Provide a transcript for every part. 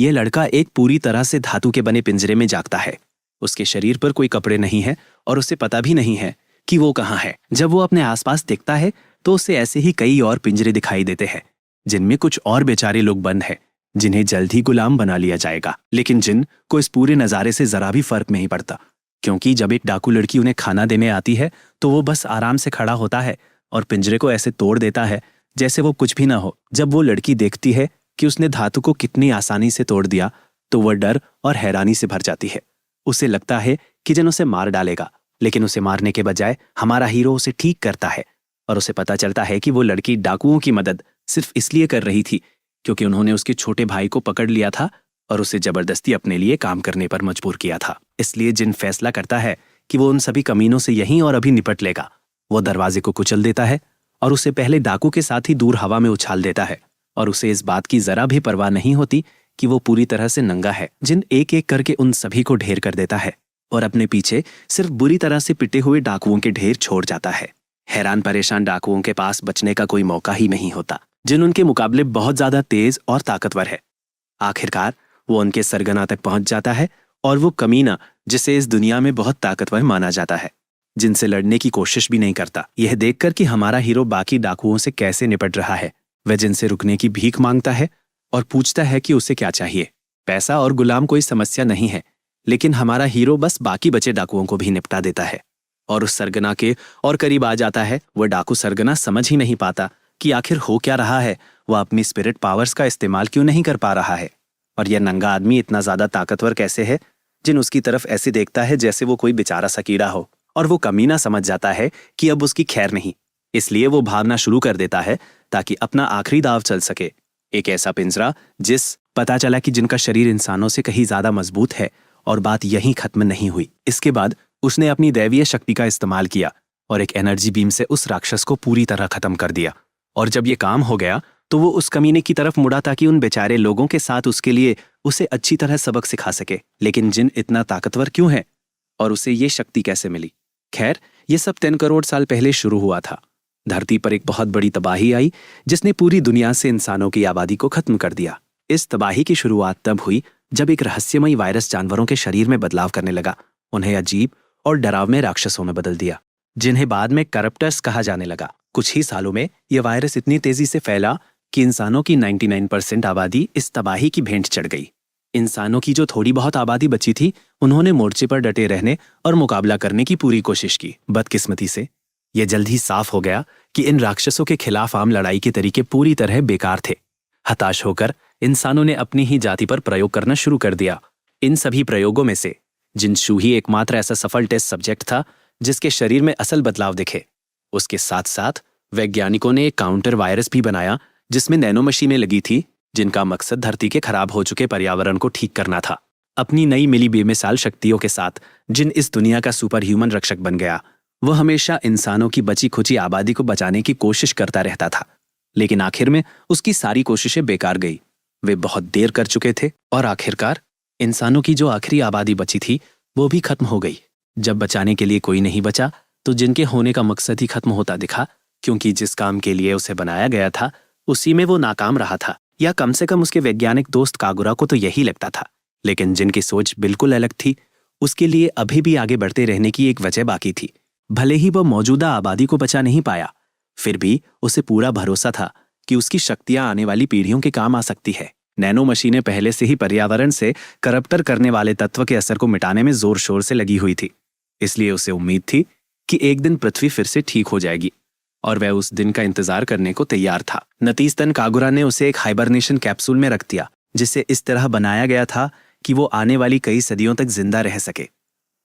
ये लड़का एक पूरी तरह से धातु के बने पिंजरे में जागता है। उसके शरीर पर कोई कपड़े नहीं है और उसे पता भी नहीं है कि वो कहाँ है। जब वो अपने आसपास देखता है तो उसे ऐसे ही कई और पिंजरे दिखाई देते हैं जिनमें कुछ और बेचारे लोग बंद हैं जिन्हें जल्द ही गुलाम बना लिया जाएगा। लेकिन जिन को इस पूरे नज़ारे से जरा भी फर्क नहीं पड़ता, क्योंकि जब एक डाकू लड़की उन्हें खाना देने आती है तो वो बस आराम से खड़ा होता है और पिंजरे को ऐसे तोड़ देता है जैसे वो कुछ भी ना हो। जब वो लड़की देखती है कि उसने धातु को कितनी आसानी से तोड़ दिया तो वह डर और हैरानी से भर जाती है। उसे लगता है कि जिन उसे मार डालेगा, लेकिन उसे मारने के बजाय हमारा हीरो उसे ठीक करता है और उसे पता चलता है कि वो लड़की डाकुओं की मदद सिर्फ इसलिए कर रही थी क्योंकि उन्होंने उसके छोटे भाई को पकड़ लिया था और उसे जबरदस्ती अपने लिए काम करने पर मजबूर किया था। इसलिए जिन फैसला करता है कि वो उन सभी कमीनों से यहीं और अभी निपट लेगा। वो दरवाजे को कुचल देता है और उसे पहले डाकू के साथ ही दूर हवा में उछाल देता है और उसे इस बात की जरा भी परवाह नहीं होती कि वो पूरी तरह से नंगा है। जिन एक एक करके उन सभी को ढेर कर देता है और अपने पीछे सिर्फ बुरी तरह से पिटे हुए डाकुओं के ढेर छोड़ जाता है। हैरान परेशान डाकुओं के पास बचने का कोई मौका ही नहीं होता। जिन उनके मुकाबले बहुत ज्यादा तेज और ताकतवर है। आखिरकार वो उनके सरगना तक पहुंच जाता है और वो कमीना जिसे इस दुनिया में बहुत ताकतवर माना जाता है जिनसे लड़ने की कोशिश भी नहीं करता। यह देखकर कि हमारा हीरो बाकी डाकुओं से कैसे निपट रहा है, वह जिनसे रुकने की भीख मांगता है और पूछता है कि उसे क्या चाहिए। पैसा और गुलाम कोई समस्या नहीं है, लेकिन हमारा हीरो बस बाकी बचे डाकुओं को भी निपटा देता है और उस सरगना के और करीब आ जाता है। वह डाकू सरगना समझ ही नहीं पाता कि आखिर हो क्या रहा है। वह अपनी स्पिरिट पावर्स का इस्तेमाल क्यों नहीं कर पा रहा है और यह नंगा आदमी इतना ज्यादा ताकतवर कैसे है। जिन उसकी तरफ ऐसे देखता है जैसे वो कोई बेचारा सा कीड़ा हो और वो कमीना समझ जाता है कि अब उसकी खैर नहीं। इसलिए वो भागना शुरू कर देता है ताकि अपना आखिरी दाव चल सके। एक ऐसा पिंजरा जिस पता चला कि जिनका शरीर इंसानों से कहीं ज्यादा मजबूत है और बात यहीं खत्म नहीं हुई। इसके बाद उसने अपनी दैवीय शक्ति का इस्तेमाल किया और एक एनर्जी बीम से उस राक्षस को पूरी तरह खत्म कर दिया। और जब ये काम हो गया तो वो उस कमीने की तरफ मुड़ा ताकि उन बेचारे लोगों के साथ उसके लिए उसे अच्छी तरह सबक सिखा सके। लेकिन जिन इतना ताकतवर क्यों है और उसे ये शक्ति कैसे मिली? खैर, ये सब 10 करोड़ साल पहले शुरू हुआ था। धरती पर एक बहुत बड़ी तबाही आई जिसने पूरी दुनिया से इंसानों की आबादी को खत्म कर दिया। इस तबाही की शुरुआत तब हुई जब एक रहस्यमयी वायरस जानवरों के शरीर में बदलाव करने लगा, उन्हें अजीब और डरावने राक्षसों में बदल दिया जिन्हें बाद में करप्टर्स कहा जाने लगा। कुछ ही सालों में यह वायरस इतनी तेजी से फैला कि इंसानों की 99% आबादी इस तबाही की भेंट चढ़ गई। इंसानों की जो थोड़ी बहुत आबादी बची थी उन्होंने मोर्चे पर डटे रहने और मुकाबला करने की पूरी कोशिश की। बदकिस्मती से यह जल्द ही साफ हो गया कि इन राक्षसों के खिलाफ आम लड़ाई के तरीके पूरी तरह बेकार थे। हताश होकर इंसानों ने अपनी ही जाति पर प्रयोग करना शुरू कर दिया। इन सभी प्रयोगों में से जिनशू ही एकमात्र ऐसा सफल टेस्ट सब्जेक्ट था जिसके शरीर में असल बदलाव दिखे। उसके साथ साथ वैज्ञानिकों ने एक काउंटर वायरस भी बनाया जिसमें नैनो मशीनें लगी थी जिनका मकसद धरती के खराब हो चुके पर्यावरण को ठीक करना था। अपनी नई मिली बेमिसाल शक्तियों के साथ जिन इस दुनिया का सुपर ह्यूमन रक्षक बन गया। वह हमेशा इंसानों की बची खुची आबादी को बचाने की कोशिश करता रहता था, लेकिन आखिर में उसकी सारी कोशिशें बेकार गई। वे बहुत देर कर चुके थे और आखिरकार इंसानों की जो आखिरी आबादी बची थी वो भी खत्म हो गई। जब बचाने के लिए कोई नहीं बचा तो जिनके होने का मकसद ही खत्म होता दिखा, क्योंकि जिस काम के लिए उसे बनाया गया था उसी में वो नाकाम रहा था, या कम से कम उसके वैज्ञानिक दोस्त कागुरा को तो यही लगता था। लेकिन जिनकी सोच बिल्कुल अलग थी, उसके लिए अभी भी आगे बढ़ते रहने की एक वजह बाकी थी। भले ही वह मौजूदा आबादी को बचा नहीं पाया, फिर भी उसे पूरा भरोसा था कि उसकी शक्तियां आने वाली पीढ़ियों के काम आ सकती है। नैनो मशीनें पहले से ही पर्यावरण से करप्टर करने वाले तत्व के असर को मिटाने में जोर शोर से लगी हुई थी, इसलिए उसे उम्मीद थी कि एक दिन पृथ्वी फिर से ठीक हो जाएगी और वह उस दिन का इंतजार करने को तैयार था। नतीजतन कागुरा ने उसे एक हाइबरनेशन कैप्सूल में रख दिया जिसे इस तरह बनाया गया था कि वो आने वाली कई सदियों तक जिंदा रह सके।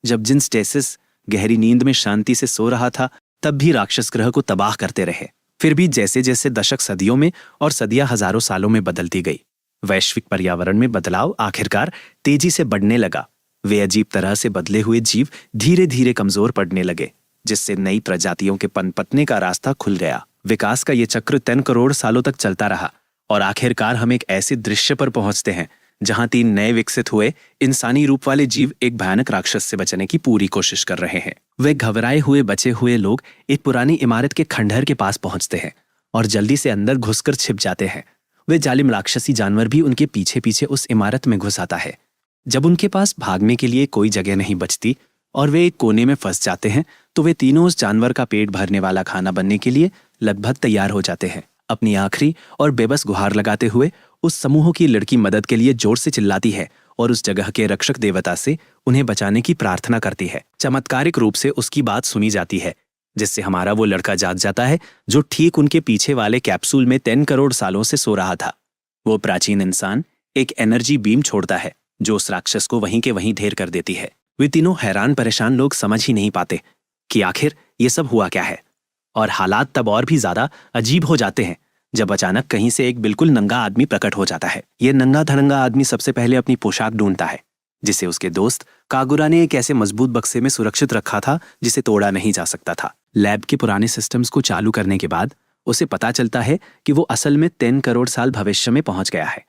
जब जिन स्टेसिस गहरी नींद में शांति से सो रहा था तब भी राक्षस ग्रह को तबाह करते रहे। फिर भी जैसे जैसे दशक सदियों में और सदियां हजारों सालों में बदलती गई, वैश्विक पर्यावरण में बदलाव आखिरकार तेजी से बढ़ने लगा। वे अजीब तरह से बदले हुए जीव धीरे धीरे कमजोर पड़ने लगे, जिससे नई प्रजातियों के पनपतने का रास्ता खुल गया। विकास का ये चक्र 10 करोड़ सालों तक चलता रहा और आखिरकार हम एक ऐसे दृश्य पर पहुंचते हैं जहां 3 नए विकसित हुए इंसानी रूप वाले जीव एक भयानक राक्षस से बचने की पूरी कोशिश कर रहे हैं। वे घबराए हुए बचे हुए लोग एक पुरानी इमारत के खंडहर के पास पहुंचते हैं और जल्दी से अंदर घुसकर छिप जाते हैं। वे जालिम राक्षसी जानवर भी उनके पीछे पीछे उस इमारत में घुस आता है। जब उनके पास भागने के लिए कोई जगह नहीं बचती और वे एक कोने में फंस जाते हैं तो वे तीनों उस जानवर का पेट भरने वाला खाना बनने के लिए लगभग तैयार हो जाते हैं। अपनी आखिरी और बेबस गुहार लगाते हुए उस समूह की लड़की मदद के लिए जोर से चिल्लाती है और उस जगह के रक्षक देवता से उन्हें बचाने की प्रार्थना करती है। चमत्कारिक रूप से उसकी बात सुनी जाती है, जिससे हमारा वो लड़का जाग जाता है जो ठीक उनके पीछे वाले कैप्सूल में 10 करोड़ सालों से सो रहा था। वो प्राचीन इंसान एक एनर्जी बीम छोड़ता है जो उस राक्षस को वहीं के वहीं ढेर कर देती है। वे तीनों हैरान परेशान लोग समझ ही नहीं पाते कि आखिर ये सब हुआ क्या है, और हालात तब और भी ज्यादा अजीब हो जाते हैं जब अचानक कहीं से एक बिल्कुल नंगा आदमी प्रकट हो जाता है। ये नंगा धड़ंगा आदमी सबसे पहले अपनी पोशाक ढूंढता है, जिसे उसके दोस्त कागुरा ने एक ऐसे मजबूत बक्से में सुरक्षित रखा था जिसे तोड़ा नहीं जा सकता था। लैब के पुराने सिस्टम्स को चालू करने के बाद उसे पता चलता है कि वो असल में 10 करोड़ साल भविष्य में पहुंच गया है।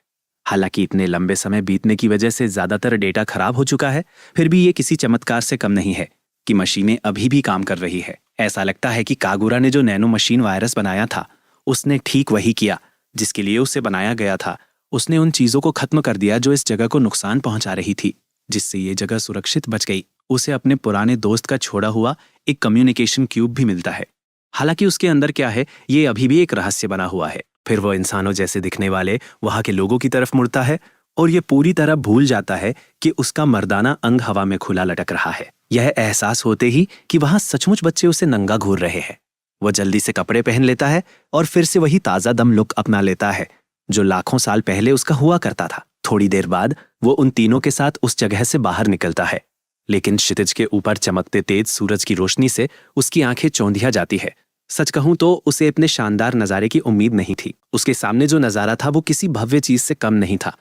हालांकि इतने लंबे समय बीतने की वजह से ज्यादातर डेटा खराब हो चुका है, फिर भी ये किसी चमत्कार से कम नहीं है कि मशीनें अभी भी काम कर रही है। ऐसा लगता है कि कागुरा ने जो नैनो मशीन वायरस बनाया था उसने ठीक वही किया जिसके लिए उसे बनाया गया था। उसने उन चीजों को खत्म कर दिया जो इस जगह को नुकसान पहुंचा रही थी, जिससे ये जगह सुरक्षित बच गई। उसे अपने पुराने दोस्त का छोड़ा हुआ एक कम्युनिकेशन क्यूब भी मिलता है। हालांकि उसके अंदर क्या है ये अभी भी एक रहस्य बना हुआ है। फिर वो इंसानों जैसे दिखने वाले वहां के लोगों की तरफ मुड़ता है और ये पूरी तरह भूल जाता है कि उसका मर्दाना अंग हवा में खुला लटक रहा है। यह एहसास होते ही कि वहां सचमुच बच्चे उसे नंगा घूर रहे हैं, वो जल्दी से कपड़े पहन लेता है और फिर से वही ताजा दम लुक अपना लेता है जो लाखों साल पहले उसका हुआ करता था। थोड़ी देर बाद वो उन तीनों के साथ उस जगह से बाहर निकलता है, लेकिन क्षितिज के ऊपर चमकते तेज सूरज की रोशनी से उसकी आंखें चौंधिया जाती है। सच कहूं तो उसे इतने शानदार नजारे की उम्मीद नहीं थी। उसके सामने जो नजारा था वो किसी भव्य चीज से कम नहीं था।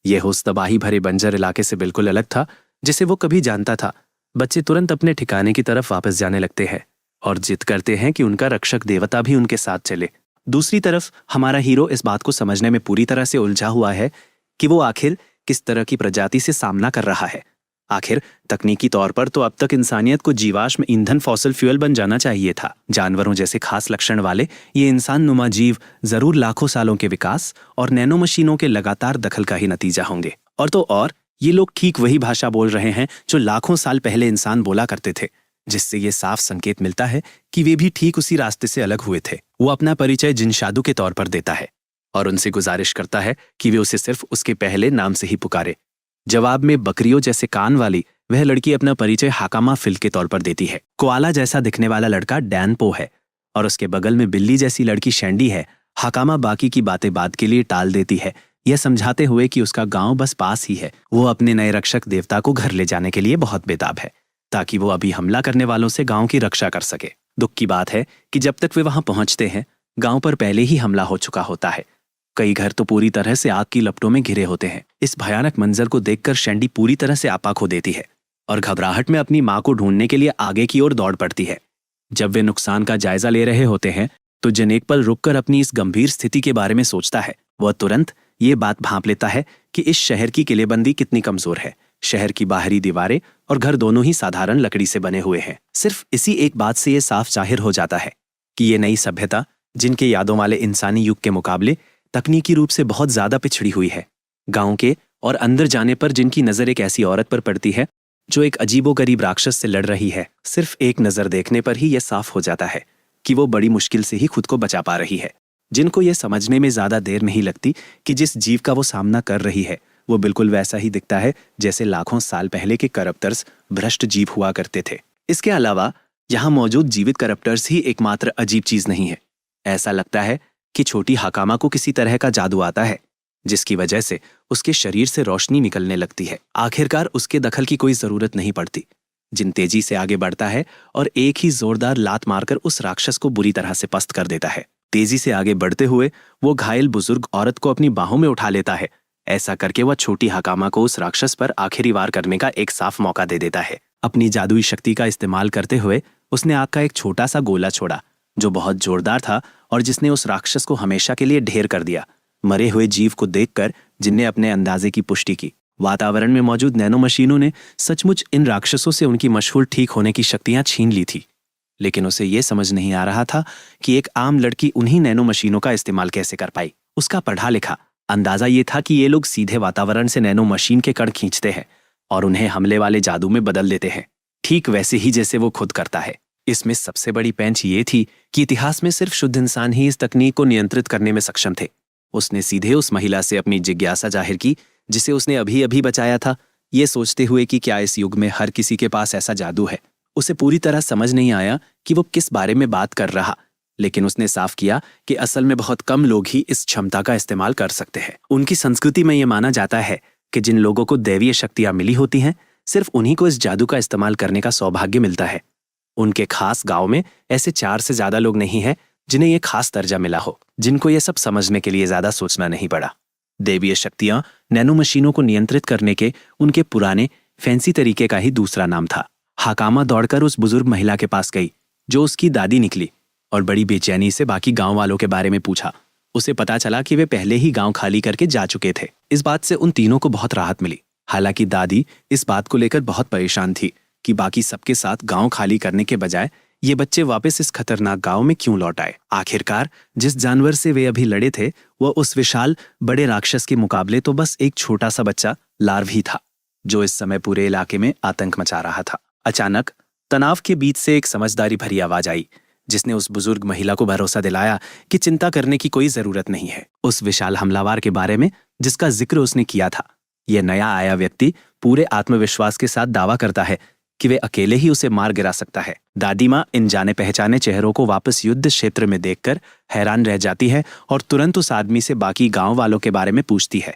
यह उस तबाही भरे बंजर इलाके से बिल्कुल अलग था जिसे वो कभी जानता था। बच्चे तुरंत अपने ठिकाने की तरफ वापस जाने लगते हैं और जिद करते हैं कि उनका रक्षक देवता भी उनके साथ चले। दूसरी तरफ हमारा हीरो इस बात को समझने में पूरी तरह से उलझा हुआ है कि वो आखिर किस तरह की प्रजाति से सामना कर रहा है। आखिर तकनीकी तौर पर तो अब तक इंसानियत को जीवाश्म ईंधन फॉसिल फ्यूल बन जाना चाहिए था। जानवरों जैसे खास लक्षण वाले ये इंसान नुमा जीव जरूर लाखों सालों के विकास और नैनो मशीनों के लगातार दखल का ही नतीजा होंगे। और तो और ये लोग ठीक वही भाषा बोल रहे हैं जो लाखों साल पहले इंसान बोला करते थे, जिससे ये साफ संकेत मिलता है कि वे भी ठीक उसी रास्ते से अलग हुए थे। वो अपना परिचय जिनशादू के तौर पर देता है और उनसे गुजारिश करता है कि वे उसे सिर्फ उसके पहले नाम से ही पुकारे। जवाब में बकरियों जैसे कान वाली वह लड़की अपना परिचय हाकामा फिल के तौर पर देती है। कोआला जैसा दिखने वाला लड़का डैन पो है और उसके बगल में बिल्ली जैसी लड़की शैंडी है। हाकामा बाकी की बातें बात के लिए टाल देती है, यह समझाते हुए कि उसका गांव बस पास ही है। वो अपने नए रक्षक देवता को घर ले जाने के लिए बहुत बेताब है ताकि वो अभी हमला करने वालों से गांव की रक्षा कर सके। दुख की बात है कि जब तक वे वहां पहुंचते हैं गांव पर पहले ही हमला हो चुका होता है। कई घर तो पूरी तरह से आग की लपटों में घिरे होते हैं। इस भयानक मंजर को देखकर शैंडी पूरी तरह से आपा खो देती है और घबराहट में अपनी मां को ढूंढने के लिए आगे की ओर दौड़ पड़ती है। जब वे नुकसान का जायजा ले रहे होते हैं तो जन एक पल रुककर अपनी इस गंभीर स्थिति के बारे में सोचता है। वह तुरंत ये बात भांप लेता है कि इस शहर की किलेबंदी कितनी कमजोर है। शहर की बाहरी दीवारें और घर दोनों ही साधारण लकड़ी से बने हुए हैं। सिर्फ इसी एक बात से ये साफ जाहिर हो जाता है कि ये नई सभ्यता जिनके यादों वाले इंसानी युग के मुकाबले तकनीकी रूप से बहुत ज्यादा पिछड़ी हुई है। गांव के और अंदर जाने पर जिनकी नजर एक ऐसी औरत पर पड़ती है जो एक अजीबोगरीब राक्षस से लड़ रही है, सिर्फ एक नजर देखने पर ही यह साफ हो जाता है कि वो बड़ी मुश्किल से ही खुद को बचा पा रही है। जिनको ये समझने में ज्यादा देर नहीं लगती कि जिस जीव का वो सामना कर रही है वो बिल्कुल वैसा ही दिखता है जैसे लाखों साल पहले के करप्टर्स भ्रष्ट जीव हुआ करते थे। इसके अलावा यहाँ मौजूद जीवित करप्टर्स ही एकमात्र अजीब चीज नहीं है। ऐसा लगता है कि छोटी हाकामा को किसी तरह का जादू आता है जिसकी वजह से उसके शरीर से रोशनी निकलने लगती है। आखिरकार उसके दखल की कोई जरूरत नहीं पड़ती। जिन तेजी से आगे बढ़ता है और एक ही जोरदार लात मारकर उस राक्षस को बुरी तरह से पस्त कर देता है। तेजी से आगे बढ़ते हुए वो घायल बुजुर्ग औरत को अपनी बाहों में उठा लेता है। ऐसा करके वह छोटी हाकामा को उस राक्षस पर आखिरी वार करने का एक साफ मौका दे देता है। अपनी जादुई शक्ति का इस्तेमाल करते हुए उसने आग का एक छोटा सा गोला छोड़ा जो बहुत जोरदार था और जिसने उस राक्षस को हमेशा के लिए ढेर कर दिया। मरे हुए जीव को देखकर जिनने अपने अंदाजे की पुष्टि की। वातावरण में मौजूद नैनो मशीनों ने सचमुच इन राक्षसों से उनकी मशहूर ठीक होने की शक्तियां छीन ली थी, लेकिन उसे यह समझ नहीं आ रहा था कि एक आम लड़की उन्हीं नैनो मशीनों का इस्तेमाल कैसे कर पाई। उसका पढ़ा लिखा अंदाजा ये था कि ये लोग सीधे वातावरण से नैनो मशीन के कण खींचते हैं और उन्हें हमले वाले जादू में बदल देते हैं, ठीक वैसे ही जैसे वो खुद करता है। इसमें सबसे बड़ी पेंच ये थी कि इतिहास में सिर्फ शुद्ध इंसान ही इस तकनीक को नियंत्रित करने में सक्षम थे। उसने सीधे उस महिला से अपनी जिज्ञासा जाहिर की जिसे उसने अभी अभी बचाया था, ये सोचते हुए कि क्या इस युग में हर किसी के पास ऐसा जादू है। उसे पूरी तरह समझ नहीं आया कि वो किस बारे में बात कर रहा, लेकिन उसने साफ किया कि असल में बहुत कम लोग ही इस क्षमता का इस्तेमाल कर सकते हैं। उनकी संस्कृति में ये माना जाता है कि जिन लोगों को दैवीय शक्तियां मिली होती हैं, सिर्फ उन्हीं को इस जादू का इस्तेमाल करने का सौभाग्य मिलता है। उनके खास गांव में ऐसे 4 से ज्यादा लोग नहीं हैं जिन्हें ये खास दर्जा मिला हो, जिनको ये सब समझने के लिए ज्यादा सोचना नहीं पड़ा। दैवीय शक्तियां नैनो मशीनों को नियंत्रित करने के उनके पुराने फैंसी तरीके का ही दूसरा नाम था। हाकामा दौड़कर उस बुजुर्ग महिला के पास गई जो उसकी दादी निकली और बड़ी बेचैनी से बाकी गांव वालों के बारे में पूछा। उसे पता चला कि वे पहले ही गांव खाली करके जा चुके थे। इस बात से उन तीनों को बहुत राहत मिली। हालांकि दादी इस बात को लेकर बहुत परेशान थी कि बाकी सबके साथ गांव खाली करने के बजाय ये बच्चे वापस इस खतरनाक गांव में क्यों लौट आए। आखिरकार जिस जानवर से वे अभी लड़े थे वह उस विशाल बड़े राक्षस के मुकाबले तो बस एक छोटा सा बच्चा लार्व ही था, जो इस समय पूरे इलाके में आतंक मचा रहा था। अचानक तनाव के बीच से एक समझदारी भरी आवाज आई जिसने उस बुजुर्ग महिला को भरोसा दिलाया कि चिंता करने की कोई जरूरत नहीं है। उस विशाल हमलावर के बारे में जिसका जिक्र उसने किया था, यह नया आया व्यक्ति पूरे आत्मविश्वास के साथ दावा करता है कि वे अकेले ही उसे मार गिरा सकता है। दादी माँ इन जाने पहचाने चेहरों को वापस युद्ध क्षेत्र में देखकर हैरान रह जाती है और तुरंत उस आदमी से बाकी गांव वालों के बारे में पूछती है।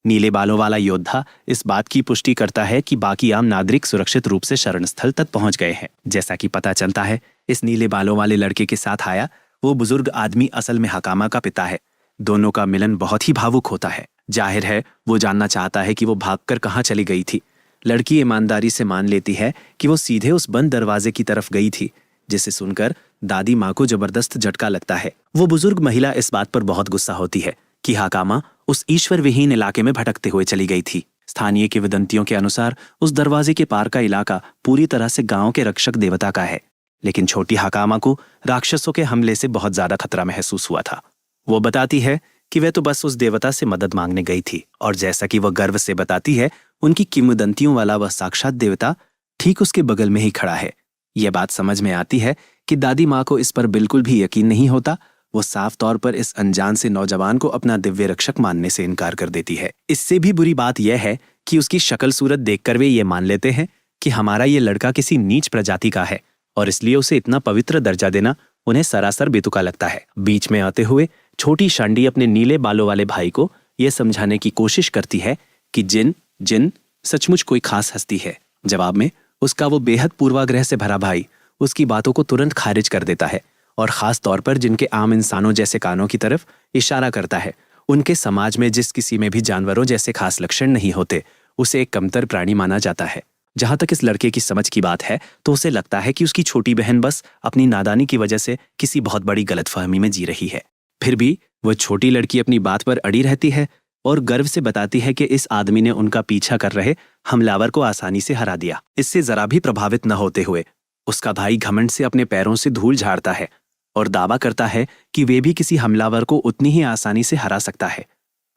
नीले बालों वाला योद्धा इस बात की पुष्टि करता है कि बाकी आम नागरिक सुरक्षित रूप से शरण स्थल तक पहुंच गए हैं। जैसा कि पता चलता है, इस नीले बालों वाले लड़के के साथ आया वो बुजुर्ग आदमी असल में हकामा का पिता है। दोनों का मिलन बहुत ही भावुक होता है। जाहिर है वो जानना चाहता है कि वो भागकर कहाँ चली गई थी। लड़की ईमानदारी से मान लेती है कि वो सीधे उस बंद दरवाजे की तरफ गई थी, जिसे सुनकर दादी माँ को जबरदस्त झटका लगता है। वो बुजुर्ग महिला इस बात पर बहुत गुस्सा होती है कि हाकामा उस ईश्वर विहीन इलाके में भटकते हुए चली गई थी। स्थानीय किंवदंतियों के अनुसार उस दरवाजे के पार का इलाका पूरी तरह से गांव के रक्षक देवता का है, लेकिन छोटी हाकामा को राक्षसों के हमले से बहुत ज्यादा खतरा महसूस हुआ था। वो बताती है कि वह तो बस उस देवता से मदद मांगने गई थी, और जैसा कि वह गर्व से बताती है, उनकी किंवदंतियों वाला वह साक्षात देवता ठीक उसके बगल में ही खड़ा है। यह बात समझ में आती है कि दादी माँ को इस पर बिल्कुल भी यकीन नहीं होता। वो साफ तौर पर इस अनजान से नौजवान को अपना दिव्य रक्षक मानने से इनकार कर देती है। इससे भी बुरी बात यह है कि उसकी शक्ल सूरत देखकर वे ये मान लेते हैं कि हमारा ये लड़का किसी नीच प्रजाति का है, और इसलिए उसे इतना पवित्र दर्जा देना उन्हें सरासर बेतुका लगता है। बीच में आते हुए छोटी शांडी अपने नीले बालों वाले भाई को यह समझाने की कोशिश करती है कि जिन सचमुच कोई खास हस्ती है। जवाब में उसका वो बेहद पूर्वाग्रह से भरा भाई उसकी बातों को तुरंत खारिज कर देता है, और खास तौर पर जिनके आम इंसानों जैसे कानों की तरफ इशारा करता है। उनके समाज में जिस किसी में भी जानवरों जैसे खास लक्षण नहीं होते, उसे एक कमतर प्राणी माना जाता है। जहां तक इस लड़के की समझ की बात है, तो उसे लगता है कि उसकी छोटी बहन बस अपनी नादानी की वजह से किसी बहुत बड़ी गलतफहमी में जी रही है। फिर भी वह छोटी लड़की अपनी बात पर अड़ी रहती है और गर्व से बताती है कि इस आदमी ने उनका पीछा कर रहे हमलावर को आसानी से हरा दिया। इससे जरा भी प्रभावित न होते हुए उसका भाई घमंड से अपने पैरों से धूल झाड़ता है और दावा करता है कि वे भी किसी हमलावर को उतनी ही आसानी से हरा सकता है।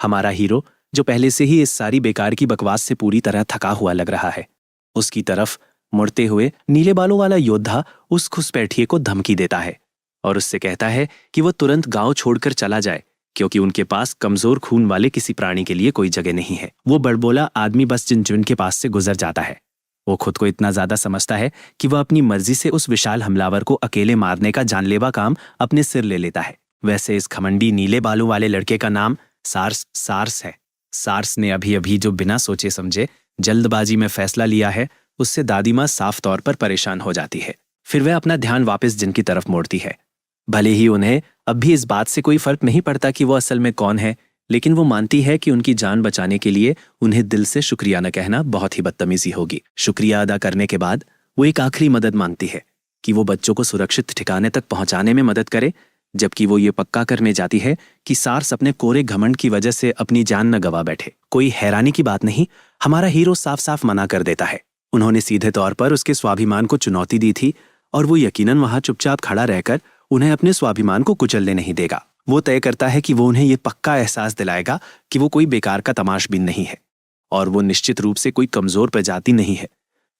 हमारा हीरो, जो पहले से ही इस सारी बेकार की बकवास से पूरी तरह थका हुआ लग रहा है, उसकी तरफ मुड़ते हुए नीले बालों वाला योद्धा उस घुसपैठिए को धमकी देता है और उससे कहता है कि वह तुरंत गांव छोड़कर चला जाए, क्योंकि उनके पास कमजोर खून वाले किसी प्राणी के लिए कोई जगह नहीं है। वो बड़बोला आदमी बस जिन के पास से गुजर जाता है। वो खुद को इतना ज्यादा समझता है कि वह अपनी मर्जी से उस विशाल हमलावर को अकेले मारने का जानलेवा काम अपने सिर ले लेता है। वैसे इस घमंडी नीले बालों वाले लड़के का नाम सार्स है। सार्स ने अभी अभी जो बिना सोचे समझे जल्दबाजी में फैसला लिया है, उससे दादी माँ साफ तौर पर परेशान हो जाती है। फिर वह अपना ध्यान वापस जिन की तरफ मोड़ती है। भले ही उन्हें अब भी इस बात से कोई फर्क नहीं पड़ता कि वो असल में कौन है, लेकिन वो मानती है कि उनकी जान बचाने के लिए उन्हें दिल से शुक्रिया न कहना बहुत ही बदतमीजी होगी। शुक्रिया अदा करने के बाद वो एक आखिरी मदद मांगती है कि वो बच्चों को सुरक्षित ठिकाने तक पहुंचाने में मदद करे, जबकि वो ये पक्का करने जाती है कि सार्स अपने कोरे घमंड की वजह से अपनी जान न गवा बैठे। कोई हैरानी की बात नहीं, हमारा हीरो साफ साफ मना कर देता है। उन्होंने सीधे तौर पर उसके स्वाभिमान को चुनौती दी थी और वो यकीनन वहां चुपचाप खड़ा रहकर उन्हें अपने स्वाभिमान को कुचलने नहीं देगा। वो तय करता है कि वो उन्हें ये पक्का एहसास दिलाएगा कि वो कोई बेकार का तमाशबीन नहीं है और वो निश्चित रूप से कोई कमजोर प्रजाति नहीं है।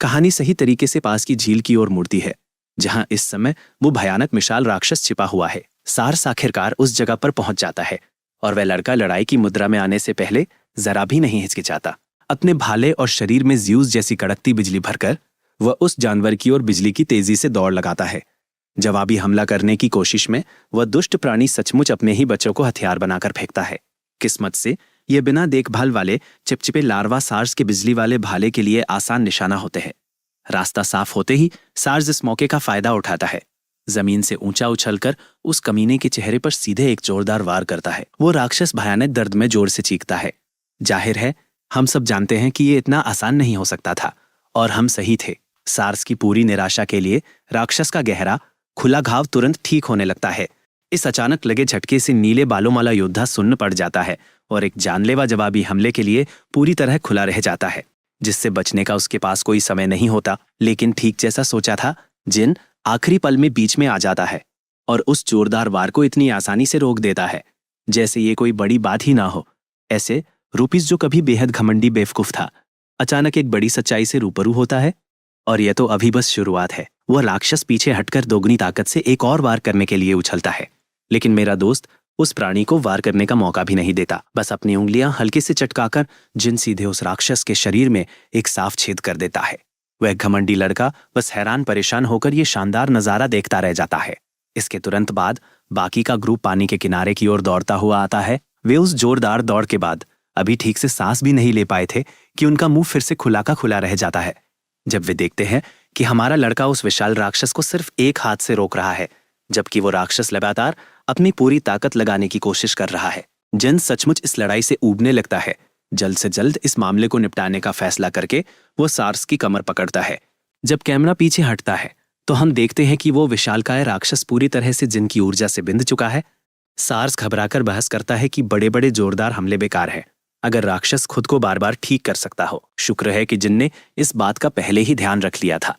कहानी सही तरीके से पास की झील की ओर मुड़ती है जहां इस समय वो भयानक विशाल राक्षस छिपा हुआ है। सार्स आखिरकार उस जगह पर पहुंच जाता है और वह लड़का लड़ाई की मुद्रा में आने से पहले जरा भी नहीं हिचकिचाता। अपने भाले और शरीर में ज्यूस जैसी कड़कती बिजली भरकर वह उस जानवर की ओर बिजली की तेजी से दौड़ लगाता है। जवाबी हमला करने की कोशिश में वह दुष्ट प्राणी सचमुच अपने ही बच्चों को हथियार बनाकर फेंकता है। किस्मत से ये बिना देखभाल वाले चिपचिपे लार्वा सार्स के बिजली वाले भाले के लिए आसान निशाना होते हैं। रास्ता साफ होते ही सार्स इस मौके का फायदा उठाता है। जमीन से ऊंचा उछलकर उस कमीने के चेहरे पर सीधे एक जोरदार वार करता है। वो राक्षस भयानक दर्द में जोर से चीखता है। जाहिर है हम सब जानते हैं कि ये इतना आसान नहीं हो सकता था और हम सही थे। सार्स की पूरी निराशा के लिए राक्षस का गहरा खुला घाव तुरंत ठीक होने लगता है। इस अचानक लगे झटके से नीले बालों वाला योद्धा सुन्न पड़ जाता है और एक जानलेवा जवाबी हमले के लिए पूरी तरह खुला रह जाता है, जिससे बचने का उसके पास कोई समय नहीं होता। लेकिन ठीक जैसा सोचा था, जिन आखिरी पल में बीच में आ जाता है और उस जोरदार वार को इतनी आसानी से रोक देता है जैसे ये कोई बड़ी बात ही ना हो। ऐसे रूपीस, जो कभी बेहद घमंडी बेवकूफ था, अचानक एक बड़ी सच्चाई से रूबरू होता है और यह तो अभी बस शुरुआत है। वह राक्षस पीछे हटकर दोगुनी ताकत से एक और वार करने के लिए उछलता है, लेकिन मेरा दोस्त उस प्राणी को वार करने का मौका भी नहीं देता। बस अपनी उंगलियां हल्के से चटकाकर जिन सीधे उस राक्षस के शरीर में एक साफ छेद कर देता है। वह घमंडी लड़का बस हैरान परेशान होकर ये शानदार नजारा देखता रह जाता है। इसके तुरंत बाद बाकी का ग्रुप पानी के किनारे की ओर दौड़ता हुआ आता है। वे उस जोरदार दौड़ के बाद अभी ठीक से सांस भी नहीं ले पाए थे कि उनका मुंह फिर से खुला का खुला रह जाता है जब वे देखते हैं कि हमारा लड़का उस विशाल राक्षस को सिर्फ एक हाथ से रोक रहा है, जबकि वो राक्षस लगातार अपनी पूरी ताकत लगाने की कोशिश कर रहा है। जिन सचमुच इस लड़ाई से ऊबने लगता है। जल्द से जल्द इस मामले को निपटाने का फैसला करके वो सार्स की कमर पकड़ता है। जब कैमरा पीछे हटता है तो हम देखते हैं कि वो विशालकाय राक्षस पूरी तरह से जिन की ऊर्जा से बिंध चुका है। सार्स घबराकर बहस करता है कि बड़े बड़े जोरदार हमले बेकार है अगर राक्षस खुद को बार बार ठीक कर सकता हो। शुक्र है कि जिन ने इस बात का पहले ही ध्यान रख लिया था।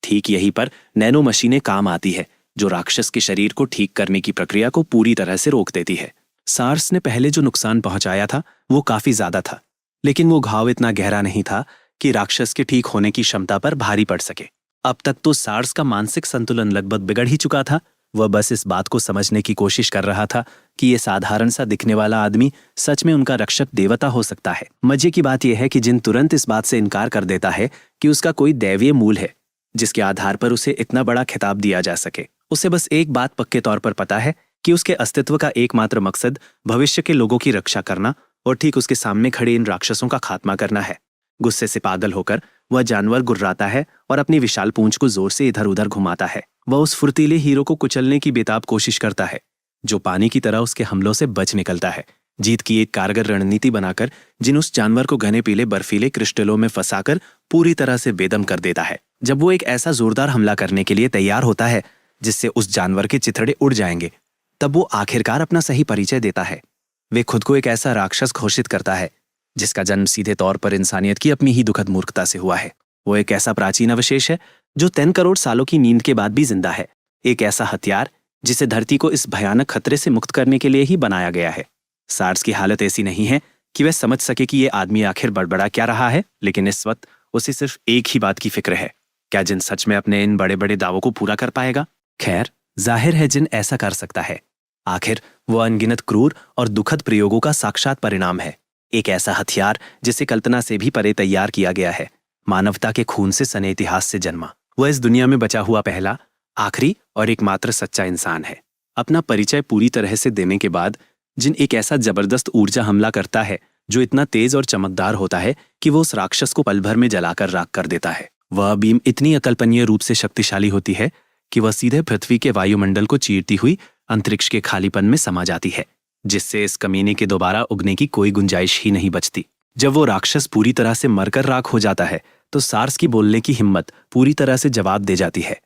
ठीक यहीं पर नैनो मशीनें काम आती है जो राक्षस के शरीर को ठीक करने की प्रक्रिया को पूरी तरह से रोक देती है। सार्स ने पहले जो नुकसान पहुंचाया था वो काफी ज्यादा था, लेकिन वो घाव इतना गहरा नहीं था कि राक्षस के ठीक होने की क्षमता पर भारी पड़ सके। अब तक तो सार्स का मानसिक संतुलन लगभग बिगड़ ही चुका था। वह बस इस बात को समझने की कोशिश कर रहा था कि ये साधारण सा दिखने वाला आदमी सच में उनका रक्षक देवता हो सकता है। मजे की बात यह है कि जिन तुरंत इस बात से इनकार कर देता है कि उसका कोई दैवीय मूल है जिसके आधार पर उसे इतना बड़ा खिताब दिया जा सके। उसे बस एक बात पक्के तौर पर पता है कि उसके अस्तित्व का एकमात्र मकसद भविष्य के लोगों की रक्षा करना और ठीक उसके सामने खड़े इन राक्षसों का खात्मा करना है। गुस्से से पागल होकर वह जानवर गुर्राता है और अपनी विशाल पूंछ को जोर से इधर उधर घुमाता है। वह उस फुर्तीले हीरो को कुचलने की बेताब कोशिश करता है जो पानी की तरह उसके हमलों से बच निकलता है। जीत की एक कारगर रणनीति बनाकर जिन उस जानवर को घने पीले बर्फीले क्रिस्टलों में फंसाकर पूरी तरह से बेदम कर देता है। जब वो एक ऐसा जोरदार हमला करने के लिए तैयार होता है जिससे उस जानवर के चिथड़े उड़ जाएंगे, तब वो आखिरकार अपना सही परिचय देता है। वे खुद को एक ऐसा राक्षस घोषित करता है जिसका जन्म सीधे तौर पर इंसानियत की अपनी ही दुखद मूर्खता से हुआ है। वो एक ऐसा प्राचीन अवशेष है जो 10 करोड़ सालों की नींद के बाद भी जिंदा है। एक ऐसा हथियार जिसे धरती को इस भयानक खतरे से मुक्त करने के लिए ही बनाया गया है। सार्स की हालत ऐसी नहीं है कि वह समझ सके कि ये आदमी आखिर बड़बड़ा क्या रहा है, लेकिन इस वक्त उसे सिर्फ एक ही बात की फिक्र है, क्या जिन सच में अपने इन बड़े बड़े दावों को पूरा कर पाएगा। खैर, जाहिर है जिन ऐसा कर सकता है। आखिर वो अनगिनत क्रूर और दुखद प्रयोगों का साक्षात परिणाम है। एक ऐसा हथियार जिसे कल्पना से भी परे तैयार किया गया है। मानवता के खून से सने इतिहास से जन्मा वह इस दुनिया में बचा हुआ पहला, आखिरी और एकमात्र सच्चा इंसान है। अपना परिचय पूरी तरह से देने के बाद जिन एक ऐसा जबरदस्त ऊर्जा हमला करता है जो इतना तेज और चमकदार होता है कि वो उस राक्षस को पल भर में जलाकर राख कर देता है। वह बीम इतनी अकल्पनीय रूप से शक्तिशाली होती है कि वह सीधे पृथ्वी के वायुमंडल को चीरती हुई अंतरिक्ष के खालीपन में समा जाती है, जिससे इस कमीने के दोबारा उगने की कोई गुंजाइश ही नहीं बचती। जब वो राक्षस पूरी तरह से मरकर राख हो जाता है तो सार्स की बोलने की हिम्मत पूरी तरह से जवाब दे जाती है,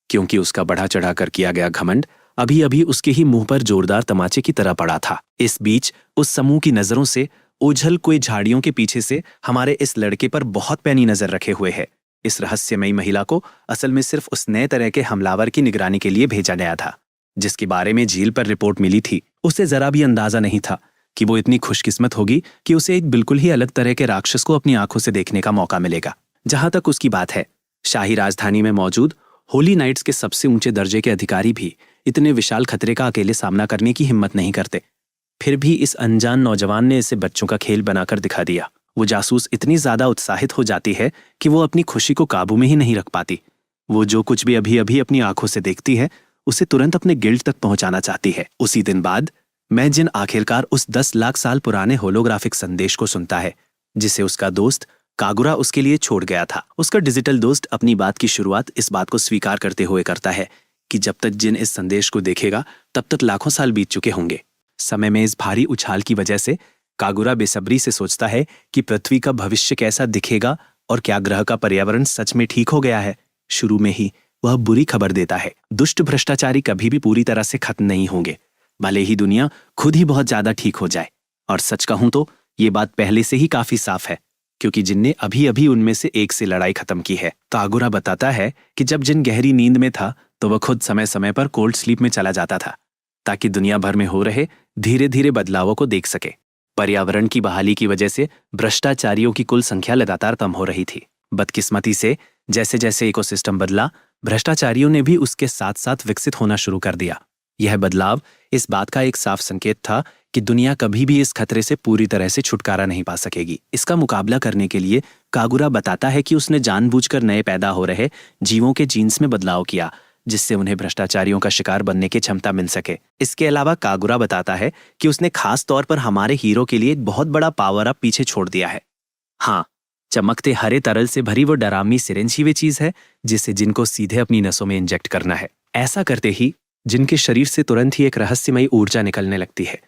क्योंकि उसका बढ़ा चढ़ा कर किया गया घमंड अभी अभी उसके ही मुंह पर जोरदार तमाचे की तरह पड़ा था। इस बीच उस समूह की नजरों से ओझल कोई झाड़ियों के पीछे से हमारे इस लड़के पर बहुत पैनी नजर रखे हुए है। इस रहस्यमयी महिला को असल में सिर्फ उस नए तरह के हमलावर की निगरानी के लिए भेजा गया था। जिसके बारे में झील पर रिपोर्ट मिली थी, उसे जरा भी अंदाजा नहीं था कि वो इतनी खुशकिस्मत होगी कि उसे एक बिल्कुल ही अलग तरह के राक्षस को अपनी आंखों से देखने का मौका मिलेगा। जहां तक उसकी बात है, शाही राजधानी में मौजूद होली नाइट्स के सबसे ऊंचे दर्जे के अधिकारी भी इतने विशाल खतरे का अकेले सामना करने की हिम्मत नहीं करते। फिर भी इस अनजान नौजवान ने इसे बच्चों का खेल बनाकर दिखा दिया। वो जासूस इतनी ज्यादा उत्साहित हो जाती है कि वो अपनी खुशी को काबू में ही नहीं रख पाती। वो जो कुछ भी अभी अभी अपनी आंखों से देखती है उसे तुरंत अपने गिल्ड तक पहुंचाना चाहती है। उसी दिन बाद मैजिन आखिरकार उस 10 लाख साल पुराने होलोग्राफिक संदेश को सुनता है जिसे उसका दोस्त कागुरा उसके लिए छोड़ गया था। उसका डिजिटल दोस्त अपनी बात की शुरुआत इस बात को स्वीकार करते हुए करता है कि जब तक जिन इस संदेश को देखेगा तब तक लाखों साल बीत चुके होंगे। समय में इस भारी उछाल की वजह से कागुरा बेसब्री से सोचता है कि पृथ्वी का भविष्य कैसा दिखेगा और क्या ग्रह का पर्यावरण सच में ठीक हो गया है। शुरू में ही वह बुरी खबर देता है, दुष्ट भ्रष्टाचारी कभी भी पूरी तरह से खत्म नहीं होंगे, भले ही दुनिया खुद ही बहुत ज्यादा ठीक हो जाए। और सच कहूं तो ये बात पहले से ही काफी साफ है, क्योंकि जिन ने अभी अभी उनमें से एक से लड़ाई खत्म की है। कागुरा बताता है कि जब जिन गहरी नींद में था तो वह खुद समय समय पर कोल्ड स्लीप में चला जाता था ताकि दुनिया भर में हो रहे धीरे धीरे बदलावों को देख सके। पर्यावरण की बहाली की वजह से भ्रष्टाचारियों की कुल संख्या लगातार कम हो रही थी। बदकिस्मती से जैसे जैसे इकोसिस्टम बदला, भ्रष्टाचारियों ने भी उसके साथ साथ विकसित होना शुरू कर दिया। यह बदलाव इस बात का एक साफ संकेत था कि दुनिया कभी भी इस खतरे से पूरी तरह से छुटकारा नहीं पा सकेगी। इसका मुकाबला करने के लिए कागुरा बताता है कि उसने जानबूझकर नए पैदा हो रहे जीवों के जीन्स में बदलाव किया जिससे उन्हें भ्रष्टाचारियों का शिकार बनने की क्षमता मिल सके। इसके अलावा कागुरा बताता है कि उसने खास तौर पर हमारे हीरो के लिए एक बहुत बड़ा पावर अप पीछे छोड़ दिया है। हाँ, चमकते हरे तरल से भरी वो डरावनी सिरिंज ही वे चीज है जिसे जिनको सीधे अपनी नसों में इंजेक्ट करना है। ऐसा करते ही जिनके शरीर से तुरंत ही एक रहस्यमयी ऊर्जा निकलने लगती है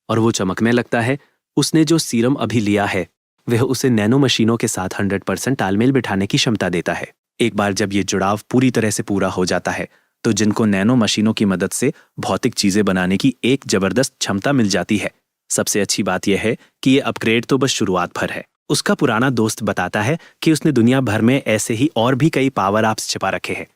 और वो चमकने लगता है। उसने जो सीरम अभी लिया है वह उसे नैनो मशीनों के साथ 100% तालमेल बिठाने की क्षमता देता है। एक बार जब ये जुड़ाव पूरी तरह से पूरा हो जाता है तो जिनको नैनो मशीनों की मदद से भौतिक चीजें बनाने की एक जबरदस्त क्षमता मिल जाती है। सबसे अच्छी बात यह है कि ये अपग्रेड तो बस शुरुआत भर है। उसका पुराना दोस्त बताता है कि उसने दुनिया भर में ऐसे ही और भी कई पावर अप्स छिपा रखे हैं।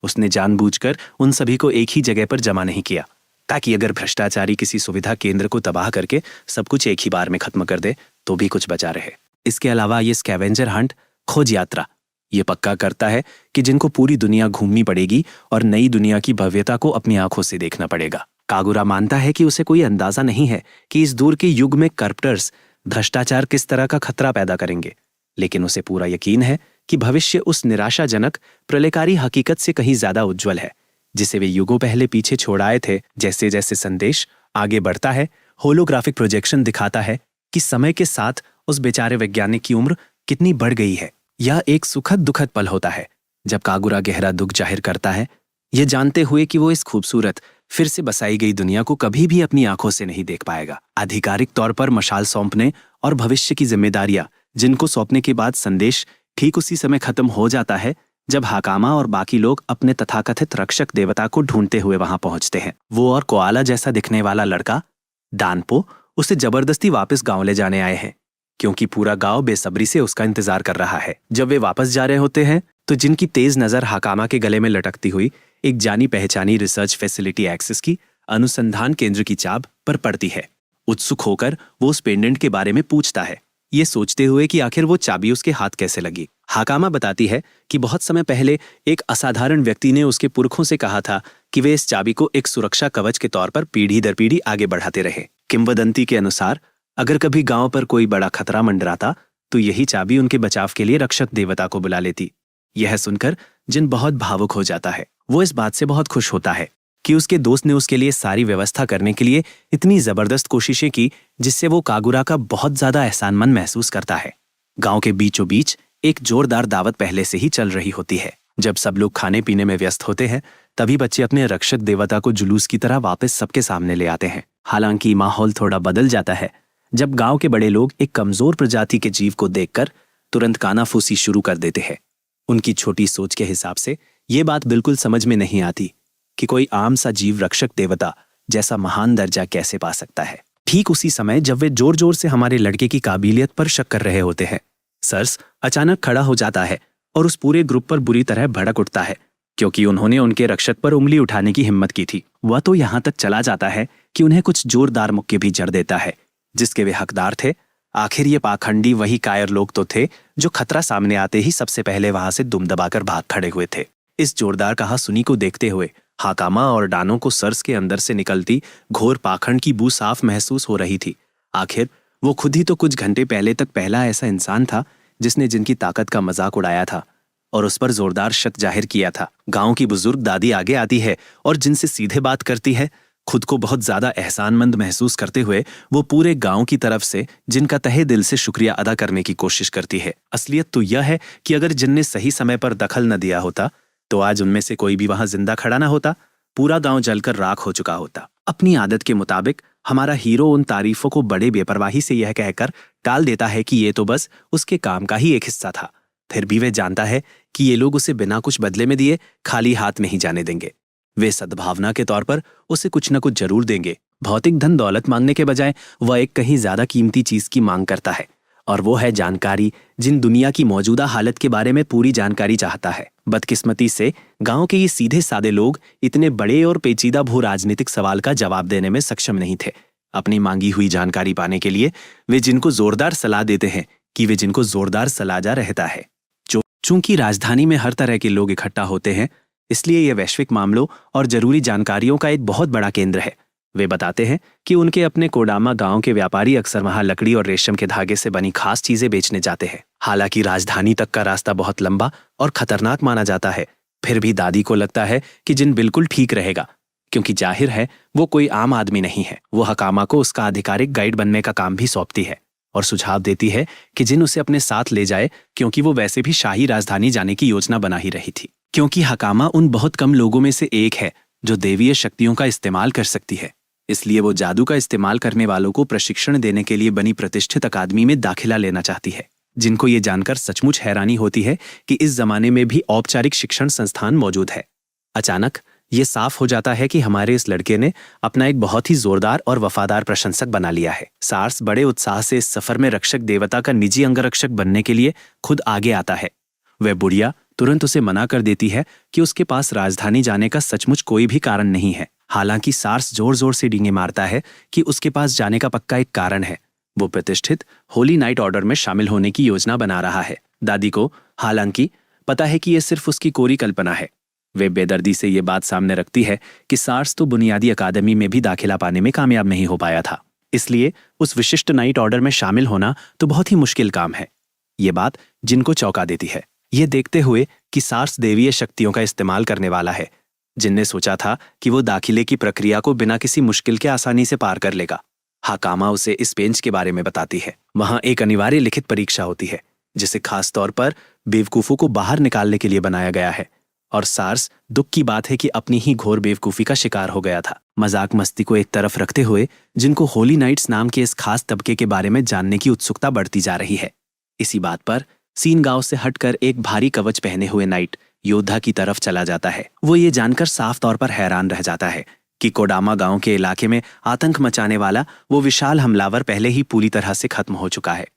उसने जानबूझकर उन सभी को एक ही जगह पर जमा नहीं किया ताकि अगर भ्रष्टाचारी किसी सुविधा केंद्र को तबाह करके सब कुछ एक ही बार में खत्म कर दे तो भी कुछ बचा रहे। इसके अलावा ये स्कैवेंजर हंट, खोज यात्रा, ये पक्का करता है कि जिनको पूरी दुनिया घूमनी पड़ेगी और नई दुनिया की भव्यता को अपनी आंखों से देखना पड़ेगा। कागुरा मानता है कि उसे कोई अंदाजा नहीं है कि इस दूर के युग में करप्टर्स भ्रष्टाचार किस तरह का खतरा पैदा करेंगे, लेकिन उसे पूरा यकीन है कि भविष्य उस निराशाजनक प्रलयकारी हकीकत से कहीं ज्यादा उज्जवल है जिसे वे युगों पहले पीछे छोड़ आए थे। जैसे जैसे संदेश आगे बढ़ता है, होलोग्राफिक प्रोजेक्शन दिखाता है कि समय के साथ उस बेचारे वैज्ञानिक की उम्र कितनी बढ़ गई है। यह एक सुखद दुखद पल होता है जब कागुरा गहरा दुख जाहिर करता है, यह जानते हुए कि वो इस खूबसूरत फिर से बसाई गई दुनिया को कभी भी अपनी आंखों से नहीं देख पाएगा। आधिकारिक तौर पर मशाल सौंपने और भविष्य की जिम्मेदारियां जिनको सौंपने के बाद संदेश ठीक उसी समय खत्म हो जाता है जब हाकामा और बाकी लोग अपने तथाकथित रक्षक देवता को ढूंढते हुए वहां पहुंचते हैं। वो और कोआला जैसा दिखने वाला लड़का दानपो उसे जबरदस्ती वापस गांव ले जाने आए हैं क्योंकि पूरा गांव बेसब्री से उसका इंतजार कर रहा है। जब वे वापस जा रहे होते हैं तो जिनकी तेज नजर हाकामा के गले में लटकती हुई एक जानी पहचानी रिसर्च फैसिलिटी एक्सेस की अनुसंधान केंद्र की चाब पर पड़ती है। उत्सुक होकर वो उस पेंडेंट के बारे में पूछता है, ये सोचते हुए कि आखिर वो चाबी उसके हाथ कैसे लगी। हाकामा बताती है कि बहुत समय पहले एक असाधारण व्यक्ति ने उसके पुरखों से कहा था कि वे इस चाबी को एक सुरक्षा कवच के तौर पर पीढ़ी दर पीढ़ी आगे बढ़ाते रहे। किंवदंती के अनुसार अगर कभी गांव पर कोई बड़ा खतरा मंडराता तो यही चाबी उनके बचाव के लिए रक्षक देवता को बुला लेती। यह सुनकर जिन बहुत भावुक हो जाता है। वो इस बात से बहुत खुश होता है कि उसके दोस्त ने उसके लिए सारी व्यवस्था करने के लिए इतनी जबरदस्त कोशिशें की जिससे वो कागुरा का बहुत ज्यादा एहसानमंद महसूस करता है। गांव के बीचों बीच एक जोरदार दावत पहले से ही चल रही होती है। जब सब लोग खाने पीने में व्यस्त होते हैं तभी बच्चे अपने रक्षक देवता को जुलूस की तरह वापस सबके सामने ले आते हैं। हालांकि माहौल थोड़ा बदल जाता है जब गांव के बड़े लोग एक कमजोर प्रजाति के जीव को देखकर तुरंत कानाफूसी शुरू कर देते हैं। उनकी छोटी सोच के हिसाब से ये बात बिल्कुल समझ में नहीं आती कि कोई आम सा जीव रक्षक देवता जैसा महान दर्जा कैसे पा सकता है। ठीक उसी समय जब वे जोर जोर से हमारे लड़के की काबिलियत पर शक कर रहे होते हैं, सर्स अचानक खड़ा हो जाता है और उस पूरे ग्रुप पर बुरी तरह भड़क उठता है क्योंकि उन्होंने उनके रक्षक पर उंगली उठाने की हिम्मत की थी। वह तो यहाँ तक चला जाता है कि उन्हें कुछ जोरदार मुक्के भी जड़ देता है जिसके वे हकदार थे। आखिर ये पाखंडी वही कायर लोग तो थे जो खतरा सामने आते ही सबसे पहले वहां से दुम दबाकर भाग खड़े हुए थे। इस जोरदार कहासुनी को देखते हुए हाकामा और डानो को सर्स के अंदर से निकलती घोर पाखंड की बू साफ महसूस हो रही थी। आखिर वो खुद ही तो कुछ घंटे पहले तक पहला ऐसा इंसान था जिसने जिनकी ताकत का मजाक उड़ाया था और उस पर जोरदार शक जाहिर किया था। गांव की बुजुर्ग दादी आगे आती है और जिनसे सीधे बात करती है। खुद को बहुत ज्यादा एहसानमंद महसूस करते हुए वो पूरे गांव की तरफ से जिनका तहे दिल से शुक्रिया अदा करने की कोशिश करती है। असलियत तो यह है कि अगर जिन ने सही समय पर दखल न दिया होता तो आज उनमें से कोई भी वहां जिंदा खड़ा ना होता, पूरा गांव जलकर राख हो चुका होता। अपनी आदत के मुताबिक हमारा हीरो उन तारीफों को बड़े बेपरवाही से यह कहकर टाल देता है कि ये तो बस उसके काम का ही एक हिस्सा था। फिर भी वे जानता है कि ये लोग उसे बिना कुछ बदले में दिए खाली हाथ नहीं जाने देंगे। वे सद्भावना के तौर पर उसे कुछ न कुछ जरूर देंगे। भौतिक धन दौलत मांगने के बजाय वह एक कहीं ज्यादा कीमती चीज की मांग करता है और वो है जानकारी। जिन दुनिया की मौजूदा हालत के बारे में पूरी जानकारी चाहता है। बदकिस्मती से गांव के ये सीधे सादे लोग इतने बड़े और पेचीदा भू राजनीतिक सवाल का जवाब देने में सक्षम नहीं थे। अपनी मांगी हुई जानकारी पाने के लिए वे जिनको जोरदार सलाह देते हैं कि वे जिनको जोरदार सलाजा रहता है। चूंकि राजधानी में हर तरह के लोग इकट्ठा होते हैं, इसलिए यह वैश्विक मामलों और जरूरी जानकारियों का एक बहुत बड़ा केंद्र है। वे बताते हैं कि उनके अपने कोडामा गांव के व्यापारी अक्सर वहां लकड़ी और रेशम के धागे से बनी खास चीजें बेचने जाते हैं। हालांकि राजधानी तक का रास्ता बहुत लंबा और खतरनाक माना जाता है, फिर भी दादी को लगता है कि जिन बिल्कुल ठीक रहेगा, क्योंकि जाहिर है वो कोई आम आदमी नहीं है। वो हकामा को उसका आधिकारिक गाइड बनने का काम भी सौंपती है और सुझाव देती है कि जिन उसे अपने साथ ले जाए, क्योंकि वो वैसे भी शाही राजधानी जाने की योजना बना ही रही थी। क्योंकि हकामा उन बहुत कम लोगों में से एक है जो देवीय शक्तियों का इस्तेमाल कर सकती है, इसलिए वो जादू का इस्तेमाल करने वालों को प्रशिक्षण देने के लिए बनी प्रतिष्ठित अकादमी में दाखिला लेना चाहती है। जिनको ये जानकर सचमुच हैरानी होती है कि इस जमाने में भी औपचारिक शिक्षण संस्थान मौजूद है। अचानक ये साफ हो जाता है कि हमारे इस लड़के ने अपना एक बहुत ही जोरदार और वफादार प्रशंसक बना लिया है। सार्स बड़े उत्साह से इस सफर में रक्षक देवता का निजी अंगरक्षक बनने के लिए खुद आगे आता है। वह बुढ़िया तुरंत उसे मना कर देती है कि उसके पास राजधानी जाने का सचमुच कोई भी कारण नहीं है। हालांकि सार्स जोर जोर से डींगे मारता है कि उसके पास जाने का पक्का एक कारण है। वो प्रतिष्ठित होली नाइट ऑर्डर में शामिल होने की योजना बना रहा है। दादी को हालांकि पता है कि यह सिर्फ उसकी कोरी कल्पना है। वे बेदर्दी से ये बात सामने रखती है कि सार्स तो बुनियादी अकादमी में भी दाखिला पाने में कामयाब नहीं हो पाया था, इसलिए उस विशिष्ट नाइट ऑर्डर में शामिल होना तो बहुत ही मुश्किल काम है। ये बात जिनको चौंका देती है, ये देखते हुए कि सार्स देवीय शक्तियों का इस्तेमाल करने वाला है। जिनने सोचा था कि वो दाखिले की प्रक्रिया को बिना किसी मुश्किल के आसानी से पार कर लेगा। हाकामा उसे इस पेंच के बारे में बताती है। वहां एक अनिवार्य लिखित परीक्षा होती है जिसे खास तौर पर बेवकूफों को बाहर निकालने के लिए बनाया गया है, और सार्स दुख की बात है कि अपनी ही घोर बेवकूफी का शिकार हो गया था। मजाक मस्ती को एक तरफ रखते हुए जिनको होली नाइट्स नाम के इस खास तबके के बारे में जानने की उत्सुकता बढ़ती जा रही है। इसी बात पर सीन गांव से हटकर एक भारी कवच पहने हुए नाइट योद्धा की तरफ चला जाता है। वो ये जानकर साफ तौर पर हैरान रह जाता है कि कोडामा गांव के इलाके में आतंक मचाने वाला वो विशाल हमलावर पहले ही पूरी तरह से खत्म हो चुका है।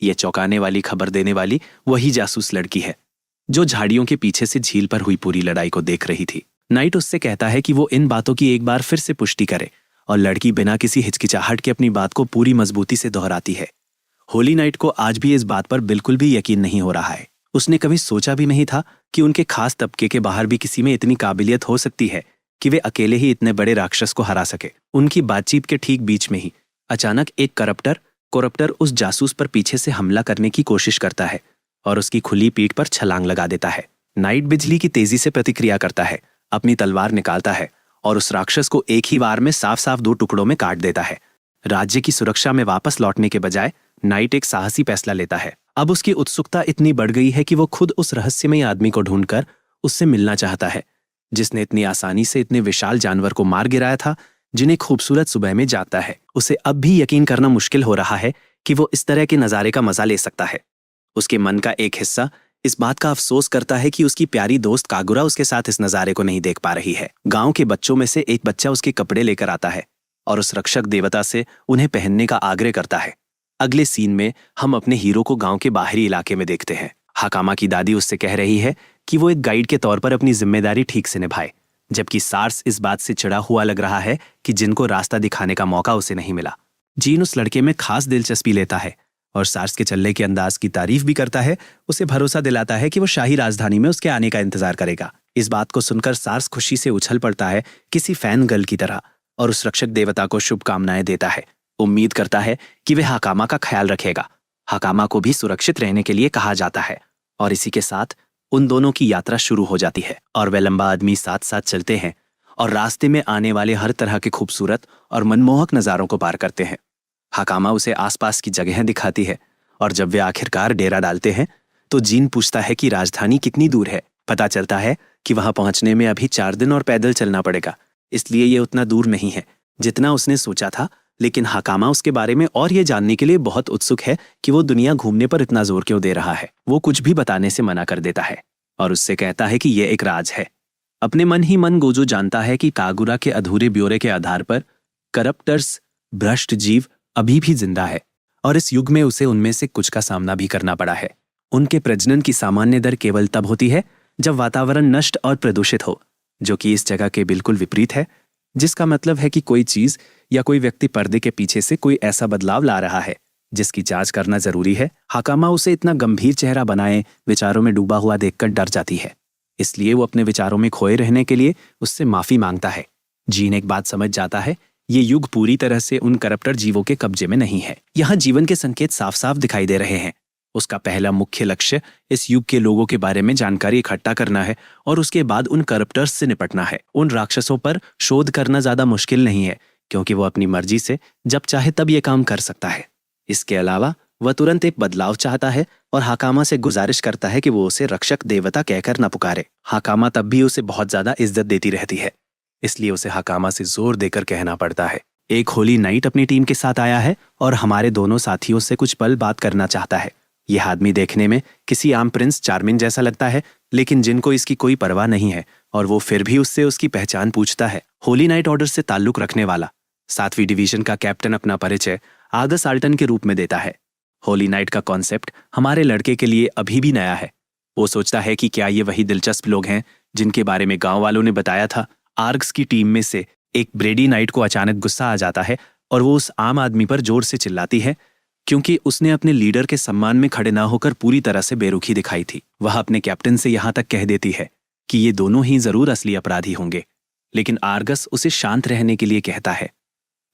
ये चौंकाने वाली खबर देने वाली वही जासूस लड़की है जो झाड़ियों के पीछे से झील पर हुई पूरी लड़ाई को देख रही थी। नाइट उससे कहता है कि वो इन बातों की एक बार फिर से पुष्टि करे, और लड़की बिना किसी हिचकिचाहट के अपनी बात को पूरी मजबूती से दोहराती है। होली नाइट को आज भी इस बात पर बिल्कुल भी यकीन नहीं हो रहा है। उसने कभी सोचा भी नहीं था कि उनके खास तबके के बाहर भी किसी में इतनी काबिलियत हो सकती है कि वे अकेले ही इतने बड़े राक्षस को हरा सके। उनकी बातचीत के ठीक बीच में ही अचानक एक कोरप्टर उस जासूस पर पीछे से हमला करने की कोशिश करता है और उसकी खुली पीठ पर छलांग लगा देता है। नाइट बिजली की तेजी से प्रतिक्रिया करता है, अपनी तलवार निकालता है और उस राक्षस को एक ही वार में साफ साफ 2 टुकड़ों में काट देता है। राज्य की सुरक्षा में वापस लौटने के बजाय नाइट एक साहसी फैसला लेता है। अब उसकी उत्सुकता इतनी बढ़ गई है कि वो खुद उस रहस्यमयी आदमी को ढूंढकर उससे मिलना चाहता है जिसने इतनी आसानी से इतने विशाल जानवर को मार गिराया था, जिन्हें खूबसूरत सुबह में जाता है। उसे अब भी यकीन करना मुश्किल हो रहा है कि वो इस तरह के नजारे का मजा ले सकता है। उसके मन का एक हिस्सा इस बात का अफसोस करता है कि उसकी प्यारी दोस्त कागुरा उसके साथ इस नजारे को नहीं देख पा रही है। गांव के बच्चों में से एक बच्चा उसके कपड़े लेकर आता है और उस रक्षक देवता से उन्हें पहनने का आग्रह करता है। अगले सीन में हम अपने हीरो को गांव के बाहरी इलाके में देखते हैं। हाकामा की दादी उससे कह रही है कि वो एक गाइड के तौर पर अपनी जिम्मेदारी ठीक से निभाए, जबकि सार्स इस बात से चिढ़ा हुआ लग रहा है कि जिनको रास्ता दिखाने का मौका उसे नहीं मिला। जीन उस लड़के में खास दिलचस्पी लेता है और सार्स के चलने के अंदाज की तारीफ भी करता है। उसे भरोसा दिलाता है कि वो शाही राजधानी में उसके आने का इंतजार करेगा। इस बात को सुनकर सार्स खुशी से उछल पड़ता है किसी फैन गर्ल की तरह और उस रक्षक देवता को शुभकामनाएं देता है। उम्मीद करता है कि वह हाकामा का ख्याल रखेगा। हाकामा को भी सुरक्षित रहने के लिए कहा जाता है और इसी के साथ उन दोनों की यात्रा शुरू हो जाती है और वे लंबा आदमी साथ साथ चलते हैं और रास्ते में आने वाले हर तरह के खूबसूरत और मनमोहक नज़ारों को पार करते हैं। हाकामा उसे आसपास की जगहें दिखाती है और जब वे आखिरकार डेरा डालते हैं तो जीन पूछता है कि राजधानी कितनी दूर है। पता चलता है कि वहां पहुंचने में अभी 4 दिन और पैदल चलना पड़ेगा, इसलिए ये उतना दूर नहीं है जितना उसने सोचा था। लेकिन हाकामा उसके बारे में और ये जानने के लिए बहुत उत्सुक है कि वो दुनिया घूमने पर इतना जोर क्यों दे रहा है। वो कुछ भी बताने से मना कर देता है और उससे कहता है कि ये एक राज है। अपने मन ही मन गोजो जानता है कि कागुरा के अधूरे ब्यौरे के आधार पर करप्टर्स, भ्रष्ट जीव अभी भी जिंदा है और इस युग में उसे उनमें से कुछ का सामना भी करना पड़ा है। उनके प्रजनन की सामान्य दर केवल तब होती है जब वातावरण नष्ट और प्रदूषित हो, जो कि इस जगह के बिल्कुल विपरीत है, जिसका मतलब है कि कोई चीज या कोई व्यक्ति पर्दे के पीछे से कोई ऐसा बदलाव ला रहा है जिसकी जांच करना जरूरी है। हाकामा उसे इतना गंभीर चेहरा बनाए विचारों में डूबा हुआ देखकर डर जाती है, इसलिए वो अपने विचारों में खोए रहने के लिए उससे माफी मांगता है। जीन एक बात समझ जाता है, ये युग पूरी तरह से उन करप्टर जीवों के कब्जे में नहीं है। यहाँ जीवन के संकेत साफ साफ दिखाई दे रहे हैं। उसका पहला मुख्य लक्ष्य इस युग के लोगों के बारे में जानकारी इकट्ठा करना है और उसके बाद उन करप्टर्स से निपटना है। उन राक्षसों पर शोध करना ज्यादा मुश्किल नहीं है क्योंकि वो अपनी मर्जी से जब चाहे तब ये काम कर सकता है। इसके अलावा वह तुरंत एक बदलाव चाहता है और हाकामा से गुजारिश करता है कि वो उसे रक्षक देवता कहकर न पुकारे। हाकामा तब भी उसे बहुत ज्यादा इज्जत देती रहती है, इसलिए उसे हाकामा से जोर देकर कहना पड़ता है। एक होली नाइट अपनी टीम के साथ आया है और हमारे दोनों साथियों से कुछ पल बात करना चाहता है। यह आदमी देखने में किसी आम प्रिंस चार्मिंग जैसा लगता है, लेकिन जिनको इसकी कोई परवाह नहीं है और वो फिर भी उससे उसकी पहचान पूछता है। होली नाइट ऑर्डर से ताल्लुक रखने वाला 7वीं डिवीजन का कैप्टन अपना परिचय आगस आल्टन के रूप में देता है। होली नाइट का कॉन्सेप्ट हमारे लड़के के लिए अभी भी नया है। वो सोचता है कि क्या ये वही दिलचस्प लोग हैं जिनके बारे में गांव वालों ने बताया था। आर्क्स की टीम में से एक ब्रेडी नाइट को अचानक गुस्सा आ जाता है और वो उस आम आदमी पर जोर से चिल्लाती है क्योंकि उसने अपने लीडर के सम्मान में खड़े ना होकर पूरी तरह से बेरुखी दिखाई थी। वह अपने कैप्टन से यहाँ तक कह देती है कि ये दोनों ही जरूर असली अपराधी होंगे, लेकिन आर्गस उसे शांत रहने के लिए कहता है।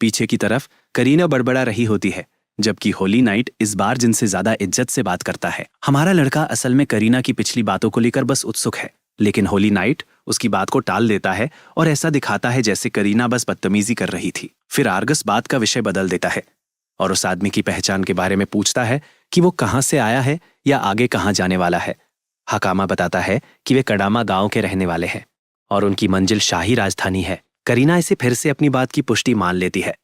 पीछे की तरफ करीना बड़बड़ा रही होती है, जबकि होली नाइट इस बार जिनसे ज्यादा इज्जत से बात करता है। हमारा लड़का असल में करीना की पिछली बातों को लेकर बस उत्सुक है, लेकिन होली नाइट उसकी बात को टाल देता है और ऐसा दिखाता है जैसे करीना बस बदतमीजी कर रही थी। फिर आर्गस बात का विषय बदल देता है और उस आदमी की पहचान के बारे में पूछता है कि वो कहाँ से आया है या आगे कहाँ जाने वाला है। हाकामा बताता है कि वे कडामा गांव के रहने वाले हैं और उनकी मंजिल शाही राजधानी है। करीना इसे फिर से अपनी बात की पुष्टि मान लेती है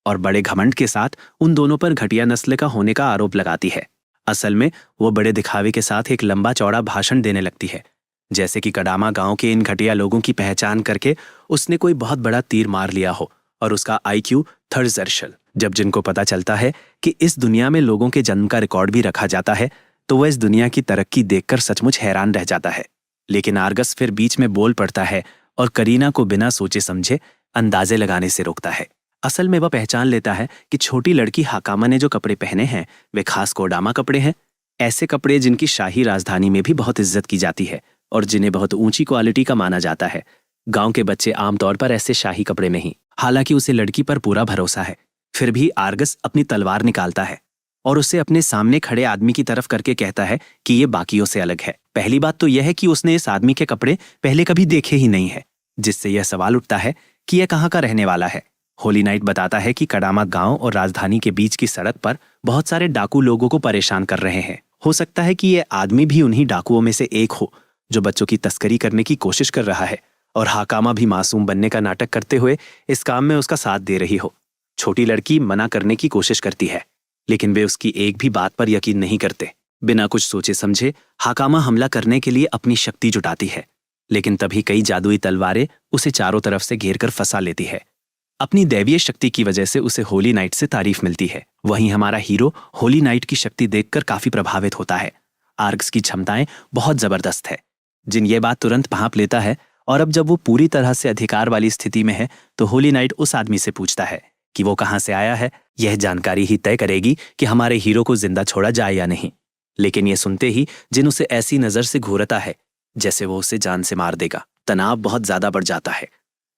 और बड़े घमंड के साथ उन दोनों पर घटिया नस्ल का होने का आरोप लगाती है। असल में वो बड़े दिखावे के साथ एक लंबा चौड़ा भाषण देने लगती है, जैसे कि कडामा गांव के इन घटिया लोगों की पहचान करके उसने कोई बहुत बड़ा तीर मार लिया हो और उसका IQ थर्जर्शल। जब जिनको पता चलता है कि इस दुनिया में लोगों के जन्म का रिकॉर्ड भी रखा जाता है तो वह इस दुनिया की तरक्की देखकर सचमुच हैरान रह जाता है। लेकिन आर्गस फिर बीच में बोल पड़ता है और करीना को बिना सोचे समझे अंदाजे लगाने से रोकता है। असल में वह पहचान लेता है कि छोटी लड़की हाकामा ने जो कपड़े पहने हैं वे खास कोडामा कपड़े हैं, ऐसे कपड़े जिनकी शाही राजधानी में भी बहुत इज्जत की जाती है और जिन्हें बहुत ऊंची क्वालिटी का माना जाता है। गांव के बच्चे आमतौर पर ऐसे शाही कपड़े नहीं। हालांकि उसे लड़की पर पूरा भरोसा है, फिर भी आर्गस अपनी तलवार निकालता है और उसे अपने सामने खड़े आदमी की तरफ करके कहता है कि ये बाकियों से अलग है। पहली बात तो यह है कि उसने इस आदमी के कपड़े पहले कभी देखे ही नहीं है, जिससे यह सवाल उठता है कि यह कहाँ का रहने वाला है। होली नाइट बताता है कि कडामा गांव और राजधानी के बीच की सड़क पर बहुत सारे डाकू लोगों को परेशान कर रहे हैं। हो सकता है कि यह आदमी भी उन्हीं डाकुओं में से एक हो जो बच्चों की तस्करी करने की कोशिश कर रहा है और हाकामा भी मासूम बनने का नाटक करते हुए इस काम में उसका साथ दे रही हो। छोटी लड़की मना करने की कोशिश करती है, लेकिन वे उसकी एक भी बात पर यकीन नहीं करते। बिना कुछ सोचे समझे हाकामा हमला करने के लिए अपनी शक्ति जुटाती है, लेकिन तभी कई जादुई तलवारें उसे चारों तरफ से घेर कर फंसा लेती है। अपनी दैवीय शक्ति की वजह से उसे होली नाइट से तारीफ मिलती है। वहीं हमारा हीरो होली नाइट की शक्ति देखकर काफी प्रभावित होता है आर्ग्स की क्षमताएं बहुत जबरदस्त है। जिन ये बात तुरंत भांप लेता है और अब जब वो पूरी तरह से अधिकार वाली स्थिति में है तो होली नाइट उस आदमी से पूछता है कि वो कहाँ से आया है। यह जानकारी ही तय करेगी कि हमारे हीरो को जिंदा छोड़ा जाए या नहीं। लेकिन ये सुनते ही जिन उसे ऐसी नजर से घूरता है जैसे वो उसे जान से मार देगा। तनाव बहुत ज्यादा बढ़ जाता है,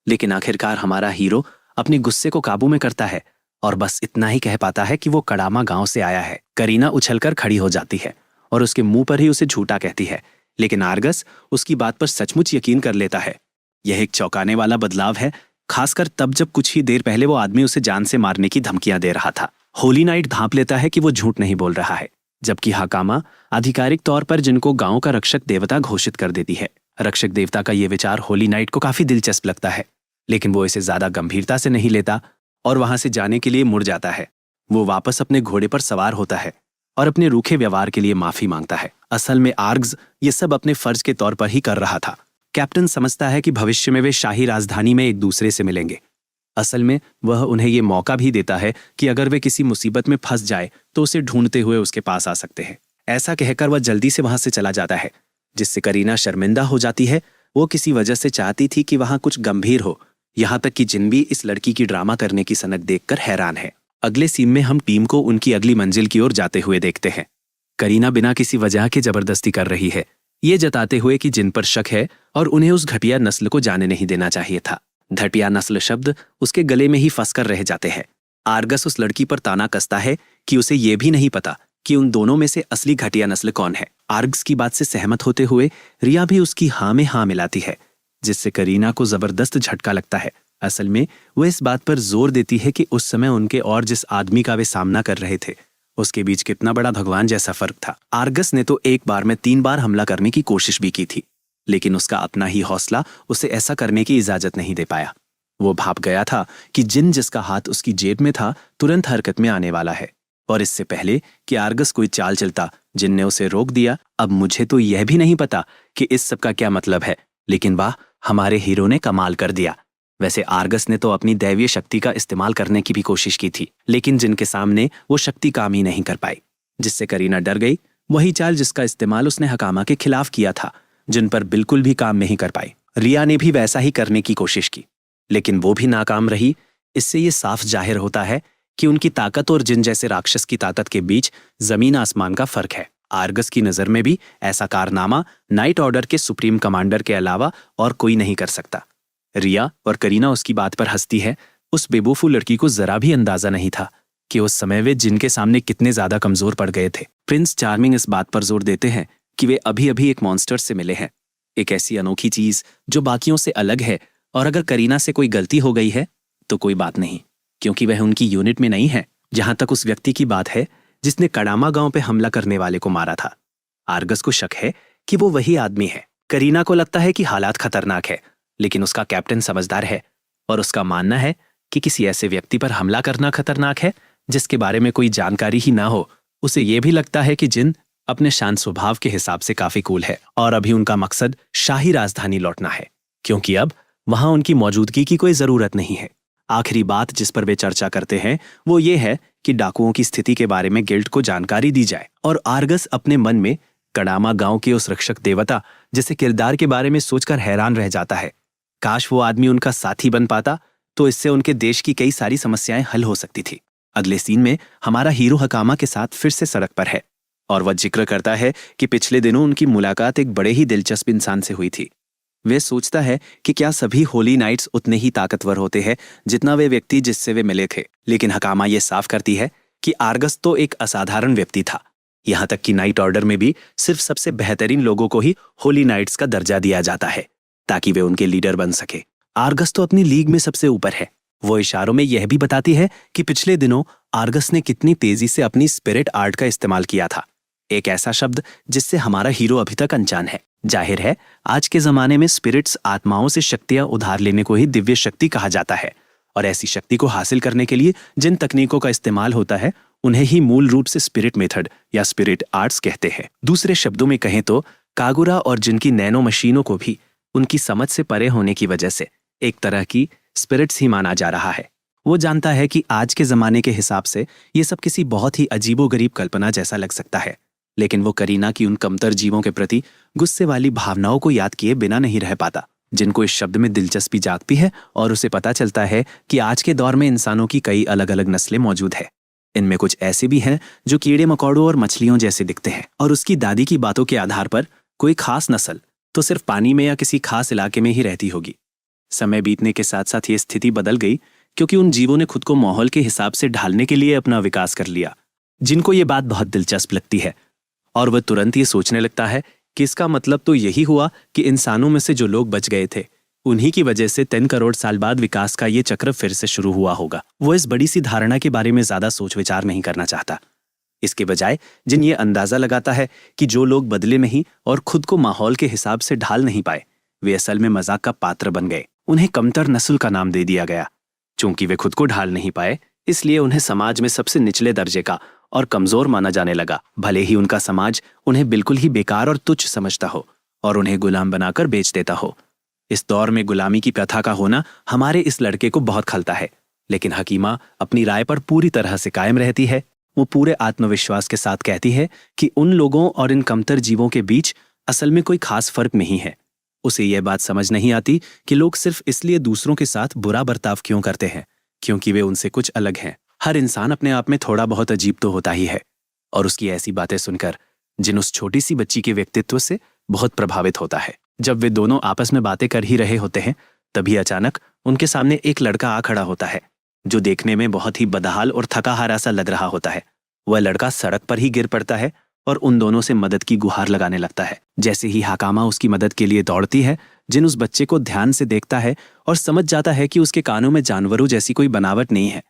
लेकिन आखिरकार हमारा हीरो अपने गुस्से को काबू में करता है और बस इतना ही कह पाता है कि वो कड़ामा गांव से आया है। करीना उछलकर खड़ी हो जाती है और उसके मुंह पर ही उसे झूठा कहती है, लेकिन आर्गस उसकी बात पर सचमुच यकीन कर लेता है। यह एक चौंकाने वाला बदलाव है, खासकर तब जब कुछ ही देर पहले वो आदमी उसे जान से मारने की धमकियां दे रहा था। होली नाइट भांप लेता है कि वो झूठ नहीं बोल रहा है, जबकि हाकामा आधिकारिक तौर पर जिनको गांव का रक्षक देवता घोषित कर देती है। रक्षक देवता का ये विचार होली नाइट को काफी दिलचस्प लगता है, लेकिन वो इसे ज्यादा गंभीरता से नहीं लेता और वहां से जाने के लिए मुड़ जाता है। वो वापस अपने घोड़े पर सवार होता है और अपने रूखे व्यवहार के लिए माफी मांगता है। असल में आर्ग्स ये सब अपने फर्ज के तौर पर ही कर रहा था। कैप्टन समझता है कि भविष्य में वे शाही राजधानी में एक दूसरे से मिलेंगे। असल में वह उन्हें ये मौका भी देता है कि अगर वे किसी मुसीबत में फंस जाए तो उसे ढूंढते हुए उसके पास आ सकते हैं। ऐसा कहकर वह जल्दी से वहां से चला जाता है, जिससे करीना शर्मिंदा हो जाती है। वो किसी वजह से चाहती थी कि वहां कुछ गंभीर हो, यहाँ तक कि जिन भी इस लड़की की ड्रामा करने की सनक देखकर हैरान है। अगले सीन में हम टीम को उनकी अगली मंजिल की ओर जाते हुए देखते हैं। करीना बिना किसी वजह के जबरदस्ती कर रही है, ये जताते हुए कि जिन पर शक है और उन्हें उस घटिया नस्ल को जाने नहीं देना चाहिए था। घटिया नस्ल शब्द उसके गले में ही फंसकर रह जाते हैं। आर्गस उस लड़की पर ताना कसता है कि उसे ये भी नहीं पता कि उन दोनों में से असली घटिया नस्ल कौन है। आर्गस की बात से सहमत होते हुए रिया भी उसकी हाँ में हाँ मिलाती है, जिससे करीना को जबरदस्त झटका लगता है। असल में वो इस बात पर जोर देती है कि उस समय उनके और जिस आदमी का वे सामना कर रहे थे उसके बीच कितना बड़ा भगवान जैसा फर्क था। आर्गस ने तो एक बार में 3 बार हमला करने की कोशिश भी की थी, लेकिन उसका अपना ही हौसला उसे ऐसा करने की इजाजत नहीं दे पाया। वो भाप गया था कि जिन जिसका हाथ उसकी जेब में था तुरंत हरकत में आने वाला है, और इससे पहले कि आर्गस कोई चाल चलता जिन ने उसे रोक दिया। अब मुझे तो यह भी नहीं पता कि इस सब का क्या मतलब है, लेकिन वाह, हमारे हीरो ने कमाल कर दिया। वैसे आर्गस ने तो अपनी दैवीय शक्ति का इस्तेमाल करने की भी कोशिश की थी, लेकिन जिनके सामने वो शक्ति काम ही नहीं कर पाई, जिससे करीना डर गई। वही चाल जिसका इस्तेमाल उसने हकामा के खिलाफ किया था, जिन पर बिल्कुल भी काम नहीं कर पाई। रिया ने भी वैसा ही करने की कोशिश की, लेकिन वो भी नाकाम रही। इससे ये साफ जाहिर होता है कि उनकी ताकत और जिन जैसे राक्षस की ताकत के बीच जमीन आसमान का फर्क है। आर्गस की नजर में भी ऐसा कारनामा नाइट ऑर्डर के सुप्रीम कमांडर के अलावा और कोई नहीं कर सकता। रिया और करीना उसकी बात पर हंसती है। उस बेवकूफ लड़की को जरा भी अंदाजा नहीं था कि उस समय वे जिनके सामने कितने ज्यादा कमजोर पड़ गए थे। प्रिंस चार्मिंग इस बात पर जोर देते हैं कि वे अभी अभी एक मॉन्स्टर से मिले हैं, एक ऐसी अनोखी चीज जो बाकियों से अलग है, और अगर करीना से कोई गलती हो गई है तो कोई बात नहीं, क्योंकि वह उनकी यूनिट में नहीं है। जहां तक उस व्यक्ति की बात है जिसने कड़ामा गांव पे हमला करने वाले को मारा था, आर्गस को शक है कि वो वही आदमी है। करीना को लगता है कि हालात खतरनाक है, लेकिन उसका कैप्टन समझदार है और उसका मानना है कि किसी ऐसे व्यक्ति पर हमला करना खतरनाक है जिसके बारे में कोई जानकारी ही ना हो। उसे यह भी लगता है कि जिन अपने शांत स्वभाव के हिसाब से काफी कूल है और अभी उनका मकसद शाही राजधानी लौटना है, क्योंकि अब वहां उनकी मौजूदगी की कोई जरूरत नहीं है। आखिरी बात जिस पर वे चर्चा करते हैं वो ये है कि डाकुओं की स्थिति के बारे में गिल्ड को जानकारी दी जाए, और आर्गस अपने मन में कड़ामा गांव के उस रक्षक देवता जैसे किरदार के बारे में सोचकर हैरान रह जाता है। काश वो आदमी उनका साथी बन पाता तो इससे उनके देश की कई सारी समस्याएं हल हो सकती थी। अगले सीन में हमारा हीरो हकामा के साथ फिर से सड़क पर है और वह जिक्र करता है कि पिछले दिनों उनकी मुलाकात एक बड़े ही दिलचस्प इंसान से हुई थी। वे सोचता है कि क्या सभी होली नाइट्स उतने ही ताकतवर होते हैं जितना वे व्यक्ति जिससे वे मिले थे, लेकिन हकामा ये साफ करती है कि आर्गस तो एक असाधारण व्यक्ति था। यहाँ तक कि नाइट ऑर्डर में भी सिर्फ सबसे बेहतरीन लोगों को ही होली नाइट्स का दर्जा दिया जाता है ताकि वे उनके लीडर बन सके। आर्गस तो अपनी लीग में सबसे ऊपर है। वो इशारों में यह भी बताती है कि पिछले दिनों आर्गस ने कितनी तेजी से अपनी स्पिरिट आर्ट का इस्तेमाल किया था, एक ऐसा शब्द जिससे हमारा हीरो अभी तक अनजान है। जाहिर है आज के जमाने में स्पिरिट्स आत्माओं से शक्तियां उधार लेने को ही दिव्य शक्ति कहा जाता है, और ऐसी शक्ति को हासिल करने के लिए जिन तकनीकों का इस्तेमाल होता है उन्हें ही मूल रूप से स्पिरिट मेथड या स्पिरिट आर्ट्स कहते हैं। दूसरे शब्दों में कहें तो कागुरा और जिनकी नैनो मशीनों को भी उनकी समझ से परे होने की वजह से एक तरह की स्पिरिट्स ही माना जा रहा है। वो जानता है कि आज के जमाने के हिसाब से ये सब किसी बहुत ही अजीबोगरीब कल्पना जैसा लग सकता है, लेकिन वो करीना की उन कमतर जीवों के प्रति गुस्से वाली भावनाओं को याद किए बिना नहीं रह पाता, जिनको इस शब्द में दिलचस्पी जागती है और उसे पता चलता है कि आज के दौर में इंसानों की कई अलग अलग नस्लें मौजूद है। इनमें कुछ ऐसे भी हैं जो कीड़े मकोड़ों और मछलियों जैसे दिखते हैं, और उसकी दादी की बातों के आधार पर कोई खास नस्ल तो सिर्फ पानी में या किसी खास इलाके में ही रहती होगी। समय बीतने के साथ साथ ये स्थिति बदल गई, क्योंकि उन जीवों ने खुद को माहौल के हिसाब से ढालने के लिए अपना विकास कर लिया। जिनको ये बात बहुत दिलचस्प लगती है और वह तुरंत ये सोचने लगता है कि इसका मतलब तो यही हुआ कि इंसानों में से जो लोग बच गए थे उन्हीं की वजह से 3 करोड़ साल बाद विकास का ये चक्र फिर से शुरू हुआ होगा। वो इस बड़ी सी धारणा के बारे में ज्यादा सोच विचार नहीं करना चाहता। इसके बजाय जिन ये अंदाजा लगाता है कि जो लोग बदले नहीं और खुद को माहौल के हिसाब से ढाल नहीं पाए, वे असल में मजाक का पात्र बन गए। उन्हें कमतर नस्ल का नाम दे दिया गया। चूंकि वे खुद को ढाल नहीं पाए, इसलिए उन्हें समाज में सबसे निचले दर्जे का और कमजोर माना जाने लगा, भले ही उनका समाज उन्हें बिल्कुल ही बेकार और तुच्छ समझता हो और उन्हें गुलाम बनाकर बेच देता हो। इस दौर में गुलामी की प्रथा का होना हमारे इस लड़के को बहुत खलता है, लेकिन हकीमा अपनी राय पर पूरी तरह से कायम रहती है। वो पूरे आत्मविश्वास के साथ कहती है कि उन लोगों और इन कमतर जीवों के बीच असल में कोई खास फर्क नहीं है। उसे यह बात समझ नहीं आती कि लोग सिर्फ इसलिए दूसरों के साथ बुरा बर्ताव क्यों करते हैं क्योंकि वे उनसे कुछ अलग हैं। हर इंसान अपने आप में थोड़ा बहुत अजीब तो होता ही है, और उसकी ऐसी बातें सुनकर जिन उस छोटी सी बच्ची के व्यक्तित्व से बहुत प्रभावित होता है। जब वे दोनों आपस में बातें कर ही रहे होते हैं, तभी अचानक उनके सामने एक लड़का आ खड़ा होता है जो देखने में बहुत ही बदहाल और थका हारा सा लग रहा होता है। वह लड़का सड़क पर ही गिर पड़ता है और उन दोनों से मदद की गुहार लगाने लगता है। जैसे ही हाकामा उसकी मदद के लिए दौड़ती है, जिन उस बच्चे को ध्यान से देखता है और समझ जाता है कि उसके कानों में जानवरों जैसी कोई बनावट नहीं है,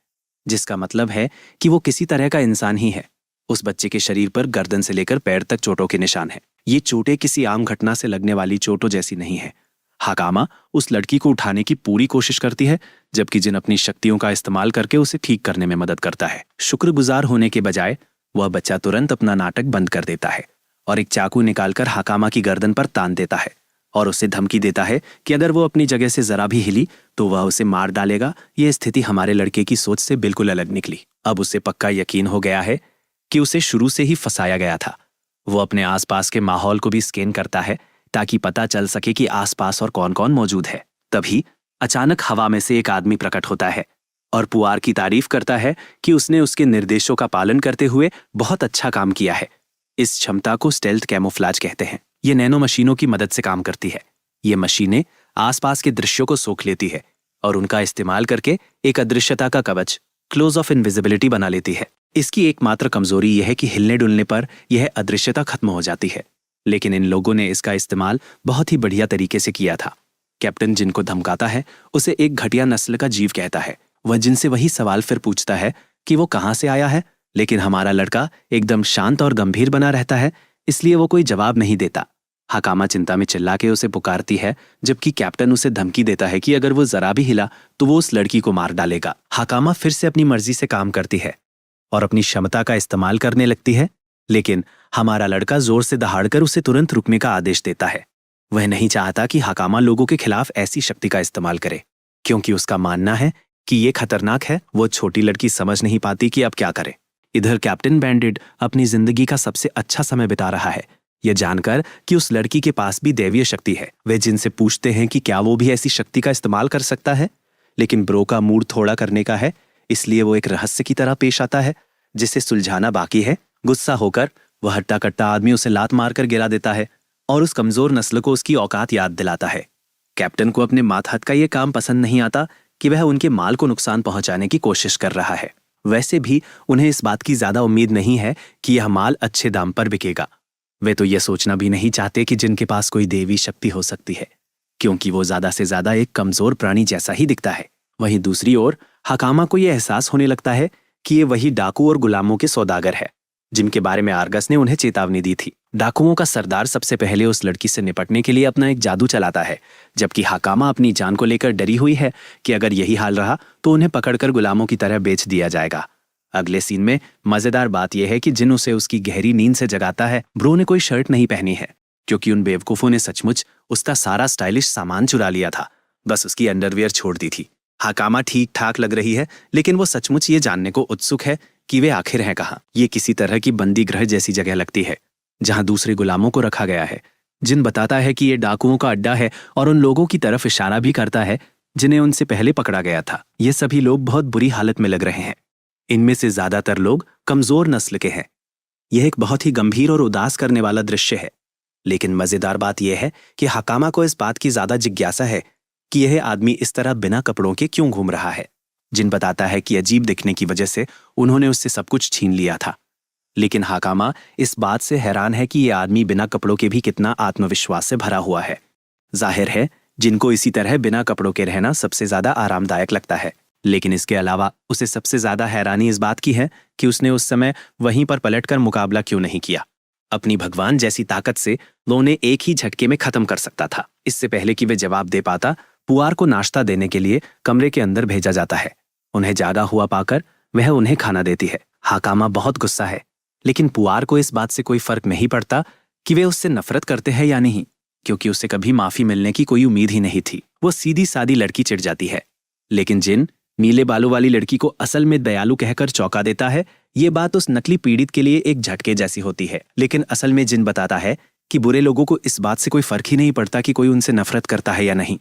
जिसका मतलब है कि वो किसी तरह का इंसान ही है। उस बच्चे के शरीर पर गर्दन से लेकर पैर तक चोटों के निशान हैं। ये चोटें किसी आम घटना से लगने वाली चोटों जैसी नहीं है। हाकामा उस लड़की को उठाने की पूरी कोशिश करती है, जबकि जिन अपनी शक्तियों का इस्तेमाल करके उसे ठीक करने में मदद करता है। शुक्रगुजार होने के बजाय वह बच्चा तुरंत अपना नाटक बंद कर देता है और एक चाकू निकालकर हाकामा की गर्दन पर तान देता है और उसे धमकी देता है कि अगर वो अपनी जगह से जरा भी हिली तो वह उसे मार डालेगा। यह स्थिति हमारे लड़के की सोच से बिल्कुल अलग निकली। अब उसे पक्का यकीन हो गया है कि उसे शुरू से ही फंसाया गया था। वो अपने आसपास के माहौल को भी स्कैन करता है ताकि पता चल सके कि आसपास और कौन कौन मौजूद है। तभी अचानक हवा में से एक आदमी प्रकट होता है और पुआर की तारीफ करता है कि उसने उसके निर्देशों का पालन करते हुए बहुत अच्छा काम किया है। इस क्षमता को स्टेल्थ कैमोफ्लेज कहते हैं। ये नैनो मशीनों की मदद से काम करती है। ये मशीनें आसपास के दृश्यों को सोख लेती है और उनका इस्तेमाल करके एक अदृश्यता का कवच, क्लोज ऑफ इनविजिबिलिटी बना लेती है। इसकी एकमात्र कमजोरी यह है कि हिलने डुलने पर यह अदृश्यता खत्म हो जाती है, लेकिन इन लोगों ने इसका इस्तेमाल बहुत ही बढ़िया तरीके से किया था। कैप्टन जिनको धमकाता है उसे एक घटिया नस्ल का जीव कहता है। वह जिनसे वही सवाल फिर पूछता है कि वो कहाँ से आया है, लेकिन हमारा लड़का एकदम शांत और गंभीर बना रहता है, इसलिए वो कोई जवाब नहीं देता। हाकामा चिंता में चिल्ला के उसे पुकारती है, जबकि कैप्टन उसे धमकी देता है कि अगर वो जरा भी हिला तो वो उस लड़की को मार डालेगा। हाकामा फिर से अपनी मर्जी से काम करती है और अपनी क्षमता का इस्तेमाल करने लगती है, लेकिन हमारा लड़का जोर से दहाड़कर उसे तुरंत रुकने का आदेश देता है। वह नहीं चाहता कि हाकामा लोगों के खिलाफ ऐसी शक्ति का इस्तेमाल करे, क्योंकि उसका मानना है कि ये खतरनाक है। वो छोटी लड़की समझ नहीं पाती कि अब क्या करे। इधर कैप्टन बैंडिड अपनी जिंदगी का सबसे अच्छा समय बिता रहा है, यह जानकर कि उस लड़की के पास भी दैवीय शक्ति है। वे जिनसे पूछते हैं कि क्या वो भी ऐसी शक्ति का इस्तेमाल कर सकता है, लेकिन ब्रो का मूड थोड़ा करने का है, इसलिए वो एक रहस्य की तरह पेश आता है जिसे सुलझाना बाकी है। गुस्सा होकर वह हट्टा कट्टा आदमी उसे लात मारकर गिरा देता है और उस कमजोर नस्ल को उसकी औकात याद दिलाता है। कैप्टन को अपने मातहत का यह काम पसंद नहीं आता कि वह उनके माल को नुकसान पहुंचाने की कोशिश कर रहा है। वैसे भी उन्हें इस बात की ज्यादा उम्मीद नहीं है कि यह माल अच्छे दाम पर बिकेगा। वे तो यह सोचना भी नहीं चाहते कि जिनके पास कोई देवी शक्ति हो सकती है, क्योंकि वो ज्यादा से ज्यादा एक कमजोर प्राणी जैसा ही दिखता है। वहीं दूसरी ओर हाकामा को यह एहसास होने लगता है कि ये वही डाकू और गुलामों के सौदागर है जिनके बारे में आर्गस ने उन्हें चेतावनी दी थी। डाकुओं का सरदार सबसे पहले उस लड़की से निपटने के लिए अपना एक जादू चलाता है, जबकि हाकामा अपनी जान को लेकर डरी हुई है कि अगर यही हाल रहा तो उन्हें पकड़कर गुलामों की तरह बेच दिया जाएगा। अगले सीन में मजेदार बात यह है कि जिन उसे उसकी गहरी नींद से जगाता है, ब्रो ने कोई शर्ट नहीं पहनी है, क्योंकि उन बेवकूफों ने सचमुच उसका सारा स्टाइलिश सामान चुरा लिया था, बस उसकी अंडरवियर छोड़ दी थी। हाकामा ठीक ठाक लग रही है, लेकिन वो सचमुच ये जानने को उत्सुक है कि वे आखिर हैं कहाँ। ये किसी तरह की बंदी गृह जैसी जगह लगती है। जहां दूसरे गुलामों को रखा गया है। जिन बताता है कि ये डाकुओं का अड्डा है और उन लोगों की तरफ इशारा भी करता है जिन्हें उनसे पहले पकड़ा गया था। ये सभी लोग बहुत बुरी हालत में लग रहे हैं। इनमें से ज्यादातर लोग कमजोर नस्ल के हैं। यह एक बहुत ही गंभीर और उदास करने वाला दृश्य है। लेकिन मजेदार बात यह है कि हकामा को इस बात की ज्यादा जिज्ञासा है कि यह आदमी इस तरह बिना कपड़ों के क्यों घूम रहा है। जिन बताता है कि अजीब दिखने की वजह से उन्होंने उससे सब कुछ छीन लिया था। लेकिन हकामा इस बात से हैरान है कि यह आदमी बिना कपड़ों के भी कितना आत्मविश्वास से भरा हुआ है। जाहिर है जिनको इसी तरह बिना कपड़ों के रहना सबसे ज्यादा आरामदायक लगता है। लेकिन इसके अलावा उसे सबसे ज्यादा हैरानी इस बात की है कि उसने उस समय वहीं पर पलटकर मुकाबला क्यों नहीं किया। अपनी भगवान जैसी ताकत से वो उन्हें एक ही झटके में खत्म कर सकता था। इससे पहले कि वे जवाब दे पाता, पुआर को नाश्ता देने के लिए कमरे के अंदर भेजा जाता है। उन्हें जागा हुआ पाकर वह उन्हें खाना देती है। हकामा बहुत गुस्सा है, लेकिन पुआर को इस बात से कोई फर्क नहीं पड़ता कि वे उससे नफरत करते हैं या नहीं, क्योंकि उसे कभी माफी मिलने की कोई उम्मीद ही नहीं थी। वो सीधी सादी लड़की चिढ़ जाती है। लेकिन जिन नीले बालों वाली लड़की को असल में दयालु कहकर चौंका देता है, ये बात उस नकली पीड़ित के लिए एक झटके जैसी होती है। लेकिन असल में जिन बताता है कि बुरे लोगों को इस बात से कोई फर्क ही नहीं पड़ता कि कोई उनसे नफरत करता है या नहीं,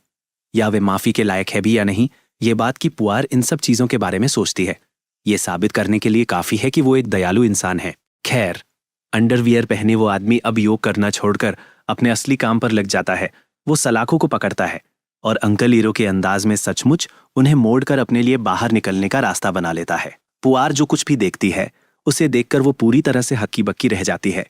या वे माफी के लायक है भी या नहीं। ये बात कि पुआर इन सब चीजों के बारे में सोचती है, ये साबित करने के लिए काफी है कि वो एक दयालु इंसान है। खैर, अंडरवियर पहने वो आदमी अब योग करना छोड़कर अपने असली काम पर लग जाता है। वो सलाखों को पकड़ता है और अंकल हीरो के अंदाज में सचमुच उन्हें मोड़कर अपने लिए बाहर निकलने का रास्ता बना लेता है। पुआर जो कुछ भी देखती है उसे देखकर वो पूरी तरह से हक्की बक्की रह जाती है।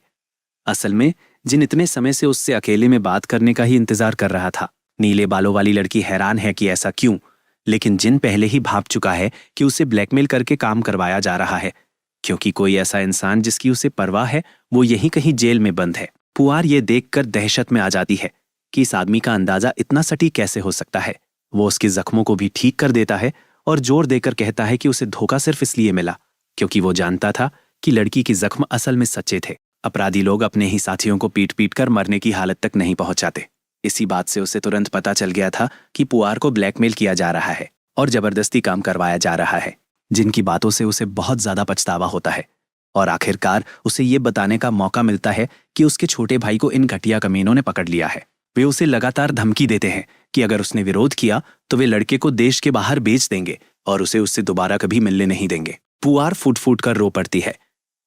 असल में जिन इतने समय से उससे अकेले में बात करने का ही इंतजार कर रहा था। नीले बालों वाली लड़की हैरान है कि ऐसा क्यों, लेकिन जिन पहले ही भाप चुका है कि उसे ब्लैकमेल करके काम करवाया जा रहा है, क्योंकि कोई ऐसा इंसान जिसकी उसे परवाह है वो यहीं कहीं जेल में बंद है। पुआर ये देखकर दहशत में आ जाती है कि इस आदमी का अंदाजा इतना सटीक कैसे हो सकता है। वो उसके जख्मों को भी ठीक कर देता है और जोर देकर कहता है कि उसे धोखा सिर्फ इसलिए मिला क्योंकि वो जानता था कि लड़की के जख्म असल में सच्चे थे। अपराधी लोग अपने ही साथियों को पीट पीट कर मरने की हालत तक नहीं पहुंचाते। इसी बात से उसे तुरंत पता चल गया था कि पुआर को ब्लैकमेल किया जा रहा है और जबरदस्ती काम करवाया जा रहा है। जिनकी बातों से उसे बहुत ज्यादा पछतावा होता है और आखिरकार उसे ये बताने का मौका मिलता है कि उसके छोटे भाई को इन घटिया कमीनों ने पकड़ लिया है। वे उसे लगातार धमकी देते हैं कि अगर उसने विरोध किया तो वे लड़के को देश के बाहर बेच देंगे और उसे उससे दोबारा कभी मिलने नहीं देंगे। पुआर फूट फूट कर रो पड़ती है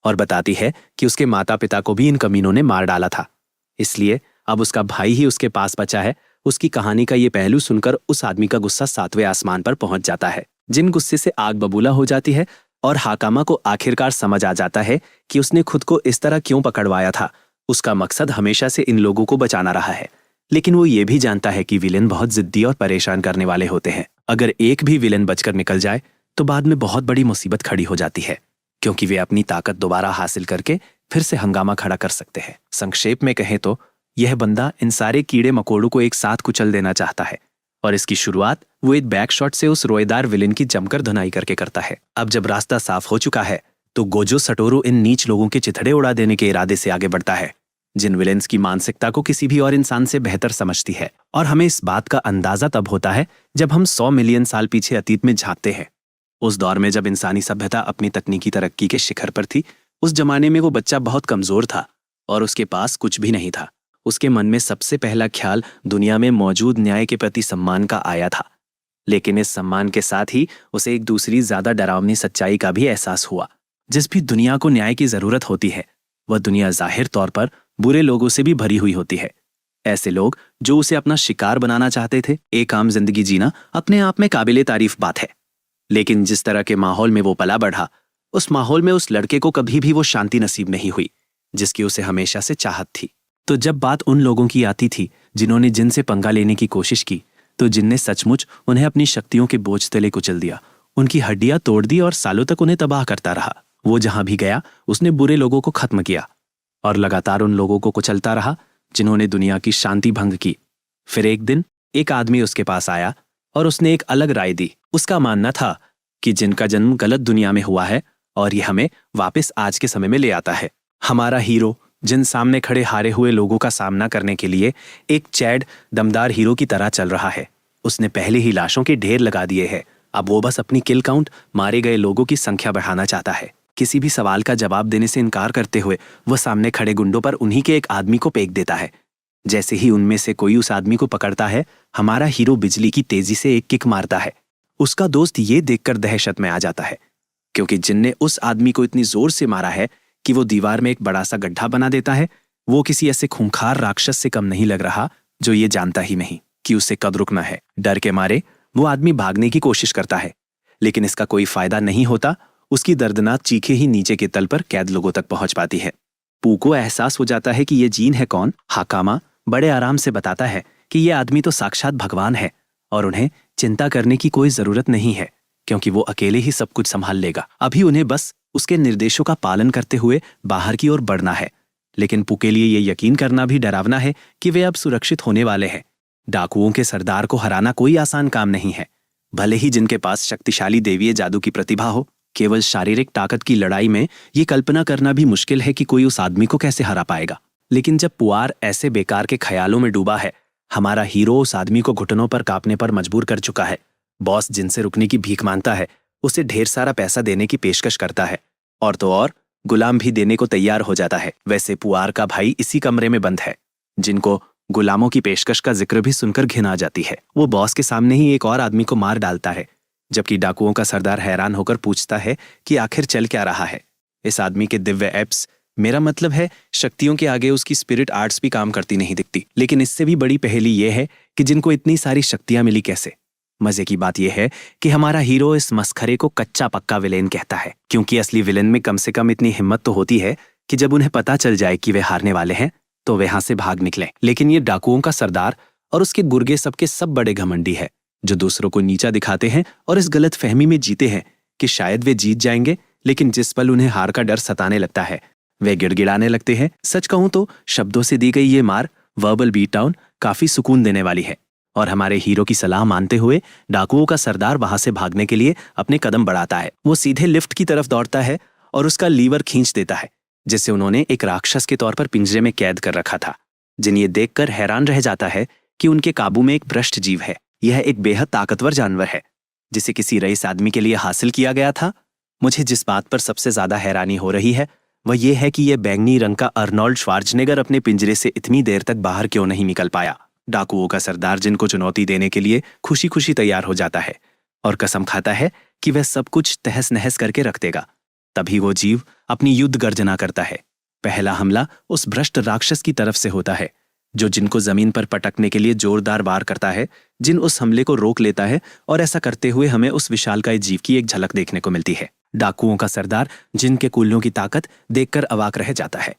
और बताती है कि उसके माता पिता को भी इन कमीनों ने मार डाला था, इसलिए अब उसका भाई ही उसके पास बचा है। उसकी कहानी का ये पहलू सुनकर उस आदमी का गुस्सा 7वें आसमान पर पहुंच जाता है। जिन गुस्से से आग बबूला हो जाती है और हाकामा को आखिरकार समझ आ जाता है कि उसने खुद को इस तरह क्यों पकड़वाया था। उसका मकसद हमेशा से इन लोगों को बचाना रहा है, लेकिन वो ये भी जानता है कि विलेन बहुत जिद्दी और परेशान करने वाले होते हैं। अगर एक भी विलेन बचकर निकल जाए तो बाद में बहुत बड़ी मुसीबत खड़ी हो जाती है, क्योंकि वे अपनी ताकत दोबारा हासिल करके फिर से हंगामा खड़ा कर सकते हैं। संक्षेप में कहें तो यह बंदा इन सारे कीड़े मकोड़ों को एक साथ कुचल देना चाहता है और इसकी शुरुआत वो एक बैक शॉट से उस रोएदार विलेन की जमकर धुनाई करके करता है। अब जब रास्ता साफ हो चुका है तो गोजो सटोरू इन नीच लोगों के चिथड़े उड़ा देने के इरादे से आगे बढ़ता है, जिन विलेन्स की मानसिकता को किसी भी और इंसान से बेहतर समझती है। और हमें इस बात का अंदाजा तब होता है जब हम 100 मिलियन साल पीछे अतीत में झांकते हैं। उस दौर में जब इंसानी सभ्यता अपनी तकनीकी तरक्की के शिखर पर थी, उस जमाने में वो बच्चा बहुत कमजोर था और उसके पास कुछ भी नहीं था। उसके मन में सबसे पहला ख्याल दुनिया में मौजूद न्याय के प्रति सम्मान का आया था, लेकिन इस सम्मान के साथ ही उसे एक दूसरी ज्यादा डरावनी सच्चाई का भी एहसास हुआ। जिस भी दुनिया को न्याय की जरूरत होती है वह दुनिया जाहिर तौर पर बुरे लोगों से भी भरी हुई होती है। ऐसे लोग जो उसे अपना शिकार बनाना चाहते थे। एक आम जिंदगी जीना अपने आप में काबिले तारीफ बात है, लेकिन जिस तरह के माहौल में वो पला बढ़ा, उस माहौल में उस लड़के को कभी भी वो शांति नसीब नहीं हुई जिसकी उसे हमेशा से चाहत थी। तो जब बात उन लोगों की आती थी जिन्होंने जिन से पंगा लेने की कोशिश की, तो जिन ने सचमुच उन्हें अपनी शक्तियों के बोझ तले कुचल दिया, उनकी हड्डियां तोड़ दी और सालों तक उन्हें तबाह करता रहा। वो जहां भी गया उसने बुरे लोगों को खत्म किया और लगातार उन लोगों को कुचलता रहा जिन्होंने दुनिया की शांति भंग की। फिर एक दिन एक आदमी उसके पास आया और उसने एक अलग राय दी। उसका मानना था कि जिनका जन्म गलत दुनिया में हुआ है और ये हमें वापस आज के समय में ले आता है। हमारा हीरो जिन सामने खड़े हारे हुए लोगों का सामना करने के लिए एक चैड दमदार हीरो की तरह चल रहा है। उसने पहले ही लाशों के ढेर लगा दिए हैं। अब वो बस अपनी किल काउंट, मारे गए लोगों की संख्या बढ़ाना चाहता है। किसी भी सवाल का जवाब देने से इनकार करते हुए वह सामने खड़े गुंडों पर उन्हीं के एक आदमी को फेंक देता है। जैसे ही उनमें से कोई उस आदमी को पकड़ता है, हमारा हीरो बिजली की तेजी से एक किक मारता है। उसका दोस्त ये देखकर दहशत में आ जाता है, क्योंकि जिन ने उस आदमी को इतनी जोर से मारा है कि वो दीवार में एक बड़ा सा गड्ढा बना देता है, वो किसी ऐसे खूंखार राक्षस से कम नहीं लग रहा जो ये जानता ही नहीं कि उसे कब रुकना है। डर के मारे वो आदमी भागने की कोशिश करता है, लेकिन इसका कोई फायदा नहीं होता। उसकी दर्दनाक चीखें ही नीचे के तल पर कैद लोगों तक पहुंच पाती है। पू को एहसास हो जाता है कि ये जीन है कौन। हाकामा बड़े आराम से बताता है कि ये आदमी तो साक्षात भगवान है और उन्हें चिंता करने की कोई जरूरत नहीं है, क्योंकि वो अकेले ही सब कुछ संभाल लेगा। अभी उन्हें बस उसके निर्देशों का पालन करते हुए बाहर की ओर बढ़ना है। लेकिन पू के लिए ये यकीन करना भी डरावना है कि वे अब सुरक्षित होने वाले हैं। डाकुओं के सरदार को हराना कोई आसान काम नहीं है। भले ही जिनके पास शक्तिशाली देवीय जादू की प्रतिभा हो, केवल शारीरिक ताकत की लड़ाई में ये कल्पना करना भी मुश्किल है कि कोई उस आदमी को कैसे हरा पाएगा। लेकिन जब पुआर ऐसे बेकार के ख्यालों में डूबा है, हमारा हीरो उस आदमी को घुटनों पर कांपने पर मजबूर कर चुका है। बॉस जिनसे रुकने की भीख मांगता है, उसे ढेर सारा पैसा देने की पेशकश करता है, और तो और गुलाम भी देने को तैयार हो जाता है। वैसे पुआर का भाई इसी कमरे में बंद है, जिनको गुलामों की पेशकश का जिक्र भी सुनकर घिन आ जाती है। वो बॉस के सामने ही एक और आदमी को मार डालता है, जबकि डाकुओं का सरदार हैरान होकर पूछता है कि आखिर चल क्या रहा है। इस आदमी के दिव्य एप्स, मेरा मतलब है शक्तियों के आगे उसकी स्पिरिट आर्ट्स भी काम करती नहीं दिखती। लेकिन इससे भी बड़ी पहेली यह है कि जिनको इतनी सारी शक्तियां मिली कैसे। मजे की बात यह है कि हमारा हीरो इस मस्खरे को कच्चा पक्का विलेन कहता है, क्योंकि असली विलेन में कम से कम इतनी हिम्मत तो होती है कि जब उन्हें पता चल जाए कि वे हारने वाले हैं तो वे यहां से भाग निकले। लेकिन ये डाकुओं का सरदार और उसके गुर्गे सबके सब बड़े घमंडी है, जो दूसरों को नीचा दिखाते हैं और इस गलत फहमी में जीते हैं कि शायद वे जीत जाएंगे। लेकिन जिस पल उन्हें हार का डर सताने लगता है, वे गिड़गिड़ाने लगते हैं। सच कहूं तो शब्दों से दी गई ये मार, वर्बल बीट डाउन, काफी सुकून देने वाली है। और हमारे हीरो की सलाह मानते हुए डाकुओं का सरदार वहां से भागने के लिए अपने कदम बढ़ाता है। वो सीधे लिफ्ट की तरफ दौड़ता है और उसका लीवर खींच देता है, जिसे उन्होंने एक राक्षस के तौर पर पिंजरे में कैद कर रखा था। जिन ये देखकर हैरान रह जाता है कि उनके काबू में एक भ्रष्ट जीव है। यह एक बेहद ताकतवर जानवर है, जिसे किसी रईस आदमी के लिए हासिल किया गया था। मुझे जिस बात पर सबसे ज्यादा हैरानी हो रही है वह यह है कि यह बैंगनी रंग का अर्नोल्ड श्वार्ज़नेगर अपने पिंजरे से इतनी देर तक बाहर क्यों नहीं निकल पाया। डाकुओं का सरदार जिनको चुनौती देने के लिए खुशी खुशी तैयार हो जाता है और कसम खाता है कि वह सब कुछ तहस नहस करके रख देगा। तभी वो जीव अपनी युद्ध गर्जना करता है। पहला हमला उस भ्रष्ट राक्षस की तरफ से होता है, जो जिनको जमीन पर पटकने के लिए जोरदार वार करता है। जिन उस हमले को रोक लेता है और ऐसा करते हुए हमें उस विशालकाय जीव की एक झलक देखने को मिलती है। डाकुओं का सरदार जिन के कूल्यों की ताकत देखकर अवाक रह जाता है।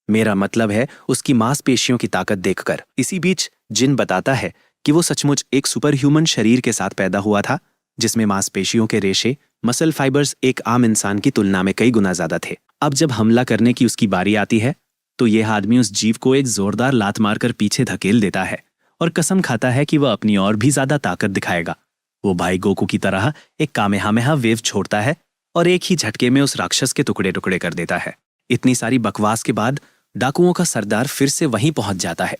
मेरा मतलब है उसकी मांसपेशियों की ताकत देखकर। इसी बीच जिन बताता है कि वो सचमुच एक सुपर ह्यूमन शरीर के साथ पैदा हुआ था, जिसमें मांसपेशियों के रेशे, मसल फाइबर्स एक आम इंसान की तुलना में कई गुना ज्यादा थे। अब जब हमला करने की उसकी बारी आती है तो यह आदमी उस जीव को एक जोरदार लात मारकर पीछे धकेल देता है और कसम खाता है कि वह अपनी और भी ज्यादा ताकत दिखाएगा। वो भाई गोकू की तरह एक कामेहामेहा वेव छोड़ता है और एक ही झटके में उस राक्षस के टुकड़े टुकड़े कर देता है। इतनी सारी बकवास के बाद डाकुओं का सरदार फिर से वहीं पहुंच जाता है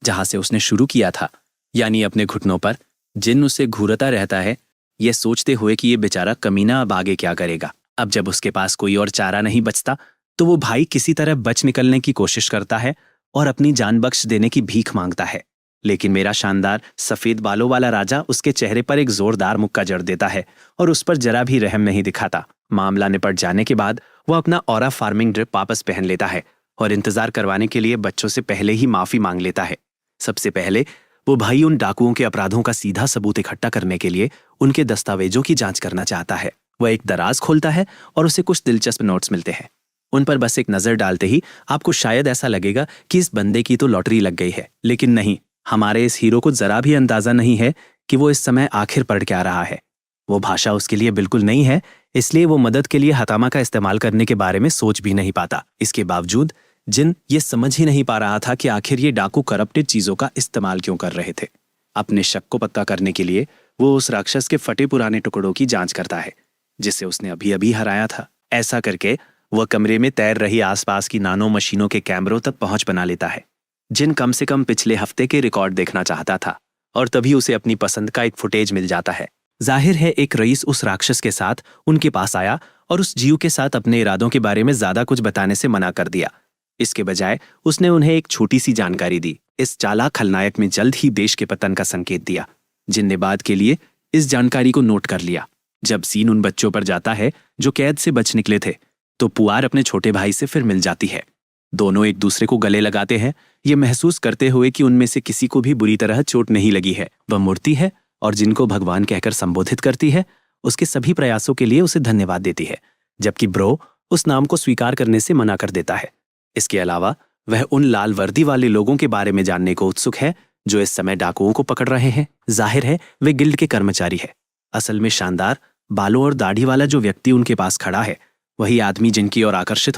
जहां से उसने शुरू किया था, यानी अपने घुटनों पर। जिन उसे घूरता रहता है, यह सोचते हुए कि ये बेचारा कमीना अब आगे क्या करेगा। अब जब उसके पास कोई और चारा नहीं बचता तो वो भाई किसी तरह बच निकलने की कोशिश करता है और अपनी जान बख्श देने की भीख मांगता है। लेकिन मेरा शानदार सफेद बालों वाला राजा उसके चेहरे पर एक जोरदार मुक्का जड़ देता है और उस पर जरा भी रहम नहीं दिखाता। मामला निपट जाने के बाद वो अपना ऑरा फार्मिंग ड्रिप वापस पहन लेता है और इंतजार करवाने के लिए बच्चों से पहले ही माफी मांग लेता है। सबसे पहले वो भाई उन डाकुओं के अपराधों का सीधा सबूत इकट्ठा करने के लिए उनके दस्तावेजों की जांच करना चाहता है। वह एक दराज खोलता है और उसे कुछ दिलचस्प नोट्स मिलते हैं। उन पर बस एक नजर डालते ही आपको शायद ऐसा लगेगा कि इस बंदे की तो लॉटरी लग गई है, लेकिन नहीं। हमारे इस हीरो को जरा भी अंदाजा नहीं है कि वो इस समय आखिर पढ़ क्या रहा है। वो भाषा उसके लिए बिल्कुल नहीं है, इसलिए वो मदद के लिए हतामा का इस्तेमाल करने के बारे में सोच भी नहीं पाता। इसके बावजूद जिन ये समझ ही नहीं पा रहा था कि आखिर ये डाकू करप्टेड चीजों का इस्तेमाल क्यों कर रहे थे। अपने शक को पक्का करने के लिए वो उस राक्षस के फटे पुराने टुकड़ों की जांच करता है, जिसे उसने अभी अभी हराया था। ऐसा करके वह कमरे में तैर रही आसपास की नानो मशीनों के कैमरों तक पहुंच बना लेता है। जिन कम से कम पिछले हफ्ते के रिकॉर्ड देखना चाहता था और तभी उसे अपनी पसंद का एक फुटेज मिल जाता है। जाहिर है एक रईस उस राक्षस के साथ उनके पास आया और उस जीव के साथ अपने इरादों के बारे में ज्यादा कुछ बताने से मना कर दिया। इसके बजाय उसने उन्हें एक छोटी सी जानकारी दी। इस चालाक खलनायक ने जल्द ही देश के पतन का संकेत दिया। जिन ने बाद के लिए इस जानकारी को नोट कर लिया। जब सीन उन बच्चों पर जाता है जो कैद से बच निकले थे, तो पुआर अपने छोटे भाई से फिर मिल जाती है। दोनों एक दूसरे को गले लगाते हैं, ये महसूस करते हुए कि उनमें से किसी को भी बुरी तरह चोट नहीं लगी है। वह मुड़ती है और जिनको भगवान कहकर संबोधित करती है, उसके सभी प्रयासों के लिए उसे धन्यवाद देती है, जबकि ब्रो उस नाम को स्वीकार करने से मना कर देता है। इसके अलावा वह उन लाल वर्दी वाले लोगों के बारे में जानने को उत्सुक है जो इस समय डाकुओं को पकड़ रहे हैं। जाहिर है वे गिल्ड के कर्मचारी है। असल में शानदार बालों और दाढ़ी वाला जो व्यक्ति उनके पास खड़ा है, वही आदमी जिनकी ओर आकर्षित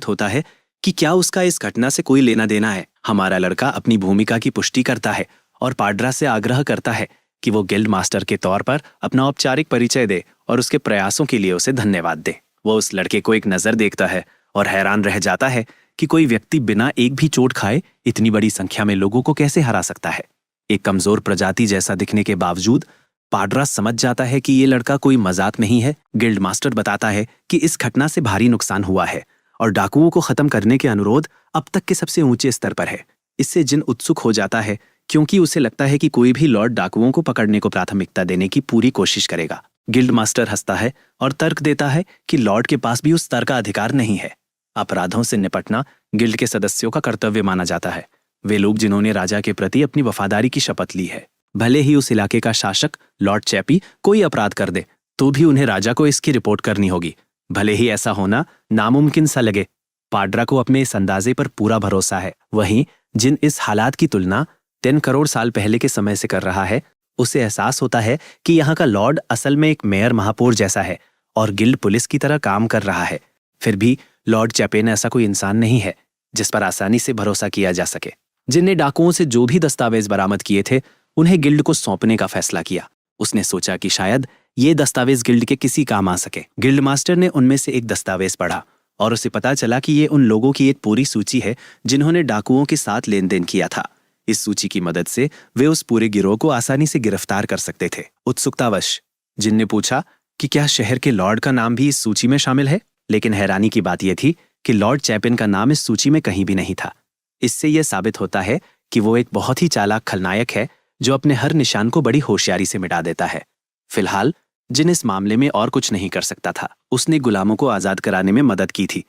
होता है कि क्या उसका इस घटना से कोई लेना देना है। हमारा लड़का अपनी भूमिका की पुष्टि करता है और पाड्रा से आग्रह करता है कि वो गिल्ड मास्टर के तौर पर अपना औपचारिक परिचय दे और उसके प्रयासों के लिए उसे धन्यवाद दे। वो उस लड़के को एक नजर देखता है और हैरान रह जाता है कि कोई व्यक्ति बिना एक भी चोट खाए इतनी बड़ी संख्या में लोगों को कैसे हरा सकता है। एक कमजोर प्रजाति जैसा दिखने के बावजूद पाड्रा समझ जाता है कि ये लड़का कोई मजाक नहीं है। गिल्ड मास्टर बताता है कि इस घटना से भारी नुकसान हुआ है और डाकुओं को खत्म करने के अनुरोध अब तक के सबसे ऊंचे स्तर पर है। इससे जिन उत्सुक हो जाता है, क्योंकि उसे लगता है कि कोई भी लॉर्ड डाकुओं को पकड़ने को प्राथमिकता देने की पूरी कोशिश करेगा। गिल्ड मास्टर हंसता है और तर्क देता है कि लॉर्ड के पास भी उस स्तर का अधिकार नहीं है। अपराधों से निपटना गिल्ड के सदस्यों का कर्तव्य माना जाता है। वे लोग जिन्होंने राजा के प्रति अपनी वफादारी की शपथ ली है। भले ही उस इलाके का शासक लॉर्ड चैपी कोई अपराध कर दे, तो भी उन्हें राजा को इसकी रिपोर्ट करनी होगी, भले ही ऐसा होना नामुमकिन सा लगे। पाड्रा को अपने इस अंदाजे पर पूरा भरोसा है। वहीं जिन इस हालात की तुलना 10 करोड़ साल पहले के समय से कर रहा है, उसे एहसास होता है कि यहाँ का लॉर्ड असल में एक मेयर महापौर जैसा है और गिल्ड पुलिस की तरह काम कर रहा है। फिर भी लॉर्ड चैपेन ऐसा कोई इंसान नहीं है जिस पर आसानी से भरोसा किया जा सके। जिनने डाकुओं से जो भी दस्तावेज बरामद किए थे, उन्हें गिल्ड को सौंपने का फैसला किया। उसने सोचा कि शायद ये दस्तावेज गिल्ड के किसी काम आ सके। गिल्ड मास्टर ने उनमें से एक दस्तावेज पढ़ा और उसे पता चला कि ये उन लोगों की एक पूरी सूची है जिन्होंने डाकुओं के साथ लेन देन किया था। इस सूची की मदद से वे उस पूरे गिरोह को आसानी से गिरफ्तार कर सकते थे। उत्सुकतावश जिन ने पूछा कि क्या शहर के लॉर्ड का नाम भी इस सूची में शामिल है, लेकिन हैरानी की बात यह थी कि लॉर्ड चैपेन का नाम इस सूची में कहीं भी नहीं था। इससे यह साबित होता है कि वो एक बहुत ही चालाक खलनायक है जो अपने हर निशान को बड़ी होशियारी से मिटा देता है। फिलहाल जिन इस मामले में और कुछ नहीं कर सकता था। उसने गुलामों को आजाद कराने में मदद की थी,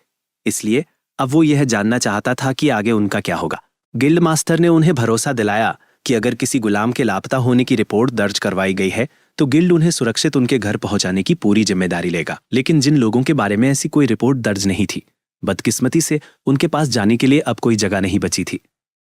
इसलिए अब वो यह जानना चाहता था कि आगे उनका क्या होगा। गिल्ड मास्टर ने उन्हें भरोसा दिलाया कि अगर किसी गुलाम के लापता होने की रिपोर्ट दर्ज करवाई गई है तो गिल्ड उन्हें सुरक्षित उनके घर पहुंचाने की पूरी जिम्मेदारी लेगा। लेकिन जिन लोगों के बारे में ऐसी कोई रिपोर्ट दर्ज नहीं थी, बदकिस्मती से उनके पास जाने के लिए अब कोई जगह नहीं बची थी।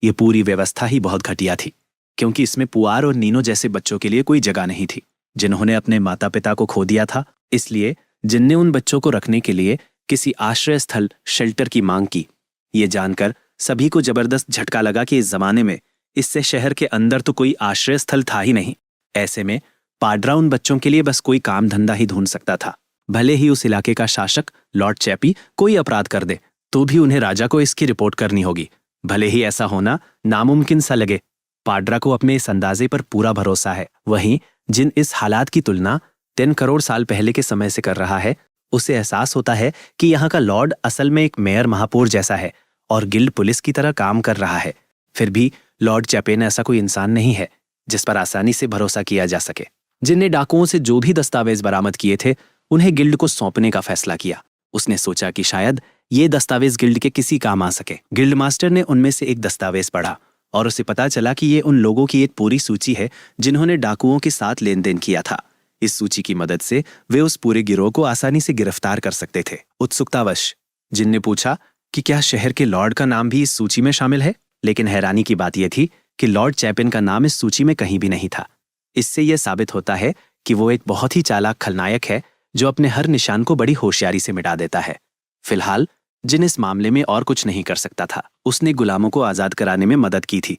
ये पूरी व्यवस्था ही बहुत घटिया थी, क्योंकि इसमें पुआर और नीनो जैसे बच्चों के लिए कोई जगह नहीं थी जिन्होंने अपने माता पिता को खो दिया था। इसलिए जिनने उन बच्चों को रखने के लिए किसी आश्रय स्थल शेल्टर की मांग की। ये जानकर सभी को जबरदस्त झटका लगा कि इस जमाने में इससे शहर के अंदर तो कोई आश्रय स्थल था ही नहीं। ऐसे में पाड्रा उन बच्चों के लिए बस कोई काम धंधा ही ढूंढ सकता था। भले ही उस इलाके का शासक लॉर्ड चैपी कोई अपराध कर दे, तो भी उन्हें राजा को इसकी रिपोर्ट करनी होगी, भले ही ऐसा होना नामुमकिन सा लगे। पाड्रा को अपने इस अंदाजे पर पूरा भरोसा है। वहीं जिन इस हालात की तुलना 10 करोड़ साल पहले के समय से कर रहा है, उसे एहसास होता है कि यहाँ का लॉर्ड असल में एक मेयर महापौर जैसा है और गिल्ड पुलिस की तरह काम कर रहा है। फिर भी लॉर्ड चैपेन ऐसा कोई इंसान नहीं है जिस पर आसानी से भरोसा किया जा सके। जिनने डाकुओं से जो भी दस्तावेज बरामद किए थे, उन्हें गिल्ड को सौंपने का फैसला किया। उसने सोचा कि शायद ये दस्तावेज गिल्ड के किसी काम आ सके। गिल्ड मास्टर ने उनमें से एक दस्तावेज पढ़ा और उसे पता चला कि ये उन लोगों की एक पूरी सूची है जिन्होंने डाकुओं के साथ लेन देन किया था। इस सूची की मदद से वे उस पूरे गिरोह को आसानी से गिरफ्तार कर सकते थे। उत्सुकतावश जिन ने पूछा कि क्या शहर के लॉर्ड का नाम भी इस सूची में शामिल है, लेकिन हैरानी की बात यह थी कि लॉर्ड चैपेन का नाम इस सूची में कहीं भी नहीं था। इससे यह साबित होता है कि वो एक बहुत ही चालाक खलनायक है जो अपने हर निशान को बड़ी होशियारी से मिटा देता है। फिलहाल जिन इस मामले में और कुछ नहीं कर सकता था। उसने गुलामों को आजाद कराने में मदद की थी,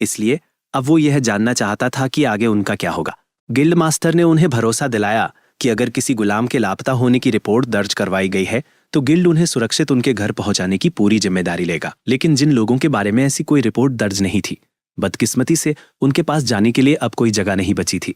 इसलिए अब वो यह जानना चाहता था कि आगे उनका क्या होगा। गिल्ड मास्टर ने उन्हें भरोसा दिलाया कि अगर किसी गुलाम के लापता होने की रिपोर्ट दर्ज करवाई गई है तो गिल्ड उन्हें सुरक्षित उनके घर पहुंचाने की पूरी जिम्मेदारी लेगा। लेकिन जिन लोगों के बारे में ऐसी कोई रिपोर्ट दर्ज नहीं थी, बदकिस्मती से उनके पास जाने के लिए अब कोई जगह नहीं बची थी।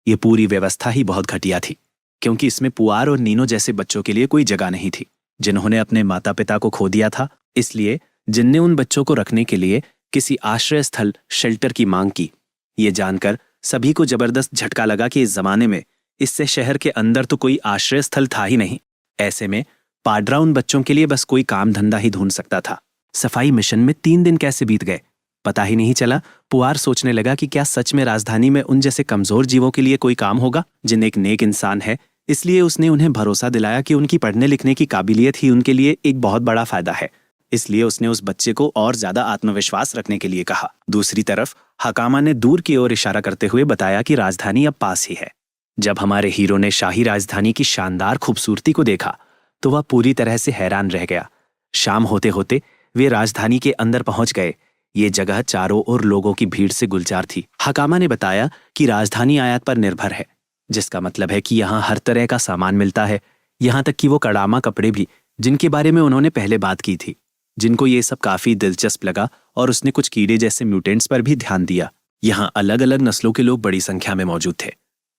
ये पूरी व्यवस्था ही बहुत घटिया थी, क्योंकि इसमें पुआर और नीनो जैसे बच्चों के लिए कोई जगह नहीं थी, जिन्होंने अपने माता पिता को खो दिया था। इसलिए जिन ने उन बच्चों को रखने के लिए किसी आश्रय स्थल शेल्टर की मांग की। ये जानकर सभी को जबरदस्त झटका लगा कि इस जमाने में इससे शहर के अंदर तो कोई आश्रय स्थल था ही नहीं। ऐसे में पाड्रा उन बच्चों के लिए बस कोई काम धंधा ही ढूंढ सकता था। सफाई मिशन में 3 दिन कैसे बीत गए पता ही नहीं चला। पुआर सोचने लगा कि क्या सच में राजधानी में उन जैसे कमजोर जीवों के लिए कोई काम होगा जिन एक नेक इंसान है। इसलिए उसने उन्हें भरोसा दिलाया कि उनकी पढ़ने लिखने की काबिलियत ही उनके लिए एक बहुत बड़ा फायदा है। इसलिए उसने उस बच्चे को और ज्यादा आत्मविश्वास रखने के लिए कहा। दूसरी तरफ हकामा ने दूर की ओर इशारा करते हुए बताया कि राजधानी अब पास ही है। जब हमारे हीरो ने शाही राजधानी की शानदार खूबसूरती को देखा तो वह पूरी तरह से हैरान रह गया। शाम होते होते वे राजधानी के अंदर पहुंच गए। ये जगह चारों ओर लोगों की भीड़ से गुलजार थी। हकामा ने बताया कि राजधानी आयात पर निर्भर है, जिसका मतलब है कि यहाँ हर तरह का सामान मिलता है, यहाँ तक कि वो कड़ामा कपड़े भी, जिनके बारे में उन्होंने पहले बात की थी। जिनको ये सब काफी दिलचस्प लगा और उसने कुछ कीड़े जैसे म्यूटेंट्स पर भी ध्यान दिया। यहाँ अलग अलग नस्लों के लोग बड़ी संख्या में मौजूद थे,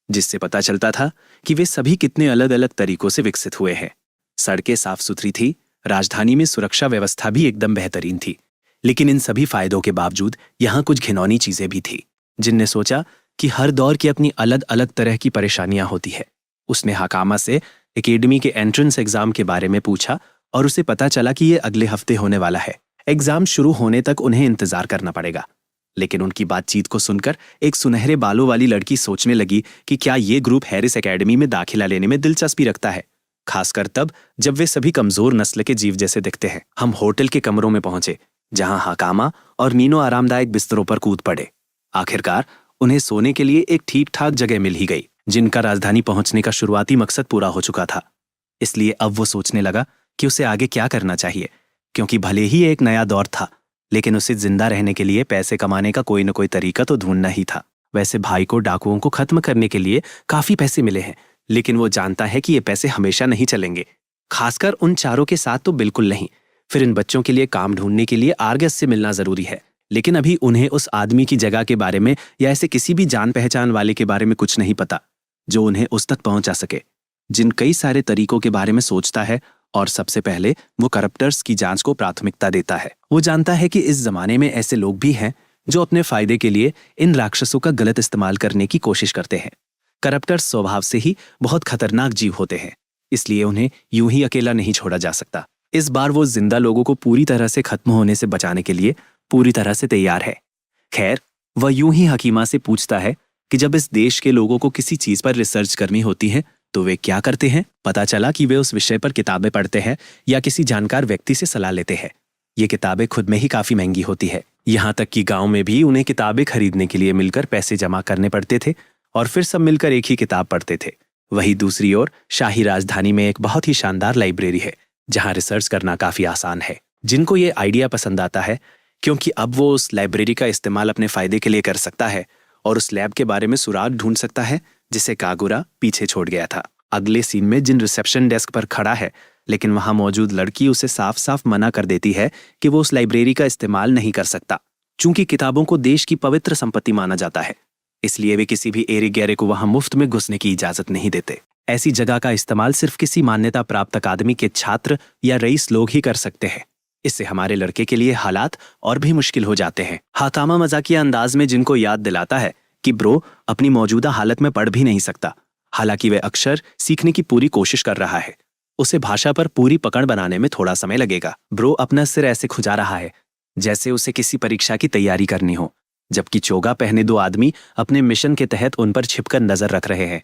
जिससे पता चलता था कि वे सभी कितने अलग अलग तरीकों से विकसित हुए हैं। सड़कें साफ सुथरी थी, राजधानी में सुरक्षा व्यवस्था भी एकदम बेहतरीन थी। लेकिन इन सभी फायदों के बावजूद यहाँ कुछ घिनौनी चीजें भी थी। जिनने सोचा कि हर दौर की अपनी अलग अलग तरह की परेशानियां होती है। उसने हकामा से एकेडमी के एंट्रेंस एग्जाम के बारे में पूछा और उसे पता चला कि ये अगले हफ्ते होने वाला है। एग्जाम शुरू होने तक उन्हें इंतजार करना पड़ेगा। लेकिन उनकी बातचीत को सुनकर एक सुनहरे बालों वाली लड़की सोचने लगी कि क्या ये ग्रुप हैरिस एकेडमी में दाखिला लेने में दिलचस्पी रखता है, खासकर तब जब वे सभी कमजोर नस्ल के जीव जैसे दिखते हैं। हम होटल के कमरों में पहुंचे, जहां हकामा और नीनो आरामदायक बिस्तरों पर कूद पड़े। आखिरकार उन्हें सोने के लिए एक ठीक ठाक जगह मिल ही गई। जिनका राजधानी पहुंचने का शुरुआती मकसद पूरा हो चुका था। इसलिए अब वो सोचने लगा कि उसे आगे क्या करना चाहिए, क्योंकि भले ही एक नया दौर था, लेकिन उसे जिंदा रहने के लिए पैसे कमाने का कोई न कोई तरीका तो ढूंढना ही था। वैसे भाई को डाकुओं को खत्म करने के लिए काफी पैसे मिले हैं, लेकिन वो जानता है कि ये पैसे हमेशा नहीं चलेंगे, खासकर उन चारों के साथ तो बिल्कुल नहीं। फिर इन बच्चों के लिए काम ढूंढने के लिए आर्गस से मिलना जरूरी है। लेकिन अभी उन्हें उस आदमी की जगह के बारे में या ऐसे किसी भी जान पहचान वाले के बारे में कुछ नहीं पता जो उन्हें उस तक पहुंचा सके। जिन कई सारे तरीकों के बारे में सोचता है और सबसे पहले वो करप्टर्स की जांच को प्राथमिकता देता है। वो जानता है कि इस जमाने में ऐसे लोग भी हैं जो अपने फायदे के लिए इन राक्षसों का गलत इस्तेमाल करने की कोशिश करते हैं। करप्टर्स स्वभाव से ही बहुत खतरनाक जीव होते हैं, इसलिए उन्हें यूं ही अकेला नहीं छोड़ा जा सकता। इस बार वो जिंदा लोगों को पूरी तरह से खत्म होने से बचाने के लिए पूरी तरह से तैयार है। खैर, वह यूं ही हकीमा से पूछता है कि जब इस देश के लोगों को किसी चीज पर रिसर्च करनी होती है तो वे क्या करते हैं। पता चला कि वे उस विषय पर किताबें पढ़ते हैं या किसी जानकार व्यक्ति से सलाह लेते हैं। ये किताबें खुद में ही काफी महंगी होती है, यहाँ तक कि गांव में भी उन्हें किताबें खरीदने के लिए मिलकर पैसे जमा करने पड़ते थे और फिर सब मिलकर एक ही किताब पढ़ते थे। वहीं दूसरी ओर शाही राजधानी में एक बहुत ही शानदार लाइब्रेरी है, जहां रिसर्च करना काफी आसान है। जिनको ये आइडिया पसंद आता है, क्योंकि अब वो उस लाइब्रेरी का इस्तेमाल अपने फायदे के लिए कर सकता है और उस लैब के बारे में सुराग ढूंढ सकता है जिसे कागुरा पीछे छोड़ गया था। अगले सीन में जिन रिसेप्शन डेस्क पर खड़ा है, लेकिन वहां मौजूद लड़की उसे साफ साफ मना कर देती है कि वो उस लाइब्रेरी का इस्तेमाल नहीं कर सकता, चूंकि किताबों को देश की पवित्र संपत्ति माना जाता है। इसलिए वे किसी भी एरिक गैरे को वहां मुफ्त में घुसने की इजाजत नहीं देते। ऐसी जगह का इस्तेमाल सिर्फ किसी मान्यता प्राप्त अकादमी के छात्र या रईस लोग ही कर सकते हैं। इससे हमारे लड़के के लिए हालात और भी मुश्किल हो जाते हैं। हकामा मजाकिया अंदाज में जिनको याद दिलाता है कि ब्रो अपनी मौजूदा हालत में पढ़ भी नहीं सकता, हालांकि वह अक्षर सीखने की पूरी कोशिश कर रहा है। उसे भाषा पर पूरी पकड़ बनाने में थोड़ा समय लगेगा। ब्रो अपना सिर ऐसे खुजा रहा है जैसे उसे किसी परीक्षा की तैयारी करनी हो, जबकि चोगा पहने 2 आदमी अपने मिशन के तहत उन पर छिपकर नजर रख रहे हैं।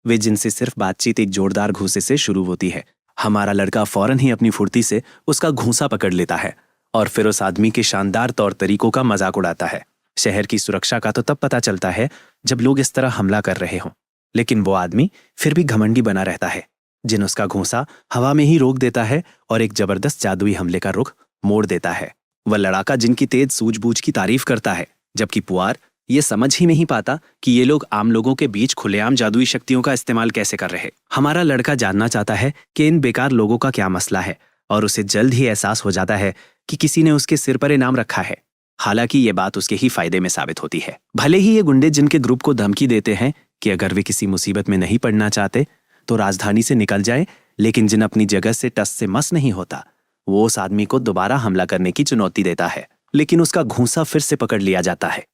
वे जिनसे सिर्फ बातचीत एक जोरदार घूंसे से शुरू होती है। हमारा लड़का फौरन ही अपनी फुर्ती से उसका घूंसा पकड़ लेता है और फिर उस आदमी के शानदार तौर तरीकों का मजाक उड़ाता है। शहर की सुरक्षा का तो तब पता चलता है जब लोग इस तरह हमला कर रहे हों, लेकिन वो आदमी फिर भी घमंडी बना रहता है। जिन उसका घूंसा हवा में ही रोक देता है और एक जबरदस्त जादुई हमले का रुख मोड़ देता है। वह लड़ाका जिनकी तेज सूझबूझ की तारीफ करता है, जबकि पुआर ये समझ ही नहीं पाता कि ये लोग आम लोगों के बीच खुलेआम जादुई शक्तियों का इस्तेमाल कैसे कर रहे। हमारा लड़का जानना चाहता है कि इन बेकार लोगों का क्या मसला है और उसे जल्द ही एहसास हो जाता है कि किसी ने उसके सिर पर इनाम रखा है। हालांकि ये बात उसके ही फायदे में साबित होती है। भले ही ये गुंडे जिनके ग्रुप को धमकी देते हैं कि अगर वे किसी मुसीबत में नहीं पड़ना चाहते तो राजधानी से निकल जाए, लेकिन जिन अपनी जगह से टस से मस नहीं होता वो उस आदमी को दोबारा हमला करने की चुनौती देता है, लेकिन उसका घूंसा फिर से पकड़ लिया जाता है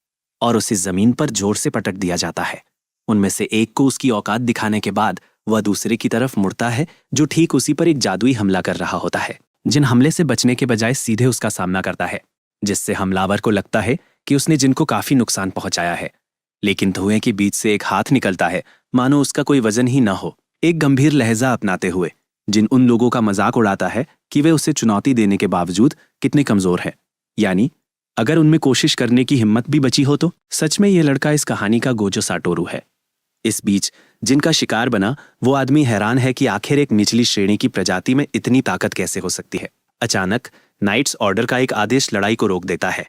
और उसे जमीन पर जोर से पटक दिया जाता है। उनमें से एक को उसकी औकात दिखाने के बाद वह दूसरे की तरफ मुड़ता है जो ठीक उसी पर एक जादुई हमला कर रहा होता है। जिन हमले से बचने के बजाय सीधे उसका सामना करता है, जिससे हमलावर को लगता है कि उसने जिन को काफी नुकसान पहुंचाया है, लेकिन धुएं के बीच से एक हाथ निकलता है मानो उसका कोई वजन ही न हो। एक गंभीर लहजा अपनाते हुए जिन उन लोगों का मजाक उड़ाता है कि वे उसे चुनौती देने के बावजूद कितने कमजोर हैं, यानी अगर उनमें कोशिश करने की हिम्मत भी बची हो तो। सच में ये लड़का इस कहानी का गोजो साटोरू है। इस बीच जिनका शिकार बना वो आदमी हैरान है कि आखिर एक निचली श्रेणी की प्रजाति में इतनी ताकत कैसे हो सकती है। अचानक नाइट्स ऑर्डर का एक आदेश लड़ाई को रोक देता है।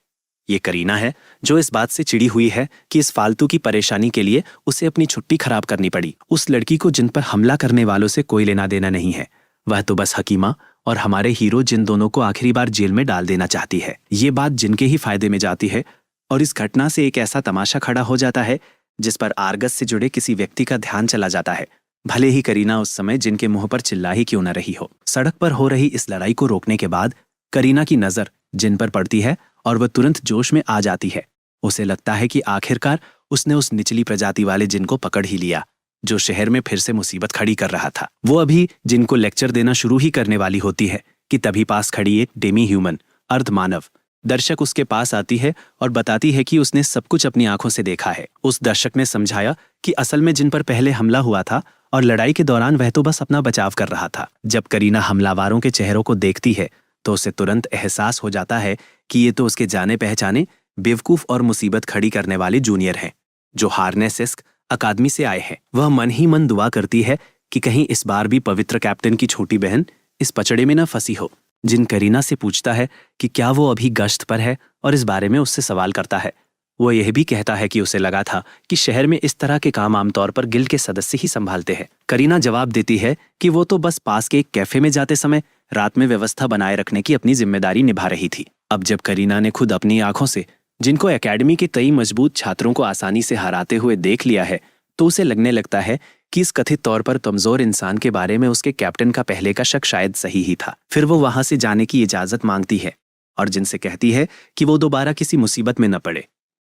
ये करीना है जो इस बात से चिड़ी हुई है कि इस फालतू की परेशानी के लिए उसे अपनी छुट्टी खराब करनी पड़ी। उस लड़की को जिन पर हमला करने वालों से कोई लेना देना नहीं है, वह तो बस हकीमा और हमारे हीरो जिन दोनों को आखिरी बार जेल में डाल देना चाहती है। ये बात जिनके ही फायदे में जाती है और इस घटना से एक ऐसा तमाशा खड़ा हो जाता है जिस पर आर्गस से जुड़े किसी व्यक्ति का ध्यान चला जाता है, भले ही करीना उस समय जिनके मुंह पर चिल्ला ही क्यों न रही हो। सड़क पर हो रही इस लड़ाई को रोकने के बाद करीना की नजर जिन पर पड़ती है और वह तुरंत जोश में आ जाती है। उसे लगता है कि आखिरकार उसने उस निचली प्रजाति वाले जिन को पकड़ ही लिया जो शहर में फिर से मुसीबत खड़ी कर रहा था। वो अभी जिनको लेक्चर देना शुरू ही करने वाली होती है कि तभी पास खड़ी एक डेमी ह्यूमन अर्ध मानव दर्शक उसके पास आती है और बताती है कि उसने सब कुछ अपनी आंखों से देखा है। उस दर्शक ने समझाया कि असल में जिन पर पहले हमला हुआ था और लड़ाई के दौरान वह तो बस अपना बचाव कर रहा था। जब करीना हमलावारों के चेहरों को देखती है तो उसे तुरंत एहसास हो जाता है कि ये तो उसके जाने पहचाने बेवकूफ और मुसीबत खड़ी करने वाले जूनियर हैं जो हार्नेसिस्क अकादमी से आए हैं। वह मन ही मन दुआ करती है कि कहीं इस बार भी पवित्र कैप्टन की छोटी बहन इस पचड़े में न फंसी हो। जिन करीना से पूछता है कि क्या वो अभी गश्त पर है और इस बारे में उससे सवाल करता है। वो यह भी कहता है कि उसे लगा था कि शहर में इस तरह के काम आमतौर पर गिल्ड के सदस्य ही संभालते हैं। करीना जवाब देती है कि वो तो बस पास के एक कैफे में जाते समय रात में व्यवस्था बनाए रखने की अपनी जिम्मेदारी निभा रही थी। अब जब करीना ने खुद अपनी आंखों से जिनको एकेडमी के कई मजबूत छात्रों को आसानी से हराते हुए देख लिया है तो उसे लगने लगता है कि इस कथित तौर पर कमजोर इंसान के बारे में उसके कैप्टन का पहले का शक शायद सही ही था। फिर वो वहां से जाने की इजाजत मांगती है और जिनसे कहती है कि वो दोबारा किसी मुसीबत में न पड़े,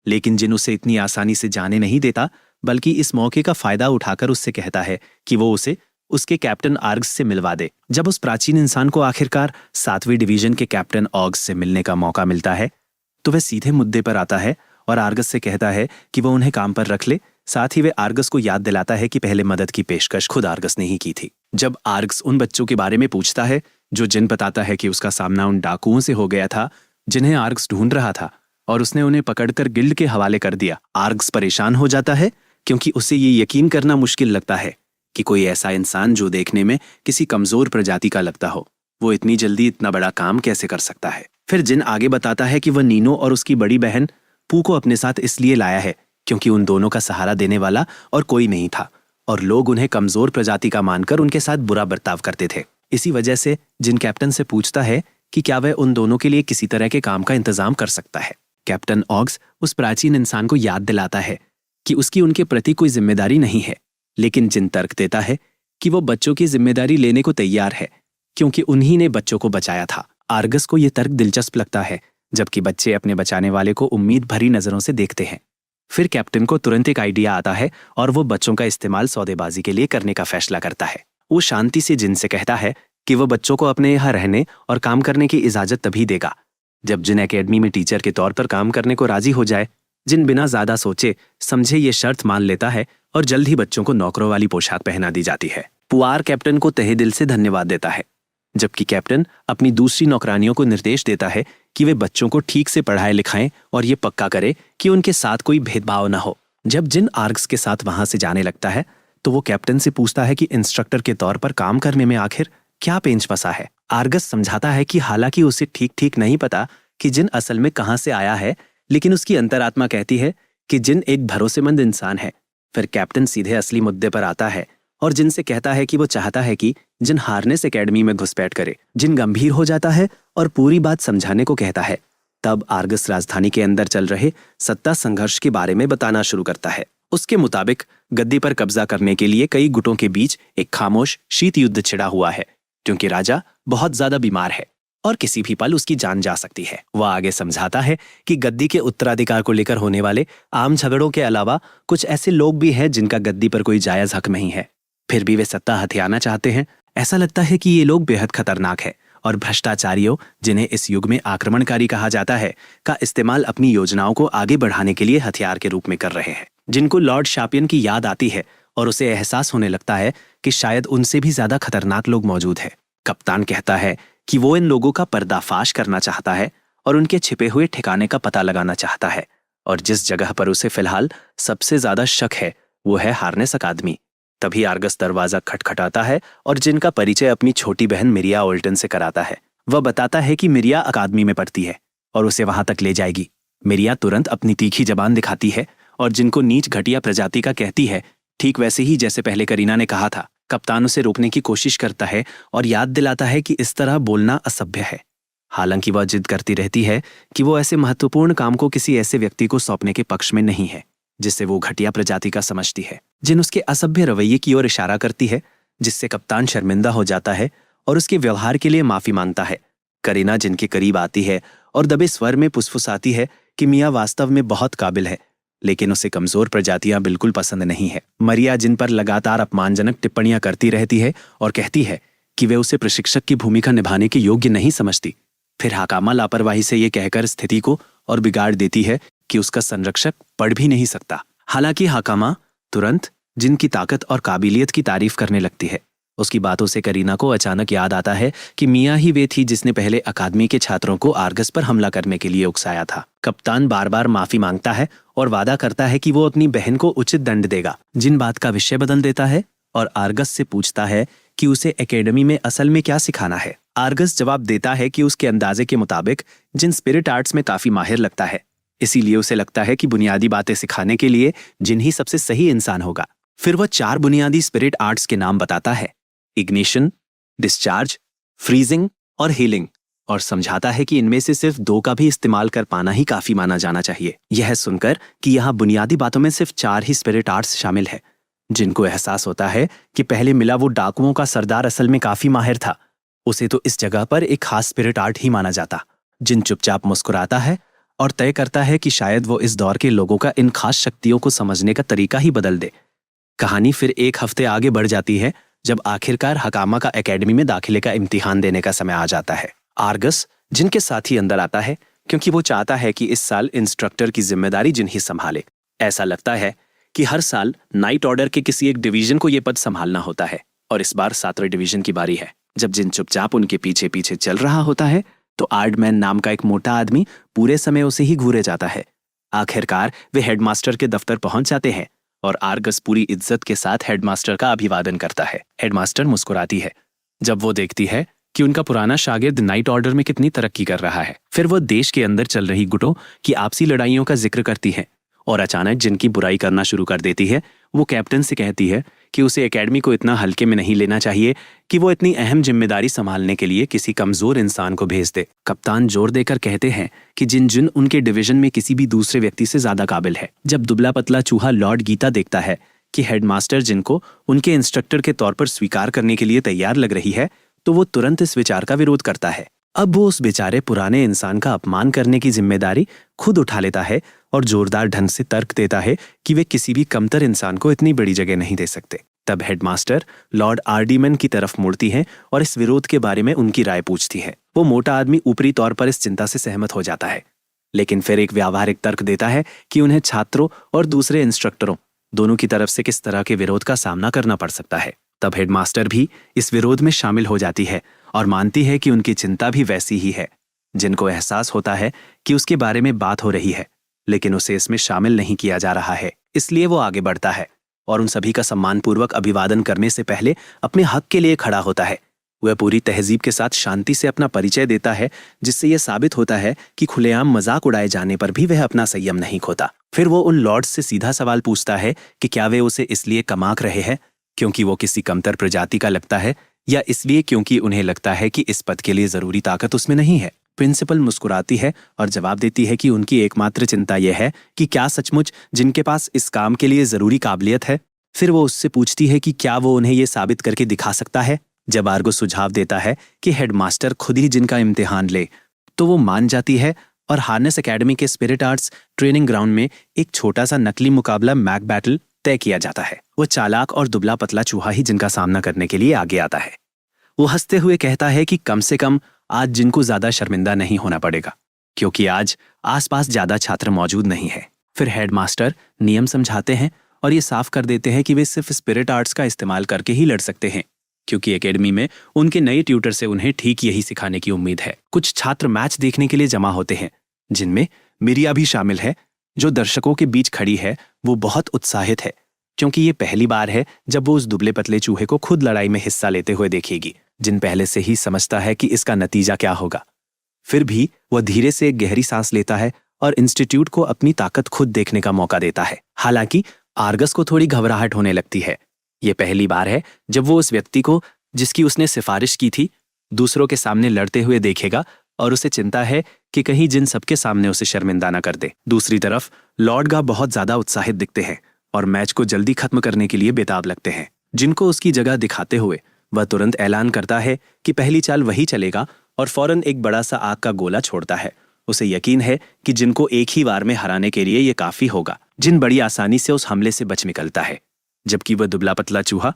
लेकिन जिन उसे इतनी आसानी से जाने नहीं देता बल्कि इस मौके का फायदा उठाकर उससे कहता है कि वो उसे उसके कैप्टन आर्ग्स से मिलवा दे। जब उस प्राचीन इंसान को आखिरकार 7वीं डिवीजन के कैप्टन ऑग्स से मिलने का मौका मिलता है तो वह सीधे मुद्दे पर आता है और आर्गस से कहता है कि वो उन्हें काम पर रख ले। साथ ही वे आर्गस को याद दिलाता है कि पहले मदद की पेशकश खुद आर्गस ने ही की थी। जब आर्गस उन बच्चों के बारे में पूछता है जो जिन बताता है कि उसका सामना उन डाकुओं से हो गया था जिन्हें आर्गस ढूंढ रहा था और उसने उन्हें पकड़कर गिल्ड के हवाले कर दिया। आर्गस परेशान हो जाता है क्योंकि उसे ये यकीन करना मुश्किल लगता है कि कोई ऐसा इंसान जो देखने में किसी कमजोर प्रजाति का लगता हो वो इतनी जल्दी इतना बड़ा काम कैसे कर सकता है। फिर जिन आगे बताता है कि वह नीनो और उसकी बड़ी बहन पू को अपने साथ इसलिए लाया है क्योंकि उन दोनों का सहारा देने वाला और कोई नहीं था और लोग उन्हें कमजोर प्रजाति का मानकर उनके साथ बुरा बर्ताव करते थे। इसी वजह से जिन कैप्टन से पूछता है कि क्या वह उन दोनों के लिए किसी तरह के काम का इंतजाम कर सकता है। कैप्टन ऑग्स उस प्राचीन इंसान को याद दिलाता है कि उसकी उनके प्रति कोई जिम्मेदारी नहीं है, लेकिन जिन तर्क देता है कि वो बच्चों की जिम्मेदारी लेने को तैयार है क्योंकि उन्हीं ने बच्चों को बचाया था। आर्गस को यह तर्क दिलचस्प लगता है जबकि बच्चे अपने बचाने वाले को उम्मीद भरी नजरों से देखते हैं। फिर कैप्टन को तुरंत एक आइडिया आता है और वो बच्चों का इस्तेमाल सौदेबाजी के लिए करने का फैसला करता है। वो शांति से जिन से कहता है कि वो बच्चों को अपने यहाँ रहने और काम करने की इजाजत तभी देगा जब जिन एकेडमी में टीचर के तौर पर काम करने को राजी हो जाए। जिन बिना ज्यादा सोचे समझे ये शर्त मान लेता है और जल्द ही बच्चों को नौकरों वाली पोशाक पहना दी जाती है। पुआर कैप्टन को तहे दिल से धन्यवाद देता है जबकि कैप्टन अपनी दूसरी नौकरानियों को निर्देश देता है कि वे बच्चों को ठीक से पढ़ाए लिखाएं और ये पक्का करे कि उनके साथ कोई भेदभाव न हो। जब जिन आर्ग्स के साथ वहां से जाने लगता है तो वो कैप्टन से पूछता है कि इंस्ट्रक्टर के तौर पर काम करने में आखिर क्या पेंच फंसा है। आर्गस समझाता है कि हालांकि उसे ठीक नहीं पता कि जिन असल में कहां से आया है, लेकिन उसकी अंतरात्मा कहती है कि जिन एक भरोसेमंद इंसान है। फिर कैप्टन सीधे असली मुद्दे पर आता है और जिन से कहता है कि वो चाहता है कि जिन हार्नेस एकेडमी में घुसपैठ करे। जिन गंभीर हो जाता है और पूरी बात समझाने को कहता है। तब आर्गस राजधानी के अंदर चल रहे सत्ता संघर्ष के बारे में बताना शुरू करता है। उसके मुताबिक गद्दी पर कब्जा करने के लिए कई गुटों के बीच एक खामोश शीत युद्ध छिड़ा हुआ है, क्योंकि राजा बहुत ज्यादा बीमार है और किसी भी पल उसकी जान जा सकती है। वह आगे समझाता है कि गद्दी के उत्तराधिकार को लेकर होने वाले आम झगड़ों के अलावा कुछ ऐसे लोग भी हैं जिनका गद्दी पर कोई जायज हक नहीं है, फिर भी वे सत्ता हथियाना चाहते हैं। ऐसा लगता है कि ये लोग बेहद खतरनाक है और भ्रष्टाचारियों, जिन्हें इस युग में आक्रमणकारी कहा जाता है, का इस्तेमाल अपनी योजनाओं को आगे बढ़ाने के लिए हथियार के रूप में कर रहे हैं। जिनको लॉर्ड शापियन की याद आती है और उसे एहसास होने लगता है कि शायद उनसे भी ज्यादा खतरनाक लोग मौजूद हैं। कप्तान कहता है कि वो इन लोगों का पर्दाफाश करना चाहता है और उनके छिपे हुए ठिकाने का पता लगाना चाहता है, और जिस जगह पर उसे फिलहाल सबसे ज्यादा शक है वो है हार्नेस अकादमी। तभी आर्गस दरवाजा खटखटाता है और जिनका परिचय अपनी छोटी बहन मिरिया ओल्टन से कराता है। वह बताता है कि मिरिया अकादमी में पढ़ती है और उसे वहां तक ले जाएगी। मिरिया तुरंत अपनी तीखी जबान दिखाती है और जिनको नीच घटिया प्रजाति का कहती है, ठीक वैसे ही जैसे पहले करीना ने कहा था। कप्तान उसे रोकने की कोशिश करता है और याद दिलाता है कि इस तरह बोलना असभ्य है। हालांकि वह जिद करती रहती है कि वो ऐसे महत्वपूर्ण काम को किसी ऐसे व्यक्ति को सौंपने के पक्ष में नहीं है जिससे वो घटिया प्रजाति का समझती है। जिन उसके असभ्य रवैये की ओर इशारा करती है, जिससे कप्तान शर्मिंदा हो जाता है और उसके व्यवहार के लिए माफी मांगता है। करीना जिनके करीब आती है और दबे स्वर में फुसफुसाती है कि मियाँ वास्तव में बहुत काबिल है, लेकिन उसे कमजोर प्रजातियां बिल्कुल पसंद नहीं है। मरिया जिन पर लगातार अपमानजनक टिप्पणियां करती रहती है और कहती है कि वे उसे प्रशिक्षक की भूमिका निभाने के योग्य नहीं समझती। फिर हाकामा लापरवाही से ये कहकर स्थिति को और बिगाड़ देती है कि उसका संरक्षक पढ़ भी नहीं सकता। हालांकि हाकामा तुरंत जिन की ताकत और काबिलियत की तारीफ करने लगती है। उसकी बातों से करीना को अचानक याद आता है कि मियाँ ही वे थी जिसने पहले अकादमी के छात्रों को आर्गस पर हमला करने के लिए उकसाया था। कप्तान बार बार माफी मांगता है और वादा करता है कि वो अपनी बहन को उचित दंड देगा। जिन बात का विषय बदल देता है और आर्गस से पूछता है कि उसे एकेडमी में असल में क्या सिखाना है। आर्गस जवाब देता है कि उसके अंदाजे के मुताबिक जिन स्पिरिट आर्ट्स में काफी माहिर लगता है, इसीलिए उसे लगता है कि बुनियादी बातें सिखाने के लिए जिन ही सबसे सही इंसान होगा। फिर वह 4 बुनियादी स्पिरिट आर्ट्स के नाम बताता है: इग्निशन, डिस्चार्ज, फ्रीजिंग और हीलिंग, और समझाता है कि इनमें से सिर्फ 2 का भी इस्तेमाल कर पाना ही काफी माना जाना चाहिए। यह सुनकर कि यहाँ बुनियादी बातों में सिर्फ 4 ही स्पिरिट आर्ट्स शामिल है, जिनको एहसास होता है कि पहले मिला वो डाकुओं का सरदार असल में काफी माहिर था, उसे तो इस जगह पर एक खास स्पिरिट आर्ट ही माना जाता। जिन चुपचाप मुस्कुराता है और तय करता है कि शायद वो इस दौर के लोगों का इन खास शक्तियों को समझने का तरीका ही बदल दे। कहानी फिर 1 हफ्ते आगे बढ़ जाती है जब आखिरकार हकामा का एकेडमी में दाखिले का इम्तिहान देने का समय आ जाता है। आर्गस जिनके साथ ही अंदर आता है क्योंकि वो चाहता है कि इस साल इंस्ट्रक्टर की जिम्मेदारी जिन ही संभाले। ऐसा लगता है कि हर साल नाइट ऑर्डर के किसी एक डिवीजन को ये पद संभालना होता है और इस बार 7वें डिवीजन की बारी है। जब जिन चुपचाप उनके पीछे पीछे चल रहा होता है तो आर्डमैन नाम का एक मोटा आदमी पूरे समय उसे ही घूरे जाता है। आखिरकार वे हेडमास्टर के दफ्तर पहुंच जाते हैं और आर्गस पूरी इज्जत के साथ हेडमास्टर का अभिवादन करता है। हेडमास्टर मुस्कुराती है जब वो देखती है कि उनका पुराना शागिर्द नाइट ऑर्डर में कितनी तरक्की कर रहा है। फिर वो देश के अंदर चल रही गुटों की आपसी लड़ाइयों का जिक्र करती है और अचानक जिनकी बुराई करना शुरू कर देती है। वो कैप्टन से कहती है कि उसे एकेडमी को इतना हल्के में नहीं लेना चाहिए कि वो इतनी अहम जिम्मेदारी संभालने के लिए किसी कमजोर इंसान को भेज दे। कप्तान जोर देकर कहते हैं कि जिन उनके डिवीजन में किसी भी दूसरे व्यक्ति से ज्यादा काबिल है। जब दुबला पतला चूहा लॉर्ड गीता देखता है कि हेडमास्टर जिनको उनके इंस्ट्रक्टर के तौर पर स्वीकार करने के लिए तैयार लग रही है, तो वो तुरंत इस विचार का विरोध करता है। अब वो उस बेचारे पुराने इंसान का अपमान करने की जिम्मेदारी खुद उठा लेता है और जोरदार ढंग से तर्क देता है कि वे किसी भी कमतर इंसान को इतनी बड़ी जगह नहीं दे सकते। तब हेडमास्टर लॉर्ड आर्डीमैन की तरफ मुड़ती हैं और इस विरोध के बारे में उनकी राय पूछती है। वो मोटा आदमी ऊपरी तौर पर इस चिंता से सहमत हो जाता है, लेकिन फिर एक व्यावहारिक तर्क देता है कि उन्हें छात्रों और दूसरे इंस्ट्रक्टरों दोनों की तरफ से किस तरह के विरोध का सामना करना पड़ सकता है। तब हेडमास्टर भी इस विरोध में शामिल हो जाती है और मानती है कि उनकी चिंता भी वैसी ही है। जिनको एहसास होता है कि उसके बारे में बात हो रही है, लेकिन उसे इसमें शामिल नहीं किया जा रहा है, इसलिए वो आगे बढ़ता है और उन सभी का सम्मानपूर्वक अभिवादन करने से पहले अपने हक के लिए खड़ा होता है। वह पूरी तहजीब के साथ शांति से अपना परिचय देता है, जिससे यह साबित होता है कि खुलेआम मजाक उड़ाए जाने पर भी वह अपना संयम नहीं खोता। फिर वो उन लॉर्ड्स से सीधा सवाल पूछता है कि क्या वे उसे इसलिए कमाक रहे हैं क्योंकि वो किसी कमतर प्रजाति का लगता है, या इसलिए क्योंकि उन्हें लगता है कि इस पद के लिए जरूरी ताकत उसमें नहीं है। प्रिंसिपल मुस्कुराती है और जवाब देती है कि उनकी एकमात्र चिंता यह है कि क्या सचमुच जिनके पास इस काम के लिए जरूरी काबिलियत है। फिर वो उससे पूछती है कि क्या वो उन्हें ये साबित करके दिखा सकता है। जब आर्गो सुझाव देता है कि हेडमास्टर खुद ही जिनका इम्तिहान ले, तो वो मान जाती है और हार्नेस एकेडमी के स्पिरिट आर्ट्स ट्रेनिंग ग्राउंड में एक छोटा सा नकली मुकाबला मैक बैटल तय किया जाता है। वो चालाक और दुबला पतला चूहा ही जिनका सामना करने के लिए आगे आता है। वो हंसते हुए कहता है कि कम से कम आज जिनको ज्यादा शर्मिंदा नहीं होना पड़ेगा, क्योंकि आज आसपास ज्यादा छात्र मौजूद नहीं है। फिर हेडमास्टर नियम समझाते हैं और ये साफ कर देते हैं कि वे सिर्फ स्पिरिट आर्ट्स का इस्तेमाल करके ही लड़ सकते हैं, क्योंकि एकेडमी में उनके नए ट्यूटर से उन्हें ठीक यही सिखाने की उम्मीद है। कुछ छात्र मैच देखने के लिए जमा होते हैं, जिनमें मिरिया भी शामिल है, जो दर्शकों के बीच खड़ी है। वो बहुत उत्साहित है, क्योंकि ये पहली बार है जब वो उस दुबले पतले चूहे को खुद लड़ाई में हिस्सा लेते हुए देखेगी। जिन पहले से ही समझता है कि इसका नतीजा क्या होगा। फिर भी वह धीरे से एक गहरी सांस लेता है और इंस्टीट्यूट को अपनी ताकत खुद देखने का मौका देता है। हालांकि आर्गस को थोड़ी घबराहट होने लगती है। ये पहली बार है जब वो उस व्यक्ति को जिसकी उसने सिफारिश की थी दूसरों के सामने लड़ते हुए देखेगा, और उसे चिंता है कि कहीं जिन सबके सामने उसे शर्मिंदा न कर दे। दूसरी तरफ लॉर्ड गा बहुत ज्यादा उत्साहित दिखते हैं और मैच को जल्दी खत्म करने के लिए बेताब लगते हैं। जिनको उसकी जगह दिखाते हुए वह तुरंत ऐलान करता है कि पहली चाल वही चलेगा और फौरन एक बड़ा सा आग का गोला छोड़ता है। उसे यकीन है कि जिनको एक ही बार में हराने के लिए ये काफी होगा। जिन बड़ी आसानी से उस हमले से बच निकलता है, जबकि वह दुबला पतला चूहा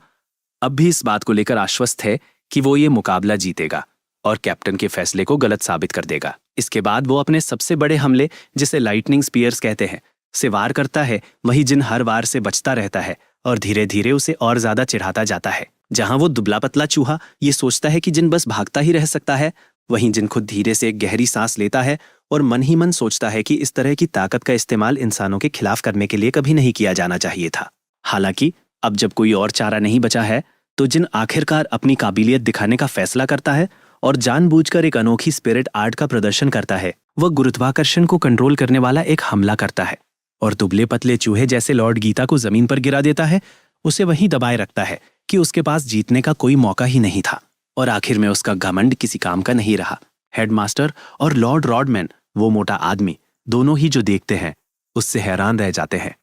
अब भी इस बात को लेकर आश्वस्त है कि वो ये मुकाबला जीतेगा और कैप्टन के फैसले को गलत साबित कर देगा। इसके बाद वो अपने सबसे बड़े हमले, जिसे लाइटनिंग स्पीयर्स कहते हैं, से वार करता है। वही जिन हर वार से बचता रहता है और धीरे धीरे उसे और ज्यादा चिढ़ाता जाता है। जहां वो दुबला पतला चूहा ये सोचता है कि जिन बस भागता ही रह सकता है, वहीं जिन खुद धीरे से एक गहरी सांस लेता है और मन ही मन सोचता है कि इस तरह की ताकत का इस्तेमाल इंसानों के खिलाफ करने के लिए कभी नहीं किया जाना चाहिए था। हालांकि अब जब कोई और चारा नहीं बचा है, तो जिन आखिरकार अपनी काबिलियत दिखाने का फैसला करता है और जानबूझकर एक अनोखी स्पिरिट आर्ट का प्रदर्शन करता है। वह गुरुत्वाकर्षण को कंट्रोल करने वाला एक हमला करता है और दुबले पतले चूहे जैसे लॉर्ड गीता को जमीन पर गिरा देता है। उसे वहीं दबाए रखता है कि उसके पास जीतने का कोई मौका ही नहीं था, और आखिर में उसका घमंड किसी काम का नहीं रहा। हेडमास्टर और लॉर्ड रॉडमैन, वो मोटा आदमी, दोनों ही जो देखते हैं उससे हैरान रह जाते हैं।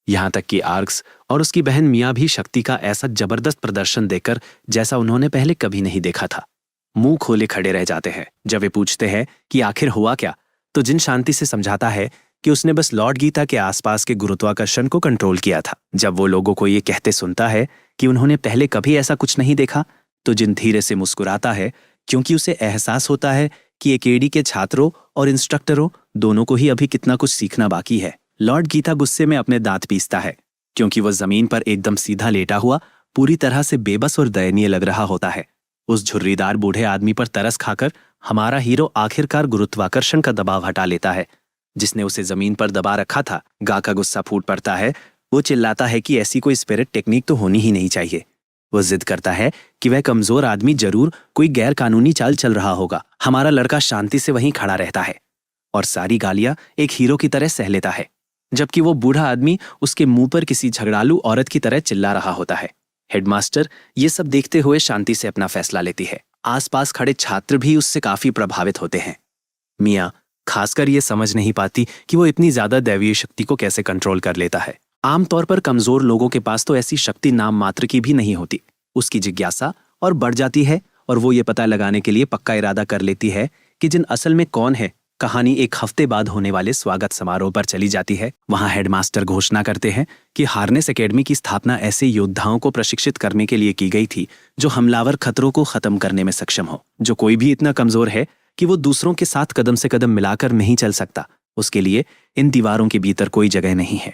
यहाँ तक कि आर्क्स और उसकी बहन मिया भी शक्ति का ऐसा जबरदस्त प्रदर्शन देखकर, जैसा उन्होंने पहले कभी नहीं देखा था, मुंह खोले खड़े रह जाते हैं। जब वे पूछते हैं कि आखिर हुआ क्या, तो जिन शांति से समझाता है कि उसने बस लॉर्ड गीता के आसपास के गुरुत्वाकर्षण को कंट्रोल किया था। जब वो लोगों को ये कहते सुनता है कि उन्होंने पहले कभी ऐसा कुछ नहीं देखा, तो जिन धीरे से मुस्कुराता है, क्योंकि उसे एहसास होता है कि एकेडी के छात्रों और इंस्ट्रक्टरों दोनों को ही अभी कितना कुछ सीखना बाकी है। लॉर्ड गीता गुस्से में अपने दांत पीसता है, क्योंकि वह जमीन पर एकदम सीधा लेटा हुआ पूरी तरह से बेबस और दयनीय लग रहा होता है। उस झुर्रीदार बूढ़े आदमी पर तरस खाकर हमारा हीरो आखिरकार गुरुत्वाकर्षण का दबाव हटा लेता है, जिसने उसे जमीन पर दबा रखा था। गा का गुस्सा फूट पड़ता है। वो चिल्लाता है कि ऐसी कोई स्पिरिट टेक्निक तो होनी ही नहीं चाहिए। वो जिद करता है कि वह कमजोर आदमी जरूर कोई गैर कानूनी चाल चल रहा होगा। हमारा लड़का शांति से वहीं खड़ा रहता है और सारी गालियां एक हीरो की तरह सह लेता है, जबकि वो बूढ़ा आदमी उसके मुंह पर किसी झगड़ालू औरत की तरह चिल्ला रहा होता है। हेडमास्टर ये सब देखते हुए शांति से अपना फैसला लेती है। आसपास खड़े छात्र भी उससे काफी प्रभावित होते हैं। मिया खासकर ये समझ नहीं पाती कि वो इतनी ज्यादा दैवीय शक्ति को कैसे कंट्रोल कर लेता है। आमतौर पर कमजोर लोगों के पास तो ऐसी शक्ति नाम मात्र की भी नहीं होती। उसकी जिज्ञासा और बढ़ जाती है और वो ये पता लगाने के लिए पक्का इरादा कर लेती है कि जिन असल में कौन है। कहानी एक हफ्ते बाद होने वाले स्वागत समारोह पर चली जाती है। वहां हेडमास्टर घोषणा करते हैं कि हार्नेस एकेडमी की स्थापना ऐसे योद्धाओं को प्रशिक्षित करने के लिए की गई थी जो हमलावर खतरों को खत्म करने में सक्षम हो। जो कोई भी इतना कमजोर है कि वो दूसरों के साथ कदम से कदम मिलाकर नहीं चल सकता, उसके लिए इन दीवारों के भीतर कोई जगह नहीं है।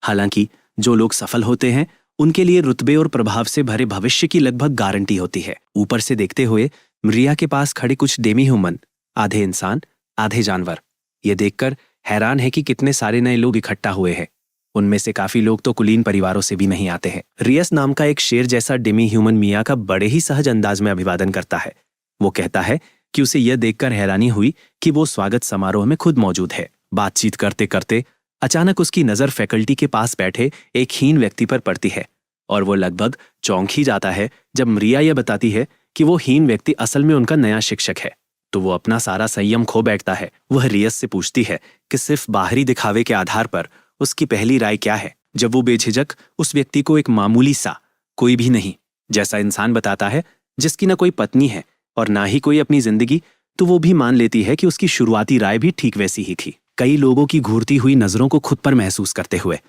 हालांकि जो लोग सफल होते हैं उनके लिए रुतबे और प्रभाव से भरे भविष्य की लगभग गारंटी होती है। ऊपर से देखते हुए मिरिया के पास खड़े कुछ डेमी ह्यूमन, आधे इंसान आधे जानवर, ये देखकर हैरान है कि कितने सारे नए लोग इकट्ठा हुए हैं। उनमें से काफी लोग तो कुलीन परिवारों से भी नहीं आते हैं। रियस नाम का एक शेर जैसा डेमी ह्यूमन मिया का बड़े ही सहज अंदाज में अभिवादन करता है। वो कहता है कि उसे यह देखकर हैरानी हुई कि वो स्वागत समारोह में खुद मौजूद है। बातचीत करते करते अचानक उसकी नजर फैकल्टी के पास बैठे एक हीन व्यक्ति पर पड़ती है और वो लगभग चौंक ही जाता है जब मिरिया यह बताती है कि वो हीन व्यक्ति असल में उनका नया शिक्षक है। तो वो अपना सारा संयम खो बैठता है। वह रियस से पूछती है कि सिर्फ बाहरी दिखावे के आधार पर उसकी पहली राय क्या है। जब वो बेझिझक उस व्यक्ति को एक मामूली सा, कोई भी नहीं जैसा इंसान बताता है, जिसकी ना कोई पत्नी है और ना ही कोई अपनी जिंदगी, तो वो भी मान लेती है कि उसकी शुरुआती राय भी ठीक वैसी ही थी। कई लोगों की घूरती हुई नजरों को खुद पर महसूस करते हुए,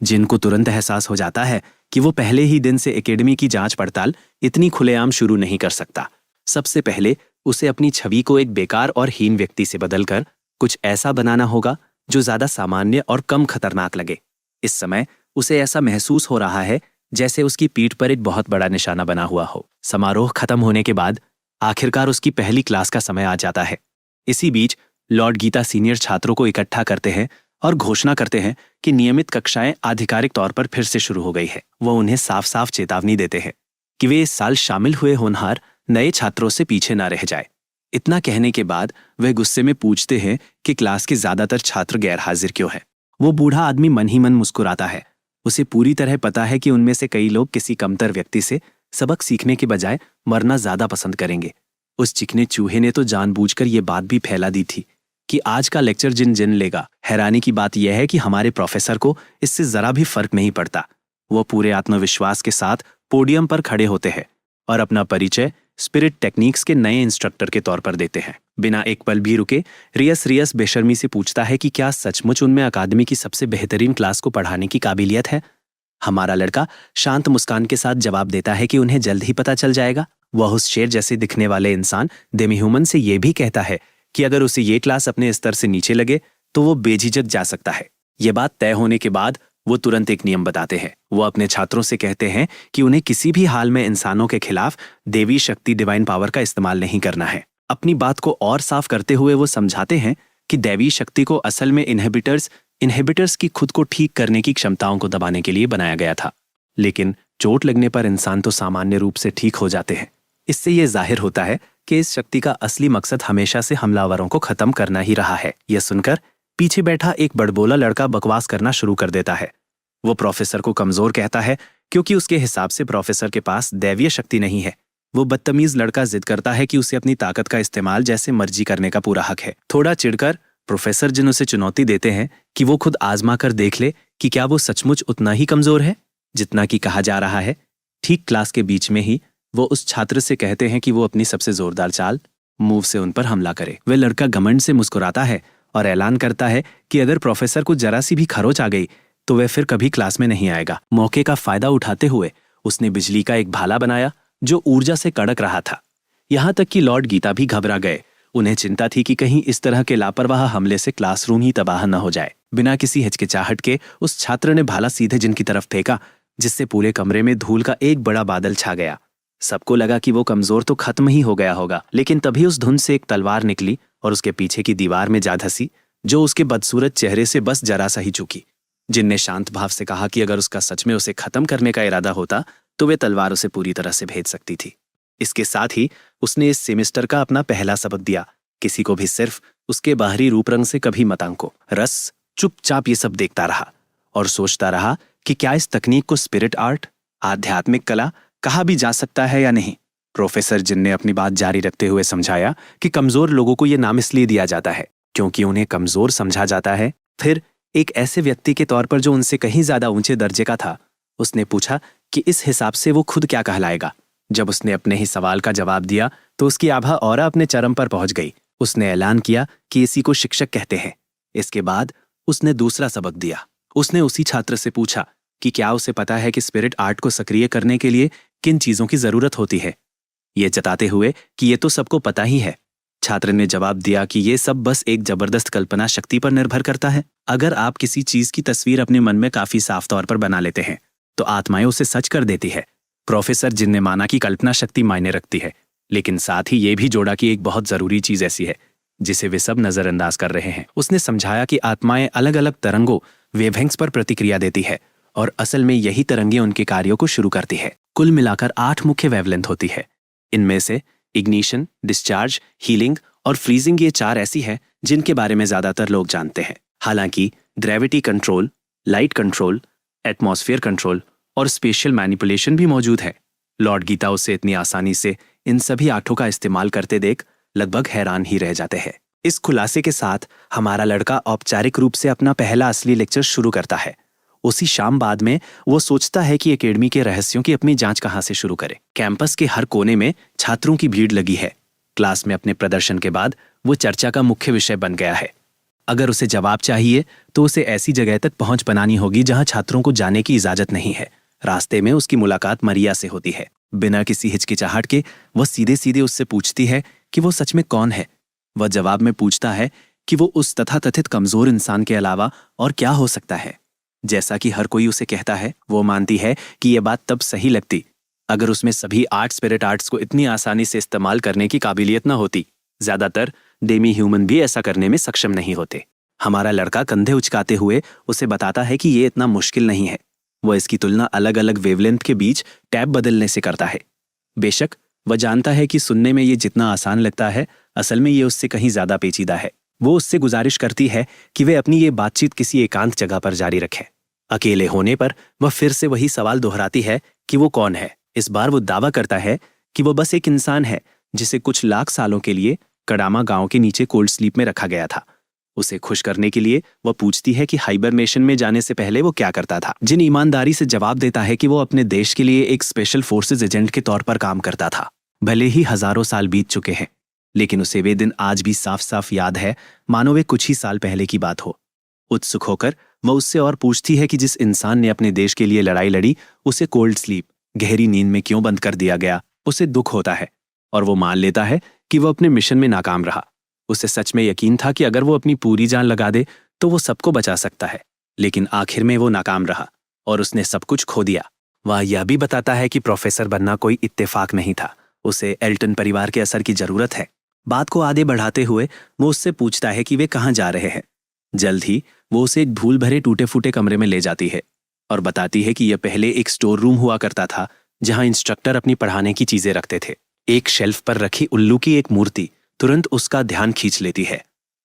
जिनको तुरंत एहसास हो जाता है कि वो पहले ही दिन से एकेडमी की जांच पड़ताल इतनी खुलेआम शुरू नहीं कर सकता। सबसे पहले उसे अपनी छवि को एक बेकार और हीन व्यक्ति से बदलकर कुछ ऐसा बनाना होगा जो ज्यादा सामान्य और कम खतरनाक लगे। इस समय उसे ऐसा महसूस हो रहा है जैसे उसकी पीठ पर एक बहुत बड़ा निशाना बना हुआ हो। समारोह खत्म होने के बाद आखिरकार उसकी पहली क्लास का समय आ जाता है। इसी बीच लॉर्ड गीता सीनियर छात्रों को इकट्ठा करते हैं और घोषणा करते हैं कि नियमित कक्षाएं आधिकारिक तौर पर फिर से शुरू हो गई है। वो उन्हें साफ साफ चेतावनी देते हैं कि वे इस साल शामिल हुए होनहार नए छात्रों से पीछे न रह जाए। इतना कहने के बाद वे गुस्से में पूछते हैं कि क्लास के ज्यादातर छात्र गैर हाजिर क्यों हैं। वो बूढ़ा आदमी मन ही मन मुस्कुराता है। उसे पूरी तरह पता है कि उनमें से कई लोग किसी कमतर व्यक्ति से सबक सीखने के बजाय मरना ज्यादा पसंद करेंगे। उस चिकने चूहे ने तो जानबूझकर ये बात भी फैला दी थी कि आज का लेक्चर जिन जिन लेगा। हैरानी की बात यह है कि हमारे प्रोफेसर को इससे जरा भी फर्क नहीं पड़ता। वो पूरे आत्मविश्वास के साथ पोडियम पर खड़े होते हैं और अपना परिचय स्पिरिट टेक्निक्स के नए इंस्ट्रक्टर के तौर पर देते हैं। बिना एक पल भी रुके रियस बेशर्मी से पूछता है कि क्या सचमुच उनमें अकादमी की सबसे बेहतरीन क्लास को पढ़ाने की काबिलियत है। हमारा लड़का शांत मुस्कान के साथ जवाब देता है कि उन्हें जल्द ही पता चल जाएगा। वह उस शेर जैसे दिखने वाले इंसान डेमी ह्यूमन से यह भी कहता है कि अगर उसे ये क्लास अपने स्तर से नीचे लगे तो वो बेझिझक जा सकता है। ये बात तय होने के बाद वो तुरंत एक नियम बताते हैं। वो अपने छात्रों से कहते हैं कि उन्हें किसी भी हाल में इंसानों के खिलाफ देवी शक्ति डिवाइन पावर का इस्तेमाल नहीं करना है। अपनी बात को और साफ करते हुए वो समझाते हैं कि दैवी शक्ति को असल में इनहिबिटर्स की खुद को ठीक करने की क्षमताओं को दबाने के लिए बनाया गया था। लेकिन चोट लगने पर इंसान तो सामान्य रूप से ठीक हो जाते हैं। इससे यह जाहिर होता है कि इस शक्ति का असली मकसद हमेशा से हमलावरों को खत्म करना ही रहा है। यह सुनकर पीछे बैठा एक बड़बोला लड़का बकवास करना शुरू कर देता है। वो प्रोफेसर को कमजोर कहता है क्योंकि उसके हिसाब से प्रोफेसर के पास दैवीय शक्ति नहीं है। वो बदतमीज लड़का जिद करता है कि उसे अपनी ताकत का इस्तेमाल जैसे मर्जी करने का पूरा हक है। थोड़ा चिढ़कर प्रोफेसर जिन उसे चुनौती देते हैं कि वो खुद आजमा कर देख ले कि क्या वो सचमुच उतना ही कमजोर है जितना कि कहा जा रहा है। ठीक क्लास के बीच में ही वो उस छात्र से कहते हैं कि वो अपनी सबसे जोरदार चाल मूव से उन पर हमला करे। वह लड़का घमंड से मुस्कुराता है और ऐलान करता है कि अगर प्रोफेसर को जरा सी भी खरोच आ गई तो वह फिर कभी क्लास में नहीं आएगा। मौके का फायदा उठाते हुए उसने बिजली का एक भाला बनाया जो ऊर्जा से कड़क रहा था। यहां तक कि लॉर्ड गीता भी घबरा गए। उन्हें चिंता थी कि कहीं इस तरह के लापरवाह हमले से क्लासरूम ही तबाह न हो जाए। बिना किसी हिचकिचाहट के उस छात्र ने भाला सीधे जिन की तरफ फेंका, जिससे पूरे कमरे में धूल का एक बड़ा बादल छा गया। सबको लगा कि वो कमजोर तो खत्म ही हो गया होगा, लेकिन तभी उस धुंध से एक तलवार निकली और उसके पीछे की दीवार में जा धसी, जो उसके बदसूरत चेहरे से बस जरा सा ही चूकी। जिन ने शांत भाव से कहा कि अगर उसका सच में उसे खत्म करने का इरादा होता तो वे तलवार उसे पूरी तरह से भेज सकती थी। इसके साथ ही उसने इस सेमेस्टर का अपना पहला सबक दिया, किसी को भी सिर्फ उसके बाहरी रूप रंग से कभी मत आंको। रस चुपचाप ये सब देखता रहा और सोचता रहा कि क्या इस तकनीक को स्पिरिट आर्ट, आध्यात्मिक कला कहा भी जा सकता है या नहीं। प्रोफेसर जिन ने अपनी बात जारी रखते हुए समझाया कि कमजोर लोगों को यह नाम इसलिए दिया जाता है क्योंकि उन्हें कमजोर समझा जाता है। फिर एक ऐसे व्यक्ति के तौर पर जो उनसे कहीं ज्यादा ऊंचे दर्जे का था, उसने पूछा कि इस हिसाब से वो खुद क्या कहलाएगा। जब उसने अपने ही सवाल का जवाब दिया तो उसकी आभा और अपने चरम पर पहुंच गई। उसने ऐलान किया कि इसी को शिक्षक कहते हैं। इसके बाद उसने दूसरा सबक दिया। उसने उसी छात्र से पूछा कि क्या उसे पता है कि स्पिरिट आर्ट को सक्रिय करने के लिए किन चीजों की जरूरत होती है, ये जताते हुए कि ये तो सबको पता ही है। छात्र ने जवाब दिया कि ये सब बस एक जबरदस्त कल्पना शक्ति पर निर्भर करता है। अगर आप किसी चीज की तस्वीर अपने मन में काफी साफ तौर पर बना लेते हैं तो आत्माएं उसे सच कर देती है। प्रोफेसर जिन ने माना कि कल्पना शक्ति मायने रखती है, लेकिन साथ ही ये भी जोड़ा कि एक बहुत जरूरी चीज ऐसी है जिसे वे सब नजरअंदाज कर रहे हैं। उसने समझाया कि आत्माएं अलग अलग तरंगों, वेवलेंथ्स पर प्रतिक्रिया देती है और असल में यही तरंगें उनके कार्यों को शुरू करती है। कुल मिलाकर 8 मुख्य वेवलेंथ होती है। इनमें से इग्निशन, डिस्चार्ज, हीलिंग और फ्रीजिंग ये 4 ऐसी है जिनके बारे में ज्यादातर लोग जानते हैं। हालांकि gravity control, light control, atmosphere control और स्पेशियल मैनिपुलेशन भी मौजूद है। लॉर्ड गीता उसे इतनी आसानी से इन सभी 8 का इस्तेमाल करते देख लगभग हैरान ही रह जाते हैं। इस खुलासे के साथ हमारा लड़का औपचारिक रूप से अपना पहला असली लेक्चर शुरू करता है। उसी शाम बाद में वो सोचता है कि एकेडमी के रहस्यों की अपनी जांच कहाँ से शुरू करे। कैंपस के हर कोने में छात्रों की भीड़ लगी है। क्लास में अपने प्रदर्शन के बाद वो चर्चा का मुख्य विषय बन गया है। अगर उसे जवाब चाहिए तो उसे ऐसी जगह तक पहुंच बनानी होगी जहां छात्रों को जाने की इजाजत नहीं है। रास्ते में उसकी मुलाकात मरिया से होती है। बिना किसी हिचकिचाहट के वह सीधे सीधे उससे पूछती है कि वो सच में कौन है। वह जवाब में पूछता है कि वो उस तथाकथित कमजोर इंसान के अलावा और क्या हो सकता है। जैसा कि हर कोई उसे कहता है, वो मानती है कि यह बात तब सही लगती अगर उसमें सभी स्पिरिट आर्ट्स को इतनी आसानी से इस्तेमाल करने की काबिलियत न होती। ज्यादातर डेमी ह्यूमन भी ऐसा करने में सक्षम नहीं होते। हमारा लड़का कंधे उचकाते हुए उसे बताता है कि ये इतना मुश्किल नहीं है। वह इसकी तुलना अलग अलग वेवलेंथ के बीच टैब बदलने से करता है। बेशक वह जानता है कि सुनने में ये जितना आसान लगता है, असल में ये उससे कहीं ज्यादा पेचीदा है। वो उससे गुजारिश करती है कि वे अपनी ये बातचीत किसी एकांत जगह पर जारी रखें। अकेले होने पर वह फिर से वही सवाल दोहराती है कि वो कौन है। इस बार वो दावा करता है कि वो बस एक इंसान है जिसे कुछ लाख सालों के लिए कडामा गांव के नीचे कोल्ड स्लीप में रखा गया था। उसे खुश करने के लिए वह पूछती है कि हाइबरनेशन में जाने से पहले वो क्या करता था। जिन ईमानदारी से जवाब देता है कि वो अपने देश के लिए एक स्पेशल फोर्सेज एजेंट के तौर पर काम करता था। भले ही हजारों साल बीत चुके हैं, लेकिन उसे वे दिन आज भी साफ साफ याद है, मानो वे कुछ ही साल पहले की बात हो। उत्सुक होकर वह उससे और पूछती है कि जिस इंसान ने अपने देश के लिए लड़ाई लड़ी, उसे कोल्ड स्लीप, गहरी नींद में क्यों बंद कर दिया गया। उसे दुख होता है और वो मान लेता है कि वो अपने मिशन में नाकाम रहा। उसे सच में यकीन था कि अगर वो अपनी पूरी जान लगा दे तो वो सबको बचा सकता है, लेकिन आखिर में वो नाकाम रहा और उसने सब कुछ खो दिया। वह यह भी बताता है कि प्रोफेसर बनना कोई इत्तेफाक नहीं था, उसे एल्टन परिवार के असर की जरूरत है। बात को आगे बढ़ाते हुए वो उससे पूछता है कि वे कहाँ जा रहे हैं। जल्द ही वो उसे एक धूल भरे टूटे फूटे कमरे में ले जाती है और बताती है कि यह पहले एक स्टोर रूम हुआ करता था जहां इंस्ट्रक्टर अपनी पढ़ाने की चीजें रखते थे। एक शेल्फ पर रखी उल्लू की एक मूर्ति तुरंत उसका ध्यान खींच लेती है।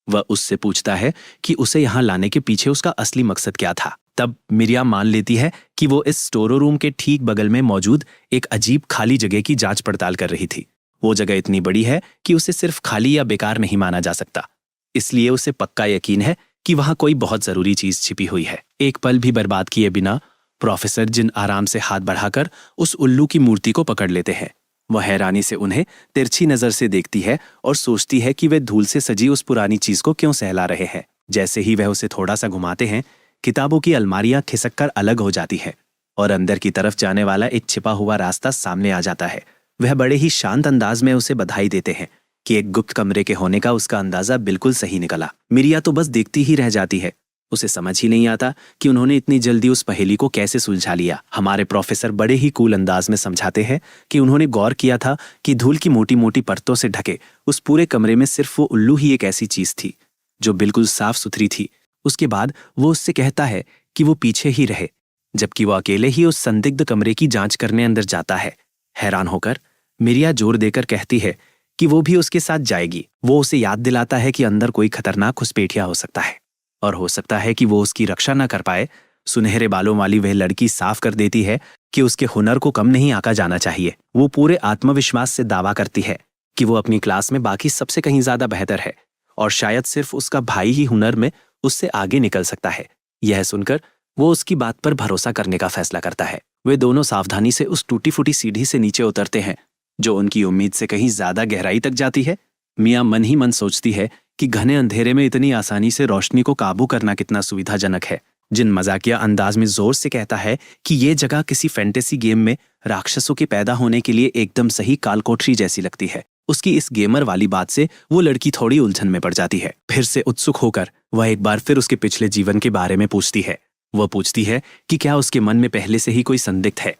वह उससे पूछता है कि उसे यहाँ लाने के पीछे उसका असली मकसद क्या था। तब मिरिया मान लेती है कि वो इस स्टोर रूम के ठीक बगल में मौजूद एक अजीब खाली जगह की जांच पड़ताल कर रही थी। वो जगह इतनी बड़ी है कि उसे सिर्फ खाली या बेकार नहीं माना जा सकता, इसलिए उसे पक्का यकीन है कि वहां कोई बहुत जरूरी चीज छिपी हुई है। एक पल भी बर्बाद किए बिना प्रोफेसर जिन आराम से हाथ बढ़ाकर उस उल्लू की मूर्ति को पकड़ लेते हैं। वह हैरानी से उन्हें तिरछी नजर से देखती है और सोचती है कि वे धूल से सजी उस पुरानी चीज को क्यों सहला रहे हैं। जैसे ही वह उसे थोड़ा सा घुमाते हैं, किताबों की अलमारियां खिसक कर अलग हो जाती है और अंदर की तरफ जाने वाला एक छिपा हुआ रास्ता सामने आ जाता है। वह बड़े ही शांत अंदाज में उसे बधाई देते हैं कि एक गुप्त कमरे के होने का उसका अंदाजा बिल्कुल सही निकला। मिरिया तो बस देखती ही रह जाती है। उसे समझ ही नहीं आता कि उन्होंने इतनी जल्दी उस पहेली को कैसे सुलझा लिया। हमारे प्रोफेसर बड़े ही कूल अंदाज में समझाते हैं कि उन्होंने गौर किया था कि धूल की मोटी मोटी परतों से ढके उस पूरे कमरे में सिर्फ वो उल्लू ही एक ऐसी चीज थी जो बिल्कुल साफ सुथरी थी। उसके बाद वो उससे कहता है कि वो पीछे ही रहे, जबकि वो अकेले ही उस संदिग्ध कमरे की जांच करने अंदर जाता है। हैरान होकर मिरिया जोर देकर कहती है कि वो भी उसके साथ जाएगी। वो उसे याद दिलाता है कि अंदर कोई खतरनाक घुसपैठिया हो सकता है और हो सकता है कि वो उसकी रक्षा न कर पाए। सुनहरे बालों वाली वह लड़की साफ कर देती है कि उसके हुनर को कम नहीं आंका जाना चाहिए। वो पूरे आत्मविश्वास से दावा करती है कि वो अपनी क्लास में बाकी सबसे कहीं ज्यादा बेहतर है और शायद सिर्फ उसका भाई ही हुनर में उससे आगे निकल सकता है। यह सुनकर वो उसकी बात पर भरोसा करने का फैसला करता है। वे दोनों सावधानी से उस टूटी फूटी सीढ़ी से नीचे उतरते हैं जो उनकी उम्मीद से कहीं ज्यादा गहराई तक जाती है। मियां मन ही मन सोचती है कि घने अंधेरे में इतनी आसानी से रोशनी को काबू करना कितना सुविधाजनक है। जिन मजाकिया अंदाज में जोर से कहता है कि ये जगह किसी फैंटेसी गेम में राक्षसों के पैदा होने के लिए एकदम सही कालकोठरी जैसी लगती है। उसकी इस गेमर वाली बात से वो लड़की थोड़ी उलझन में पड़ जाती है। फिर से उत्सुक होकर वह एक बार फिर उसके पिछले जीवन के बारे में पूछती है। वह पूछती है कि क्या उसके मन में पहले से ही कोई संदिग्ध है,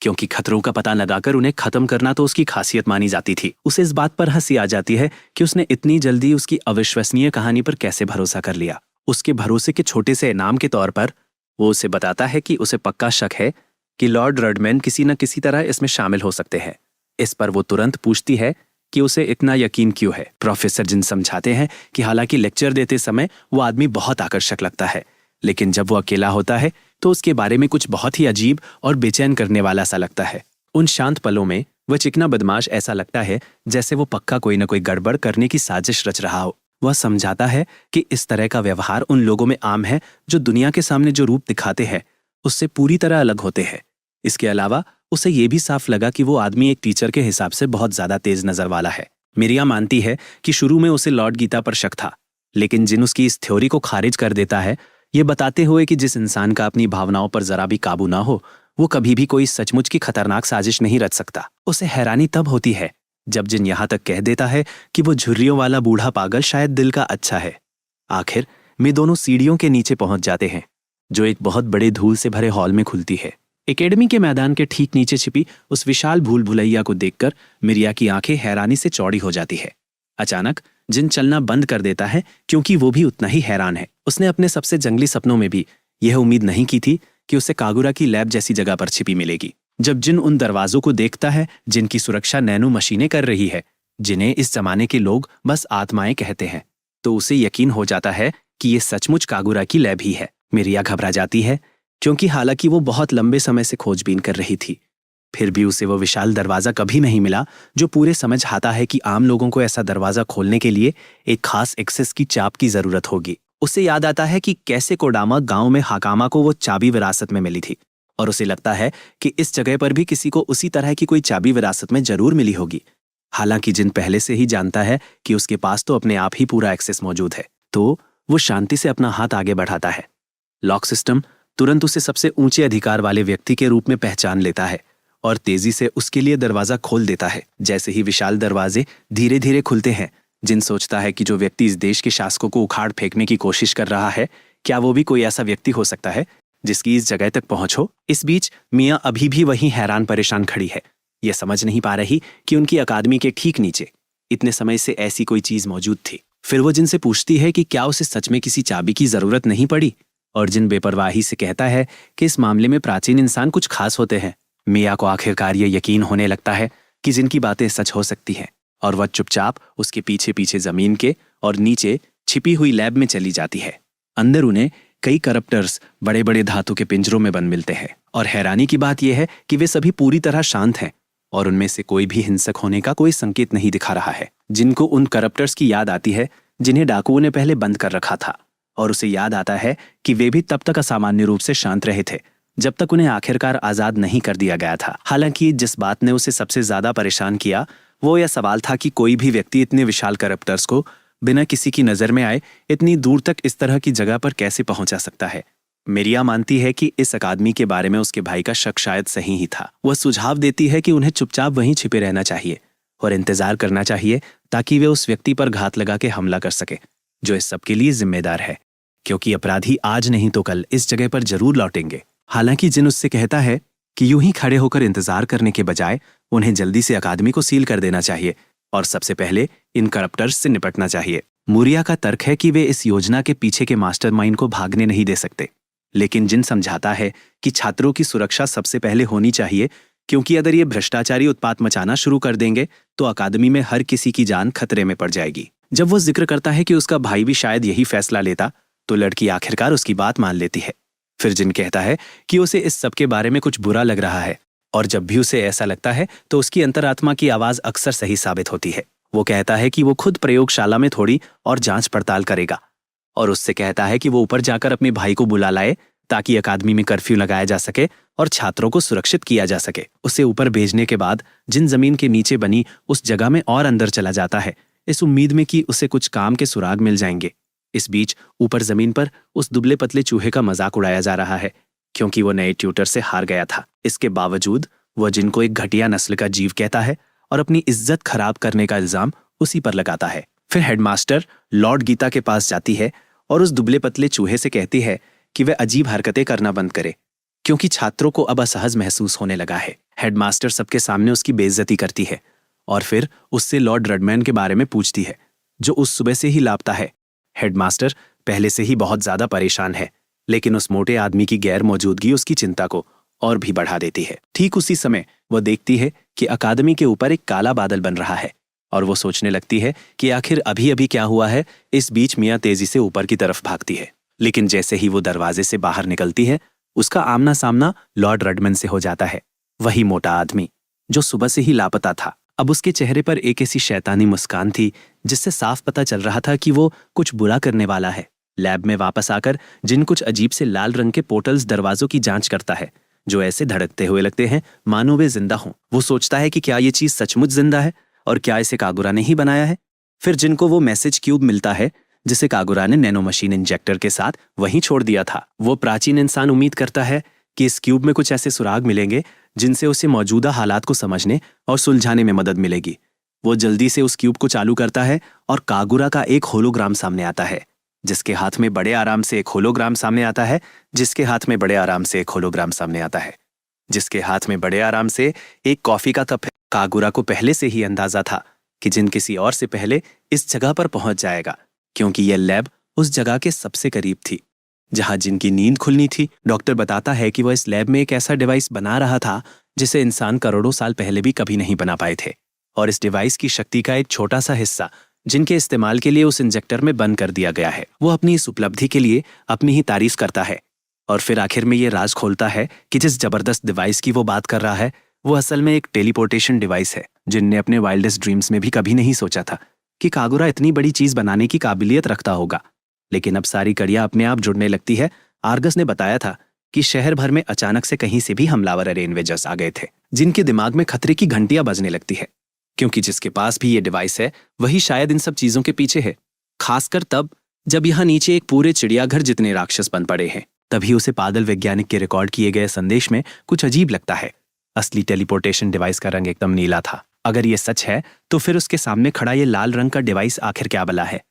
क्योंकि खतरों का पता लगाकर उन्हें खत्म करना तो उसकी खासियत मानी जाती थी। उसे इस बात पर हंसी आ जाती है कि उसने इतनी जल्दी उसकी अविश्वसनीय कहानी पर कैसे भरोसा कर लिया। उसके भरोसे के छोटे से इनाम के तौर पर वो उसे बताता है कि उसे पक्का शक है कि लॉर्ड रडमैन किसी न किसी तरह इसमें शामिल हो सकते हैं। इस पर वो तुरंत पूछती है कि उसे इतना यकीन क्यों है। प्रोफेसर जिन समझाते हैं कि हालांकि लेक्चर देते समय वो आदमी बहुत आकर्षक लगता है, लेकिन जब वो अकेला होता है तो उसके बारे में कुछ बहुत ही अजीब और बेचैन करने वाला सा लगता है। उन शांत पलों में वह चिकना बदमाश ऐसा लगता है जैसे वो पक्का कोई न कोई गड़बड़ करने की साजिश रच रहा हो। वह समझाता है कि इस तरह का व्यवहार उन लोगों में आम है जो दुनिया के सामने जो रूप दिखाते हैं उससे पूरी तरह अलग होते हैं। इसके अलावा उसे ये भी साफ लगा कि वो आदमी एक टीचर के हिसाब से बहुत ज्यादा तेज नजर वाला है। मिरिया मानती है कि शुरू में उसे लॉर्ड गीता पर शक था, लेकिन जिन उसकी इस थ्योरी को खारिज कर देता है, ये बताते हुए कि जिस इंसान का अपनी भावनाओं पर जरा भी काबू ना हो वो कभी भी कोई सचमुच की खतरनाक साजिश नहीं रच सकता। उसे हैरानी तब होती है जब जिन यहाँ तक कह देता है कि वो झुर्रियों वाला बूढ़ा पागल शायद दिल का अच्छा है। आखिर में दोनों सीढ़ियों के नीचे पहुंच जाते हैं जो एक बहुत बड़े धूल से भरे हॉल में खुलती है। एकेडमी के मैदान के ठीक नीचे छिपी उस विशाल भूल भुलैया को देखकर मिरिया की आंखें हैरानी से चौड़ी हो जाती है। अचानक जिन चलना बंद कर देता है क्योंकि वो भी उतना ही हैरान है। उसने अपने सबसे जंगली सपनों में भी यह उम्मीद नहीं की थी कि उसे कागुरा की लैब जैसी जगह पर छिपी मिलेगी। जब जिन उन दरवाजों को देखता है जिनकी सुरक्षा नैनो मशीनें कर रही है, जिन्हें इस जमाने के लोग बस आत्माएं कहते हैं, तो उसे यकीन हो जाता है कि ये सचमुच कागुरा की लैब ही है। मिरिया घबरा जाती है क्योंकि हालांकि वो बहुत लंबे समय से खोजबीन कर रही थी, फिर भी उसे वो विशाल दरवाजा कभी नहीं मिला जो पूरे समझ आता है कि आम लोगों को ऐसा दरवाजा खोलने के लिए एक खास एक्सेस की चाप की जरूरत होगी। उसे याद आता है कि कैसे कोडामा गांव में हाकामा को वो चाबी विरासत में मिली थी और उसे लगता है कि इस जगह पर भी किसी को उसी तरह की कोई चाबी विरासत में जरूर मिली होगी। हालांकि जिन पहले से ही जानता है कि उसके पास तो अपने आप ही पूरा एक्सेस मौजूद है, तो वो शांति से अपना हाथ आगे बढ़ाता है। लॉक सिस्टम तुरंत उसे सबसे ऊंचे अधिकार वाले व्यक्ति के रूप में पहचान लेता है और तेजी से उसके लिए दरवाजा खोल देता है। जैसे ही विशाल दरवाजे धीरे धीरे खुलते हैं, जिन सोचता है कि जो व्यक्ति इस देश के शासकों को उखाड़ फेंकने की कोशिश कर रहा है, क्या वो भी कोई ऐसा व्यक्ति हो सकता है जिसकी इस जगह तक पहुंच हो। इस बीच मियां अभी भी वहीं हैरान परेशान खड़ी है। यह समझ नहीं पा रही कि उनकी अकादमी के ठीक नीचे इतने समय से ऐसी कोई चीज मौजूद थी। फिर वो जिनसे पूछती है कि क्या उसे सच में किसी चाबी की जरूरत नहीं पड़ी, और जिन बेपरवाही से कहता है कि इस मामले में प्राचीन इंसान कुछ खास होते हैं। मिया को आखिरकार ये यकीन होने लगता है कि जिनकी बातें सच हो सकती हैं, और वह चुपचाप उसके पीछे पीछे जमीन के और नीचे छिपी हुई लैब में चली जाती है। अंदर उन्हें कई करप्टर्स बड़े बड़े धातु के पिंजरों में बंद मिलते हैं, और हैरानी की बात यह है कि वे सभी पूरी तरह शांत हैं और उनमें से कोई भी हिंसक होने का कोई संकेत नहीं दिखा रहा है। जिनको उन करप्टर्स की याद आती है जिन्हें डाकुओं ने पहले बंद कर रखा था, और उसे याद आता है कि वे भी तब तक असामान्य रूप से शांत रहे थे जब तक उन्हें आखिरकार आजाद नहीं कर दिया गया था। हालांकि जिस बात ने उसे सबसे ज्यादा परेशान किया वो यह सवाल था कि कोई भी व्यक्ति इतने विशाल करप्टर्स को बिना किसी की नजर में आए इतनी दूर तक इस तरह की जगह पर कैसे पहुंचा सकता है। मिरिया मानती है कि इस अकादमी के बारे में उसके भाई का शक शायद सही ही था। वह सुझाव देती है कि उन्हें चुपचाप वहीं छिपे रहना चाहिए और इंतजार करना चाहिए ताकि वे उस व्यक्ति पर घात लगा के हमला कर सके जो इस सब के लिए जिम्मेदार है, क्योंकि अपराधी आज नहीं तो कल इस जगह पर जरूर लौटेंगे। हालांकि जिन उससे कहता है कि यूं ही खड़े होकर इंतजार करने के बजाय उन्हें जल्दी से अकादमी को सील कर देना चाहिए और सबसे पहले इन करप्टर्स से निपटना चाहिए। मुरिया का तर्क है कि वे इस योजना के पीछे के मास्टरमाइंड को भागने नहीं दे सकते, लेकिन जिन समझाता है कि छात्रों की सुरक्षा सबसे पहले होनी चाहिए, क्योंकि अगर ये भ्रष्टाचारी उत्पात मचाना शुरू कर देंगे तो अकादमी में हर किसी की जान खतरे में पड़ जाएगी। जब वो जिक्र करता है कि उसका भाई भी शायद यही फैसला लेता, तो लड़की आखिरकार उसकी बात मान लेती है। फिर जिन कहता है कि उसे इस सब के बारे में कुछ बुरा लग रहा है, और जब भी उसे ऐसा लगता है तो उसकी अंतरात्मा की आवाज अक्सर सही साबित होती है। वो कहता है कि वो खुद प्रयोगशाला में थोड़ी और जांच पड़ताल करेगा, और उससे कहता है कि वो ऊपर जाकर अपने भाई को बुला लाए ताकि अकादमी में कर्फ्यू लगाया जा सके और छात्रों को सुरक्षित किया जा सके। उसे ऊपर भेजने के बाद जिन जमीन के नीचे बनी उस जगह में और अंदर चला जाता है, इस उम्मीद में कि उसे कुछ काम के सुराग मिल जाएंगे। इस बीच ऊपर जमीन पर उस दुबले पतले चूहे का मजाक उड़ाया जा रहा है, क्योंकि वो नए ट्यूटर से हार गया था। इसके बावजूद वह जिनको एक घटिया नस्ल का जीव कहता है और अपनी इज्जत खराब करने का इल्जाम उसी पर लगाता है। फिर हेडमास्टर लॉर्ड गीता के पास जाती है और उस दुबले पतले चूहे से कहती है कि वह अजीब हरकतें करना बंद करे, क्योंकि छात्रों को अब असहज महसूस होने लगा है। हेडमास्टर सबके सामने उसकी बेइज्जती करती है और फिर उससे लॉर्ड रडमैन के बारे में पूछती है, जो उस सुबह से ही लापता है। हेडमास्टर पहले से ही बहुत ज्यादा परेशान है, लेकिन उस मोटे आदमी की गैर मौजूदगी उसकी चिंता को और भी बढ़ा देती है। ठीक उसी समय वह देखती है कि अकादमी के ऊपर एक काला बादल बन रहा है, और वो सोचने लगती है कि आखिर अभी अभी क्या हुआ है। इस बीच मियां तेजी से ऊपर की तरफ भागती है, लेकिन जैसे ही वो दरवाजे से बाहर निकलती है उसका आमना सामना लॉर्ड रडमैन से हो जाता है। वही मोटा आदमी जो सुबह से ही लापता था। अब उसके चेहरे पर एक ऐसी शैतानी मुस्कान थी जिससे साफ पता चल रहा था कि वो कुछ बुरा करने वाला है। लैब में वापस आकर जिन कुछ अजीब से लाल रंग के पोर्टल्स दरवाजों की जांच करता है जो ऐसे धड़कते हुए लगते हैं मानो वे जिंदा हों। वो सोचता है कि क्या ये चीज सचमुच जिंदा है और क्या इसे कागुरा ने ही बनाया है। फिर जिनको वो मैसेज क्यूब मिलता है जिसे कागुरा ने नैनो मशीन इंजेक्टर के साथ वहीं छोड़ दिया था। वो प्राचीन इंसान उम्मीद करता है कि इस क्यूब में कुछ ऐसे सुराग मिलेंगे जिनसे उसे मौजूदा हालात को समझने और सुलझाने में मदद मिलेगी। वो जल्दी से उस क्यूब को चालू करता है और कागुरा का एक होलोग्राम सामने आता है जिसके हाथ में बड़े आराम से एक होलोग्राम सामने आता है जिसके हाथ में बड़े आराम से एक होलोग्राम सामने आता है जिसके हाथ में बड़े आराम से एक कॉफी का कप है। कागुरा को पहले से ही अंदाजा था कि जिन किसी और से पहले इस जगह पर पहुंच जाएगा क्योंकि यह लैब उस जगह के सबसे करीब थी जहां जिनकी नींद खुलनी थी। डॉक्टर बताता है कि वह इस लैब में एक ऐसा डिवाइस बना रहा था जिसे इंसान करोड़ों साल पहले भी कभी नहीं बना पाए थे और इस डिवाइस की शक्ति का एक छोटा सा हिस्सा जिनके इस्तेमाल के लिए उस इंजेक्टर में बंद कर दिया गया है। वो अपनी इस उपलब्धि के लिए अपनी ही तारीफ करता है और फिर आखिर में ये राज खोलता है कि जिस जबरदस्त डिवाइस की वो बात कर रहा है वो असल में एक टेलीपोर्टेशन डिवाइस है। जिनने अपने वाइल्डेस्ट ड्रीम्स में भी कभी नहीं सोचा था कि कागुरा इतनी बड़ी चीज बनाने की काबिलियत रखता होगा। लेकिन अब सारी कड़ियां अपने आप जुड़ने लगती है। आर्गस ने बताया था कि शहर भर में अचानक से कहीं से भी हमलावर अरेनवेजर्स आ गए थे जिनके दिमाग में खतरे की घंटियां बजने लगती है क्योंकि जिसके पास भी ये डिवाइस है वही शायद इन सब चीजों के पीछे है। खासकर तब जब यहाँ नीचे एक पूरे चिड़ियाघर जितने राक्षस बन पड़े हैं तभी उसे पागल वैज्ञानिक के रिकॉर्ड किए गए संदेश में कुछ अजीब लगता है। असली टेलीपोर्टेशन डिवाइस का रंग एकदम नीला था। अगर ये सच है तो फिर उसके सामने खड़ा ये लाल रंग का डिवाइस आखिर क्या बला है।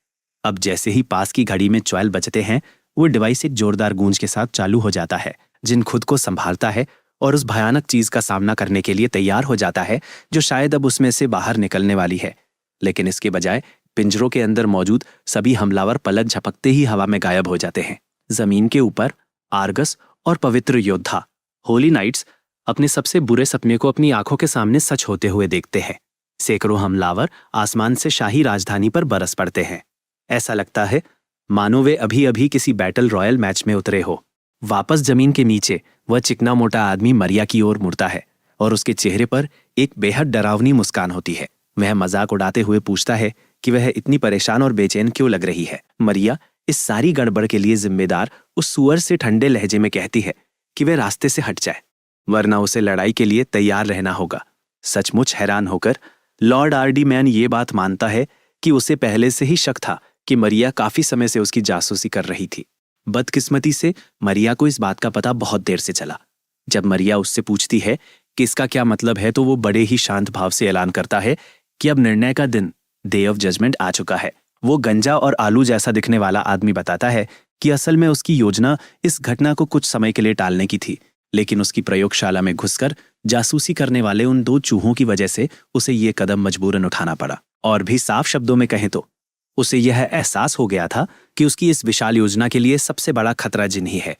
अब जैसे ही पास की घड़ी में 12 बजते हैं वो डिवाइस एक जोरदार गूंज के साथ चालू हो जाता है। जिन खुद को संभालता है और उस भयानक चीज का सामना करने के लिए तैयार हो जाता है जो शायद अब उसमें से बाहर निकलने वाली है। लेकिन इसके बजाय पिंजरों के अंदर मौजूद सभी हमलावर पलक झपकते ही हवा में गायब हो जाते हैं। जमीन के ऊपर आर्गस और पवित्र योद्धा होली नाइट्स अपने सबसे बुरे सपने को अपनी आंखों के सामने सच होते हुए देखते हैं। सैकड़ों हमलावर आसमान से शाही राजधानी पर बरस पड़ते हैं। ऐसा लगता है मानो वे अभी अभी किसी बैटल रॉयल मैच में उतरे हो। वापस जमीन के नीचे वह चिकना मोटा आदमी मरिया की ओर मुड़ता है और उसके चेहरे पर एक बेहद डरावनी मुस्कान होती है। वह मजाक उड़ाते हुए पूछता है कि वह इतनी परेशान और बेचैन क्यों लग रही है। मरिया इस सारी गड़बड़ के लिए जिम्मेदार उस सुअर से ठंडे लहजे में कहती है कि वह रास्ते से हट जाए वरना उसे लड़ाई के लिए तैयार रहना होगा। सचमुच हैरान होकर लॉर्ड आरडी मैन ये बात मानता है कि उसे पहले से ही शक था कि मरिया काफी समय से उसकी जासूसी कर रही थी। बदकिस्मती से मरिया को इस बात का पता बहुत देर से चला। जब मरिया उससे पूछती है कि इसका क्या मतलब है तो वो बड़े ही शांत भाव से ऐलान करता है कि अब निर्णय का दिन, डे ऑफ जजमेंट आ चुका है। वो गंजा और आलू जैसा दिखने वाला आदमी बताता है कि असल में उसकी योजना इस घटना को कुछ समय के लिए टालने की थी, लेकिन उसकी प्रयोगशाला में घुसकर जासूसी करने वाले उन 2 चूहों की वजह से उसे ये कदम मजबूरन उठाना पड़ा। और भी साफ शब्दों में कहें तो उसे यह एहसास हो गया था कि उसकी इस विशाल योजना के लिए सबसे बड़ा खतरा जिन ही है।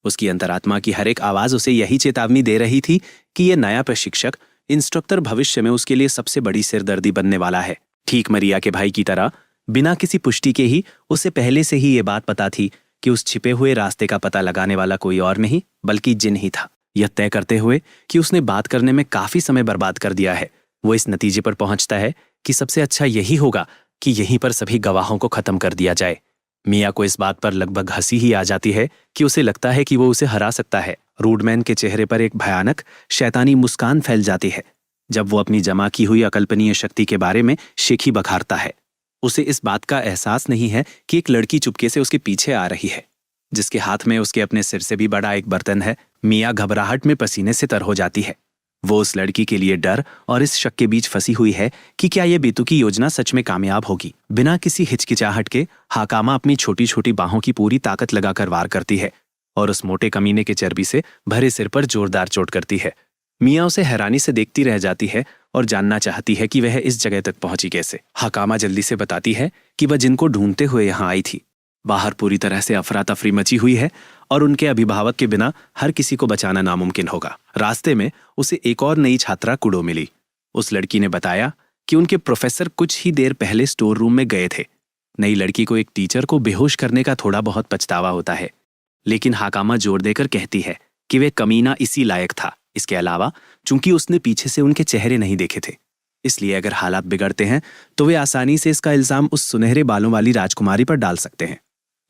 उसकी अंतरात्मा की हर एक आवाज उसे यही चेतावनी दे रही थी कि यह नया प्रशिक्षक इंस्ट्रक्टर भविष्य में उसके लिए सबसे बड़ी सिरदर्दी बनने वाला है। ठीक मरिया के भाई की तरह बिना किसी पुष्टि के ही उसे पहले से ही ये बात पता थी कि उस छिपे हुए रास्ते का पता लगाने वाला कोई और नहीं बल्कि जिन ही था। यह तय करते हुए कि उसने बात करने में काफी समय बर्बाद कर दिया है, वो इस नतीजे पर पहुंचता है कि सबसे अच्छा यही होगा कि यहीं पर सभी गवाहों को खत्म कर दिया जाए। मिया को इस बात पर लगभग हंसी ही आ जाती है कि उसे लगता है कि वो उसे हरा सकता है। रूडमैन के चेहरे पर एक भयानक शैतानी मुस्कान फैल जाती है जब वो अपनी जमा की हुई अकल्पनीय शक्ति के बारे में शेखी बखारता है। उसे इस बात का एहसास नहीं है कि एक लड़की चुपके से उसके पीछे आ रही है जिसके हाथ में उसके अपने सिर से भी बड़ा एक बर्तन है। मिया घबराहट में पसीने से तर हो जाती है। वो उस लड़की के लिए डर और इस शक के बीच फंसी हुई है कि क्या यह बेतुकी योजना सच में कामयाब होगी। बिना किसी हिचकिचाहट के हाकामा अपनी छोटी छोटी बाहों की पूरी ताकत लगाकर वार करती है और उस मोटे कमीने के चर्बी से भरे सिर पर जोरदार चोट करती है। मिया उसे हैरानी से देखती रह जाती है और जानना चाहती है कि वह इस जगह तक पहुंची कैसे। हाकामा जल्दी से बताती है कि वह जिनको ढूंढते हुए यहाँ आई थी। बाहर पूरी तरह से अफरा तफरी मची हुई है और उनके अभिभावक के बिना हर किसी को बचाना नामुमकिन होगा। रास्ते में उसे एक और नई छात्रा कुडो मिली। उस लड़की ने बताया कि उनके प्रोफेसर कुछ ही देर पहले स्टोर रूम में गए थे। नई लड़की को एक टीचर को बेहोश करने का थोड़ा बहुत पछतावा होता है, लेकिन हाकामा जोर देकर कहती है कि वह कमीना इसी लायक था। इसके अलावा चूंकि उसने पीछे से उनके चेहरे नहीं देखे थे, इसलिए अगर हालात बिगड़ते हैं तो वे आसानी से इसका इल्जाम उस सुनहरे बालों वाली राजकुमारी पर डाल सकते हैं।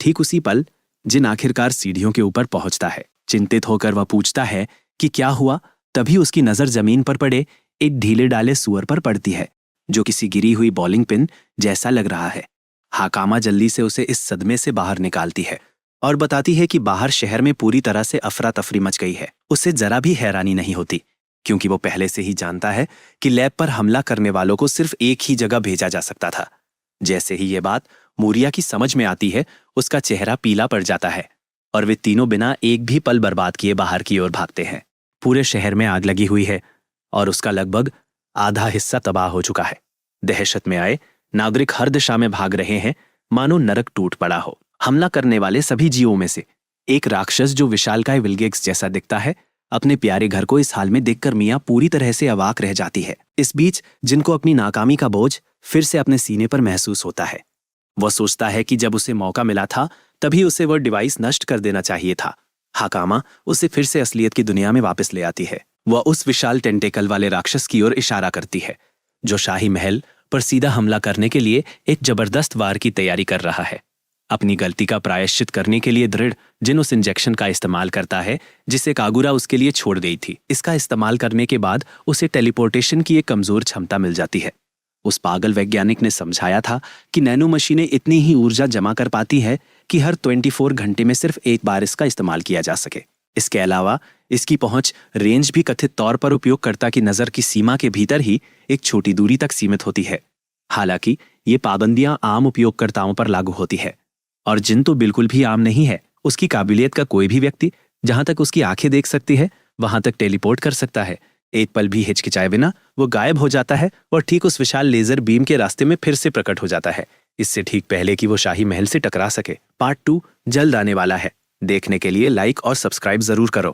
ठीक उसी पल जिन आखिरकार सीढ़ियों के ऊपर पहुंचता है, चिंतित होकर वह पूछता है कि क्या हुआ। तभी उसकी नजर जमीन पर पड़े एक ढीले डाले सुअर पर पड़ती है, जो किसी गिरी हुई बॉलिंग पिन जैसा लग रहा है। हाकामा जल्दी से उसे इस सदमे से बाहर निकालती है और बताती है कि बाहर शहर में पूरी तरह से अफरा तफरी मच गई है। उसे जरा भी हैरानी नहीं होती, क्योंकि वो पहले से ही जानता है कि लैब पर हमला करने वालों को सिर्फ एक ही जगह भेजा जा सकता था। जैसे ही ये बात मूरिया की समझ में आती है, उसका चेहरा पीला पड़ जाता है और वे तीनों बिना एक भी पल बर्बाद किए बाहर की ओर भागते हैं। पूरे शहर में आग लगी हुई है और उसका लगभग आधा हिस्सा तबाह हो चुका है। दहशत में आए नागरिक हर दिशा में भाग रहे हैं, मानो नरक टूट पड़ा हो। हमला करने वाले सभी जीवों में से एक राक्षस, जो विशालकाय विल्गेक्स जैसा दिखता है, अपने प्यारे घर को इस हाल में देखकर मियां पूरी तरह से अवाक रह जाती है। इस बीच जिनको अपनी नाकामी का बोझ फिर से अपने सीने पर महसूस होता है। वह सोचता है कि जब उसे मौका मिला था तभी उसे वह डिवाइस नष्ट कर देना चाहिए था। हाकामा उसे फिर से असलियत की दुनिया में वापस ले आती है। वह उस विशाल टेंटेकल वाले राक्षस की ओर इशारा करती है, जो शाही महल पर सीधा हमला करने के लिए एक जबरदस्त वार की तैयारी कर रहा है। अपनी गलती का प्रायश्चित करने के लिए दृढ़ जिन उस इंजेक्शन का इस्तेमाल करता है जिसे कागुरा उसके लिए छोड़ गई थी। इसका इस्तेमाल करने के बाद उसे टेलीपोर्टेशन की एक कमजोर क्षमता मिल जाती है। उस पागल वैज्ञानिक ने समझाया था कि नैनो मशीनें इतनी ही ऊर्जा जमा कर पाती है कि हर 24 घंटे में सिर्फ एक बार इसका इस्तेमाल किया जा सके। इसके अलावा इसकी पहुंच रेंज भी कथित तौर पर उपयोगकर्ता की नजर की सीमा के भीतर ही एक छोटी दूरी तक सीमित होती है। हालांकि ये पाबंदियां आम उपयोगकर्ताओं पर लागू होती है, और जिन तो बिल्कुल भी आम नहीं है। उसकी काबिलियत का कोई भी व्यक्ति जहां तक उसकी आंखें देख सकती है वहां तक टेलीपोर्ट कर सकता है। एक पल भी हिचकिचाए बिना वो गायब हो जाता है और ठीक उस विशाल लेजर बीम के रास्ते में फिर से प्रकट हो जाता है, इससे ठीक पहले कि वो शाही महल से टकरा सके। पार्ट 2 जल्द आने वाला है। देखने के लिए लाइक और सब्सक्राइब जरूर करो।